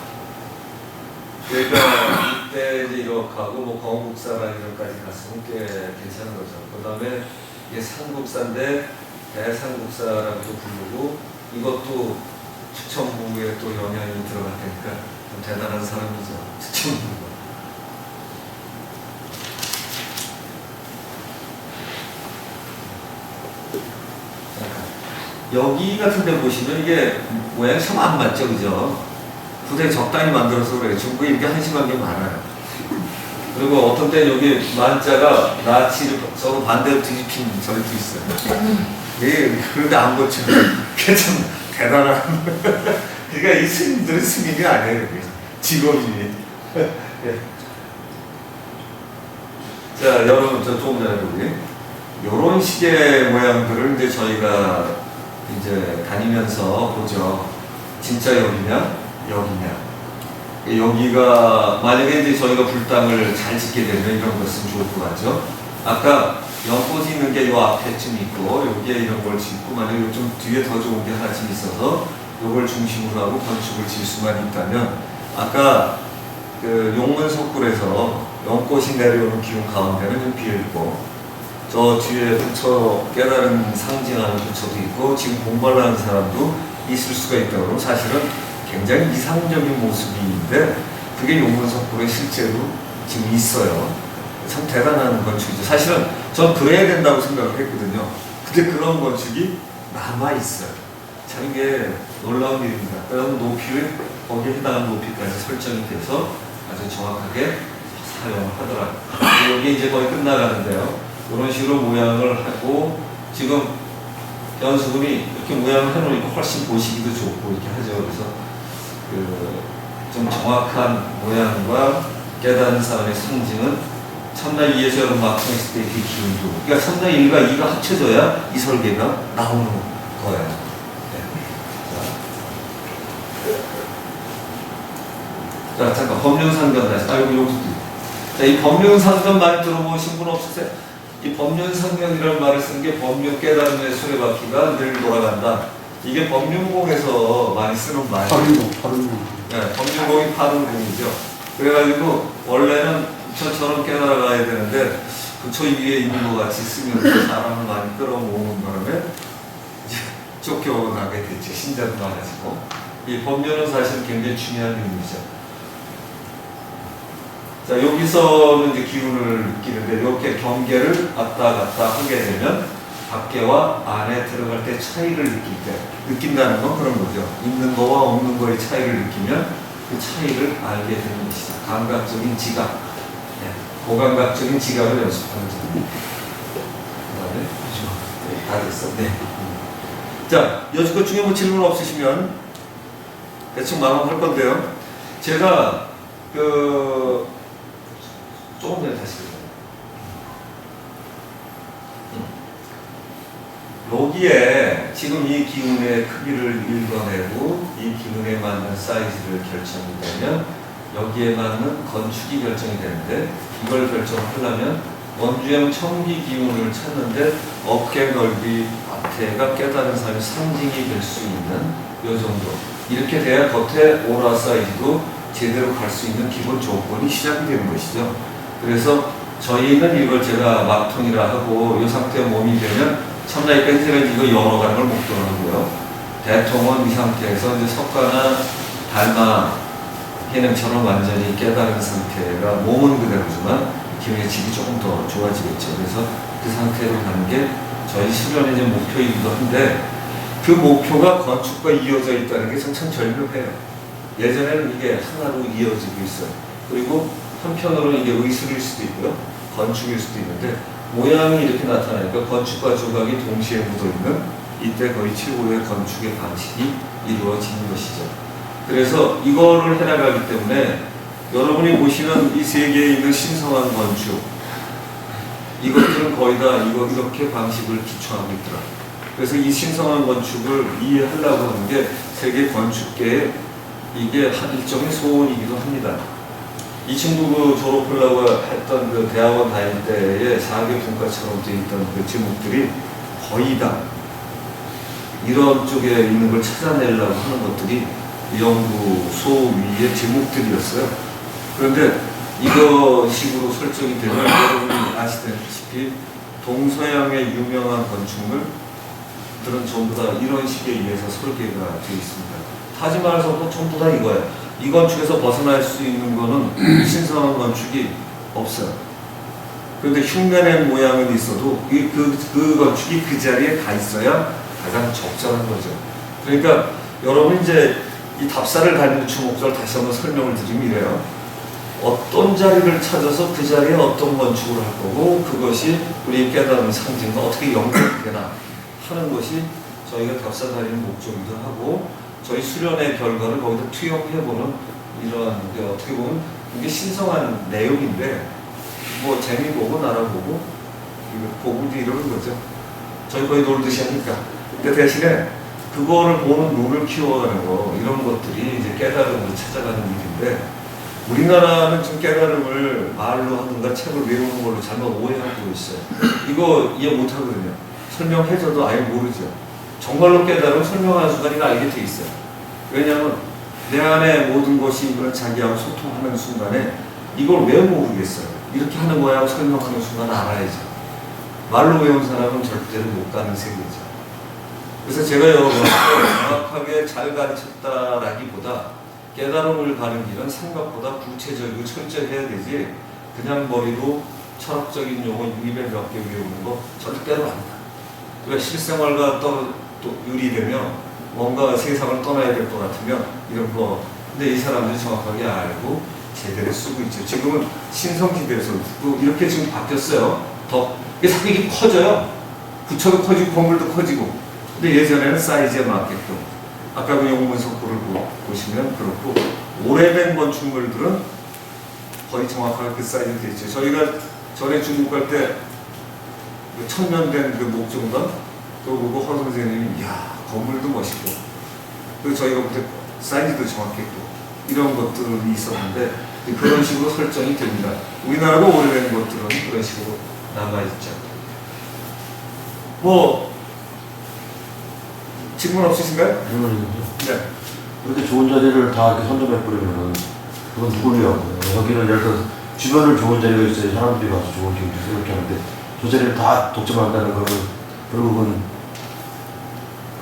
그러니까 이때 이제 이렇게 하고 뭐 건국사라는 이런까지 갔으면 꽤 괜찮은 거죠. 그 다음에 이게 상국사인데 대상국사라고도 부르고 이것도 추천부에 또 영향이 들어갈 테니까 좀 대단한 사람이죠. 추천부가. 여기 같은 데 보시면 이게 모양이 참 안 맞죠, 그죠? 부대 적당히 만들어서 그래요. 중국에 이렇게 한심한 게 많아요. 그리고 어떤 때는 여기 만자가 나치를 서로 반대로 뒤집힌 절도 있어요. 예, 그런데 안 고치는 그게 참 대단한. 그러니까 이 스님들은 스님이 아니에요. 직업이. 자, 여러분, 저 조금 전에 보기. 요런 식의 모양들을 이제 저희가 이제 다니면서 보죠. 진짜 여기냐? 여기냐? 여기가 만약에 이제 저희가 불당을 잘 짓게 되면 이런 것은 좋을 것 같죠. 아까 연꽃이 있는 게 요 앞에쯤 있고 여기에 이런 걸 짓고 만약에 좀 뒤에 더 좋은 게 하나쯤 있어서 요걸 중심으로 하고 건축을 질 수만 있다면 아까 그 용문석굴에서 연꽃이 내려오는 기운 가운데는 좀 비어있고 저 뒤에 부처 깨달은 상징하는 부처도 있고 지금 공부를 하는 사람도 있을 수가 있다고 그러면 사실은 굉장히 이상적인 모습인데 그게 용문석굴에 실제로 지금 있어요. 참 대단한 건축이죠. 사실은 전 그래야 된다고 생각을 했거든요. 근데 그런 건축이 남아있어요. 참 이게 놀라운 일입니다. 그래서 높이를 거기에 해당하는 높이까지 설정이 돼서 아주 정확하게 사용을 하더라고요. 여기 이제 거의 끝나가는데요. 이런 식으로 모양을 하고 지금 연수분이 이렇게 모양을 해놓으니까 훨씬 보시기도 좋고 이렇게 하죠. 그래서 좀 정확한 모양과 깨닫는 사람의 상징은 참나 2에서 여러분 막통했을 때 그 기운도. 그러니까 참나 1과 2가 합쳐져야 이 설계가 나오는 거예요. 네. 자, 잠깐 법륜상견 다시. 아이고 여기도. 자, 이 법륜상견 많이 들어보신 분 없으세요? 이 법륜상견이라는 말을 쓴 게 법륜 깨달음의 수레바퀴가 늘 돌아간다. 이게 법륜공에서 많이 쓰는 말이에요.
바른
네, 법륜공이 파는공이죠. 그래가지고 원래는 부처처럼 깨달아가야 되는데 부처 위에 있는 것 같이 쓰면서 사람을 많이 끌어모으는 바람에 이제 쫓겨나게 됐죠. 신자도 많아지고. 이 법륜은 사실 굉장히 중요한 의미죠. 자, 여기서는 이제 기운을 느끼는데 이렇게 경계를 왔다 갔다 하게 되면 밖에와 안에 들어갈 때 차이를 느낄 때 느낀다는 건 그런 거죠. 있는 거와 없는 거의 차이를 느끼면 그 차이를 알게 되는 것이죠. 감각적인 지각, 네. 고감각적인 지각을 연습하는 거죠. 그다음에 네, 다 됐어. 네. 자, 여지껏 중에 뭐 질문 없으시면 대충 마감할 건데요. 제가 조금 전에 다시 여기에 지금 이 기운의 크기를 읽어내고 이 기운에 맞는 사이즈를 결정이 되면 여기에 맞는 건축이 결정이 되는데 이걸 결정하려면 원주형 청기 기운을 찾는데 어깨 넓이 앞에가 깨달은 사람의 상징이 될 수 있는 요 정도 이렇게 돼야 겉에 오라 사이즈도 제대로 갈 수 있는 기본 조건이 시작이 되는 것이죠. 그래서 저희는 이걸 제가 막통이라 하고 이 상태의 몸이 되면 참나의 뺀질은 이거 열어가는 걸 목표로 하고요. 대통은 이 상태에서 이제 석가나 달마 해능처럼 완전히 깨달은 상태가 몸은 그대로지만 기운의 질이 조금 더 좋아지겠죠. 그래서 그 상태로 가는 게 저희 수련의 이제 목표이기도 한데 그 목표가 건축과 이어져 있다는 게 참 절묘해요. 예전에는 이게 하나로 이어지고 있어요. 그리고 한편으로는 이게 의술일 수도 있고요. 건축일 수도 있는데 모양이 이렇게 나타나니까 건축과 조각이 동시에 묻어있는 이때 거의 최고의 건축의 방식이 이루어지는 것이죠. 그래서 이거를 해나가기 때문에 여러분이 보시는 이 세계에 있는 신성한 건축 이것들은 거의 다 이렇게 방식을 기초하고 있더라. 그래서 이 신성한 건축을 이해하려고 하는 게 세계 건축계의 이게 한 일종의 소원이기도 합니다. 이 친구 졸업하려고 했던 그 대학원 다닐 때의 사계 분과처럼 되어 있던 그 제목들이 거의 다 이런 쪽에 있는 걸 찾아내려고 하는 것들이 연구소 위의 제목들이었어요. 그런데 이거식으로 설정이 되면 여러분이 아시다시피 동서양의 유명한 건축물들은 전부 다 이런 식에 의해서 설계가 되어 있습니다. 타지마할성도 전부 다 이거예요. 이 건축에서 벗어날 수 있는 거는 신성한 건축이 없어요. 그런데 흉내낸 모양은 있어도 그 건축이 그 자리에 가 있어야 가장 적절한 거죠. 그러니까 여러분 이제 이 답사를 가진 주목적을 다시 한번 설명을 드리면 이래요. 어떤 자리를 찾아서 그 자리에 어떤 건축을 할 거고 그것이 우리 깨달은 상징과 어떻게 연결되나 하는 것이 저희가 답사 다니는 목적이기도 하고 저희 수련의 결과를 거기다 투영해보는 이런 게 어떻게 보면 이게 신성한 내용인데 뭐 재미보고 나라보고 이거 보고 이러는 거죠. 저희 거의 놀듯이 하니까. 근데 대신에 그거를 보는 눈을 키워가는 거 이런 것들이 이제 깨달음을 찾아가는 일인데 우리나라는 지금 깨달음을 말로 하든가 책을 외우는 걸로 잘못 오해하고 있어요. 이거 이해 못하거든요. 설명해줘도 아예 모르죠. 정말로 깨달음 설명하는 순간 이거 알게 돼 있어요. 왜냐하면 내 안에 모든 것이 그런 자기하고 소통하는 순간에 이걸 왜 모르겠어요. 이렇게 하는 거야 설명하는 순간 알아야죠. 말로 외운 사람은 절대로 못 가는 세계죠. 그래서 제가 여러분한테 정확하게 잘 가르쳤다라기보다 깨달음을 가는 길은 생각보다 구체적이고 철저해야 되지 그냥 머리로 철학적인 용어 200몇 개 외우는 거 절대로 아니다. 그러니까 실생활과 또 유리되면 뭔가 세상을 떠나야 될 것 같으면 이런 거 근데 이 사람들이 정확하게 알고 제대로 쓰고 있죠. 지금은 신성시대에서 이렇게 지금 바뀌었어요. 더 이게 사격이 커져요. 부처도 커지고 건물도 커지고 근데 예전에는 사이즈에 맞게끔 아까 그 용문석고를 보시면 그렇고 오래된 건축물들은 거의 정확하게 그 사이즈로 되어 있죠. 저희가 전에 중국 갈 때 천년된 그 목종관 또 보고 허 선생님이 야 건물도 멋있고 그리고 저희가 그때 사이즈도 정확했고 이런 것들이 있었는데 그런 식으로 설정이 됩니다. 우리나라도 오래된 것들은 그런 식으로 남아있죠. 뭐 질문 없으신가요? 네.
이렇게 좋은 자리를 다 이렇게 선점해버리면은 그건 누굴 위하고요. 여기는 예를 들어서 주변을 좋은 자리가 있어야 사람들이 가서 좋은 기운을 생각하는데 저 자리를 다 독점한다는 거는 결국은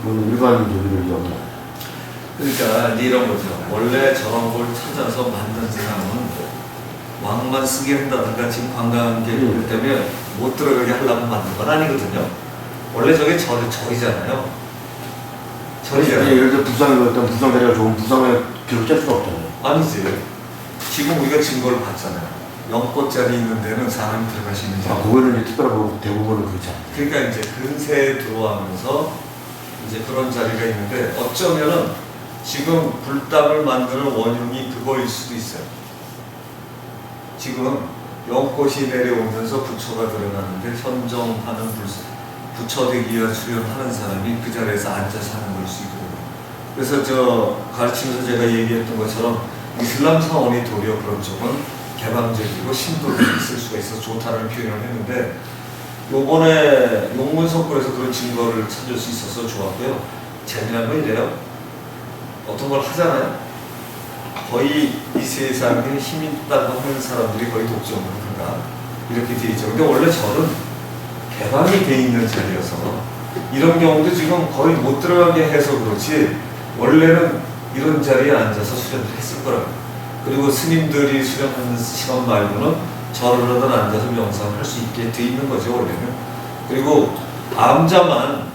그건 일반적인 위험은 아니에요.
그러니까 이제 이런 거죠. 원래 저런 걸 찾아서 만든 사람은 왕만 쓰게 한다든가 지금 관광객들 때문에 못 들어가게 하려고 만든 건 아니거든요. 원래 저게 절이잖아요. 절이잖아요.
예를 들어 부상이 어떤 부상 자리가 좋은 부상의 기록 짤 수가 없잖아요.
아니지. 지금 우리가 증거를 봤잖아요. 0곳짜리 있는 데는 사람이 들어갈 수 있는 자리.
그거는 이제 특별하고 대부분은 그렇지 않아요.
그러니까 이제 근세에 들어가면서 이제 그런 자리가 있는데 어쩌면은 지금 불담을 만드는 원흉이 그거일 수도 있어요. 지금 영꽃이 내려오면서 부처가 들어가는데 선정하는 부처되기와 수련하는 사람이 그 자리에서 앉아서 하는 걸 수 있거든요. 그래서 저 가르치면서 제가 얘기했던 것처럼 이슬람 사원이 도리어 그런 쪽은 개방적이고 신도를 쓸 수가 있어서 좋다는 표현을 했는데 요번에 용문석굴에서 그런 증거를 찾을 수 있어서 좋았고요. 재미난 건 이래요. 어떤 걸 하잖아요. 거의 이 세상에 힘 있다고 하는 사람들이 거의 독점을 한다. 이렇게 돼 있죠. 근데 원래 절은 개방이 돼 있는 자리여서 이런 경우도 지금 거의 못 들어가게 해서 그렇지 원래는 이런 자리에 앉아서 수련을 했을 거라고. 그리고 스님들이 수련하는 시간 말고는 절을 하든 앉아서 명상을 할 수 있게 돼 있는 거죠, 원래는. 그리고 암자만,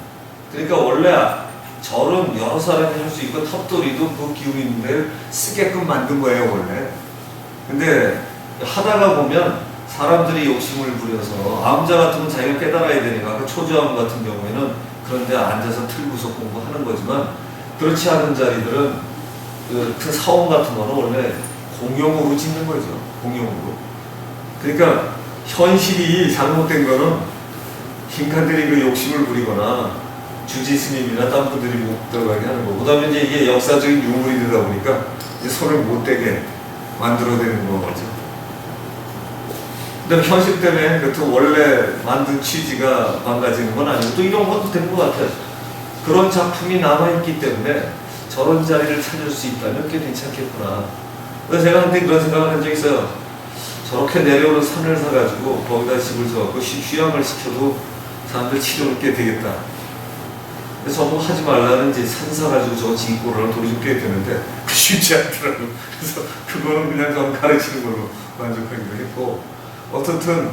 그러니까 원래 절은 여러 사람이 할 수 있고 탑돌이도 그 기운이 있는데 쓰게끔 만든 거예요, 원래. 근데 하다가 보면 사람들이 욕심을 부려서 암자 같은 건 자기가 깨달아야 되니까 그 초조암 같은 경우에는 그런 데 앉아서 틀구석 공부하는 거지만 그렇지 않은 자리들은 그 사원 같은 거는 원래 공용으로 짓는 거죠. 공용으로. 그러니까 현실이 잘못된 거는 인간들이 그 욕심을 부리거나 주지 스님이나 딴 분들이 못 들어가게 하는 거고, 그 다음에 이제 이게 역사적인 유물이 되다 보니까 이제 손을 못 대게 만들어내는 거죠. 근데 현실 때문에 그것도 원래 만든 취지가 망가지는 건 아니고 또 이런 것도 된 것 같아요. 그런 작품이 남아있기 때문에 저런 자리를 찾을 수 있다면 꽤 괜찮겠구나. 그래서 제가 한때 그런 생각을 한 적이 있어요. 저렇게 내려오는 산을 사가지고 거기다 집을 지어갖고 휴양을 시켜도 사람들 치료를 꽤 되겠다. 그래서 전부 하지 말라는 이제 산 사가지고 저거 짓고를 돈이 좀 꽤 되는데 그 쉽지 않더라고. 그래서 그거는 그냥 좀 가르치는 걸로 만족하기로 했고, 어떻든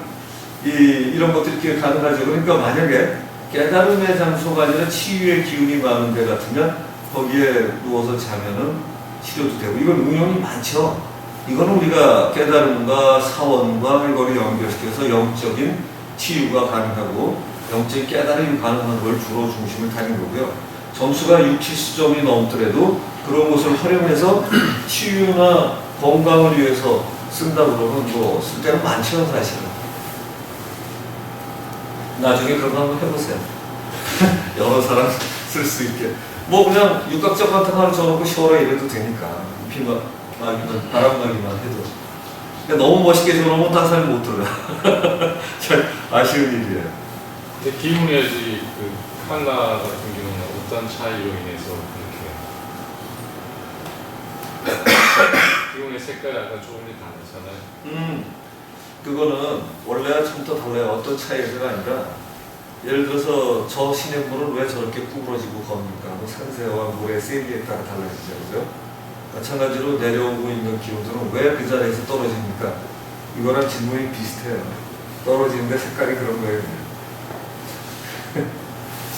이런 것들이 이렇게 가능하죠. 그러니까 만약에 깨달음의 장소가 아니라 치유의 기운이 많은 데 같으면 거기에 누워서 자면은 치료도 되고, 이건 응용이 많죠. 이거는 우리가 깨달음과 사원과 이거를 연결시켜서 영적인 치유가 가능하고 영적인 깨달음이 가능한 걸 주로 중심을 다닌 거고요. 점수가 6, 70점이 넘더라도 그런 것을 활용해서 치유나 건강을 위해서 쓴다 그러면 뭐 쓸 때는 많죠, 사실은. 나중에 그런 거 한번 해보세요. 여러 사람 쓸 수 있게. 뭐 그냥 육각적 같은 거 하나 적어놓고 쉬어라 이래도 되니까. 비만, 막이만, 바람막이만 해도. 근데 너무 멋있게 적어놓으면 딴 사람이 못 들어요. 참 아쉬운 일이에요.
근데 기운의 그 한나 같은 경우는 어떤 차이로 인해서 그렇게 기운의 색깔이 약간 조금씩 다르잖아요.
그거는 원래와 처음부터 달라요. 어떤 차이가 아니라 예를 들어서 저 시냇물은 왜 저렇게 구부러지고 겁니까? 뭐 산세와 물의 세기에 따라 달라지죠, 그죠? 마찬가지로 내려오고 있는 기운들은 왜 그 자리에서 떨어집니까? 이거랑 질문이 비슷해요. 떨어지는데 색깔이 그런 거예요.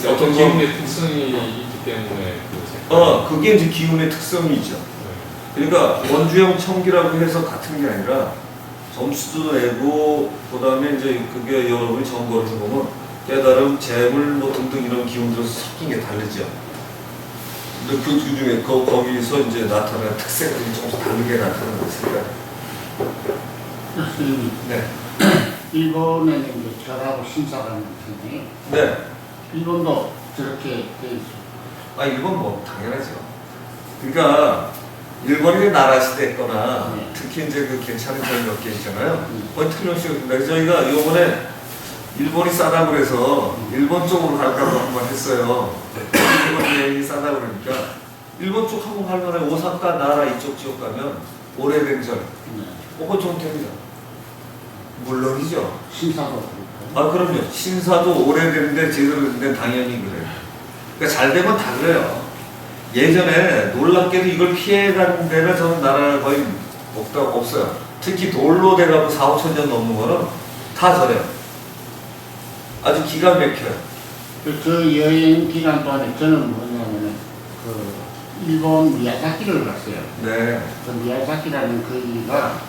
어떤 기운의 특성이 있기 때문에 그 색깔.
그게 이제 기운의 특성이죠. 그러니까 원주형 청기라고 해서 같은 게 아니라 점수도 내고, 그 다음에 이제 그게 여러분이 점거를 해보면 깨달음, 재물 뭐 등등 이런 기운들에서 섞인 게 다르죠. 근데 그 중에 거기서 이제 나타나는 특색들이 조금 다르게 나타나는 거니까. 네.
일본에는 이제 절하고 신사가 있는데
네.
일본도 저렇게 돼 있어요.
아, 일본 뭐 당연하죠. 그러니까 일본이 나라 시대했거나
네.
특히 이제 그 괜찮은 점 몇 개 있잖아요. 거의 틀림없이 저희가 이번에 일본이 싸다 그래서 일본 쪽으로 갈까도 한번 했어요. 일본 여행이 싸다 그러니까 일본 쪽 한번 갈 만해. 오사카, 나라 이쪽 지역 가면 오래된 절,
네.
그거 좀 됩니다. 물론이죠.
신사도 그렇고.
아, 그럼요. 신사도 오래됐는데 제대로 됐는데 당연히 그래요. 그러니까 잘 되면 다 그래요. 예전에 놀랍게도 이걸 피해가는 데는 저는 나라가 거의 없어요. 특히 돌로 돼가고 4, 5천 년 넘는 거는 다 저래요. 아주 기가 막혀요.
그 여행 기간 동안에 저는 뭐냐면은 그 일본 미야자키를 갔어요.
네.
그 미야자키라는 거기가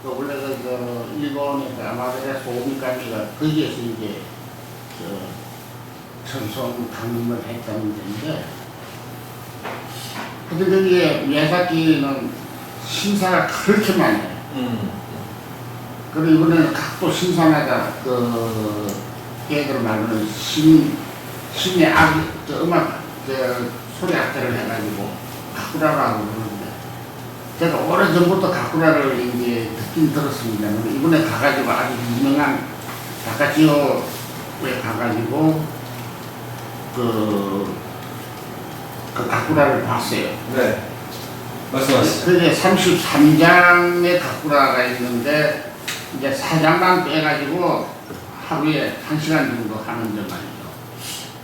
그 원래 그 일본의 그 아마데라 소미카미가 거기에서 이제 그 전송 강림을 했다는 데인데, 근데 거기에 미야자키는 신사가 그렇게 많아요. 그리고 이번에는 각도 신사마다 그 걔들 말로는 신의 음악 소리 악기를 해가지고 가꾸라라고 그러는데, 제가 오래전부터 가꾸라를 이제 듣긴 들었습니다. 이번에 가가지고 아주 유명한 다카지오에 가가지고 그 가꾸라를 봤어요.
네. 말씀하시죠.
그게 33장의 가꾸라가 있는데 이제 4장만 빼가지고 하루에 1시간 정도 하는 데 말이죠.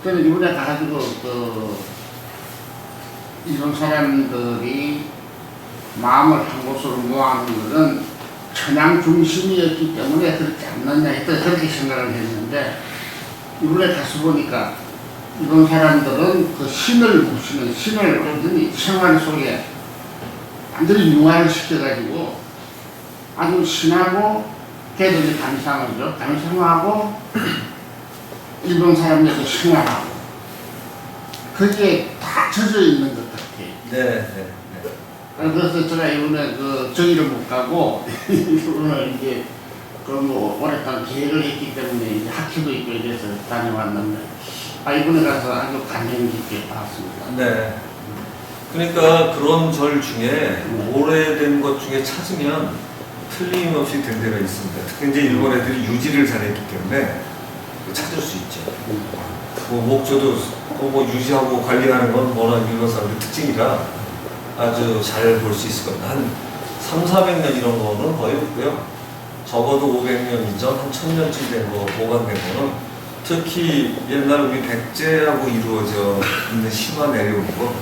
그래서 이번에 가가지고 이런 사람들이 마음을 한 곳으로 모아놓은 것은 천양 중심이었기 때문에 그렇지 않느냐 했던 그렇게 생각을 했는데, 이번에 가서 보니까 이런 사람들은 그 신을 모시는 신을 완전히 생활 속에 완전히 융화를 시켜가지고 아주 신하고 걔들이 감상하죠. 감상하고 일본 사람들도 생활하고 거기에 다 젖어 있는 것 같아요.
네. 네.
그래서 제가 이번에 저기를 못 가고 이번에 이제 뭐 오랫동안 계획을 했기 때문에 이제 학회도 있고 이래서 다녀왔는데, 이번에 가서 아주 감명 깊게 봤습니다.
네. 그러니까 그런 절 중에 오래된 것 중에 찾으면 틀림없이 된 데가 있습니다. 특히 이제 일본 애들이 유지를 잘했기 때문에 찾을 수 있죠. 뭐 목조도 뭐 유지하고 관리하는 건 워낙 일본 사람들 특징이라 아주 잘 볼 수 있을 겁니다. 한 3, 400년 이런 거는 거의 없고요. 적어도 500년 이전, 한 1000년쯤 된 거, 보관된 거는 특히 옛날 우리 백제하고 이루어져 있는 신화 내려온 거,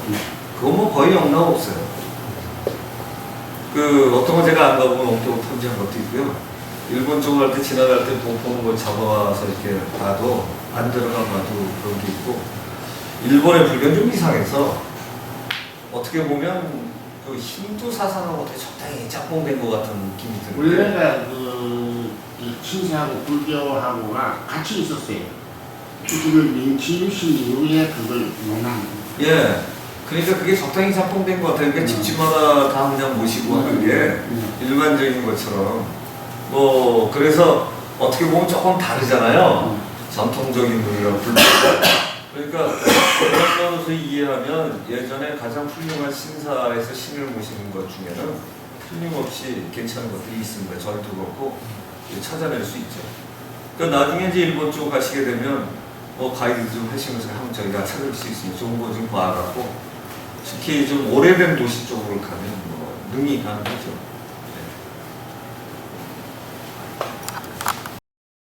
그거 뭐 거의 영락 없어요. 어떤 거 제가 안 가보면 엄청 탐지한 것도 있고요. 일본 쪽 갈 때 지나갈 때 보는 거 잡아와서 이렇게 봐도 안 들어가 봐도 그런 게 있고, 일본의 불교는 좀 이상해서 어떻게 보면 그 힌두 사상하고 되게 적당히 짝꿍된 것 같은 느낌이 드는데,
원래가 이 신사하고 불교하고가 같이 있었어요. 그걸 민치 유신 이후에 그걸 논한.
예, 그러니까 그게 적당히 짝꿍된 것 같아요. 그러니까 집집마다 다 그냥 모시고 하는 게 일반적인 것처럼. 뭐 그래서 어떻게 보면 조금 다르잖아요. 전통적인 분이랑 불교. 그러니까 그런 것을 이해하면 예전에 가장 훌륭한 신사에서 신을 모시는 것 중에는 틀림없이 괜찮은 것들이 있습니다. 절도 그렇고 찾아낼 수 있죠. 그러니까 나중에 이제 일본 쪽 가시게 되면 뭐 가이드 좀 하시면서 한번 저희가 찾을 수 있으면 좋은 거 좀 봐갖고, 특히 좀 오래된 도시 쪽으로 가면 뭐 능히 가능하죠.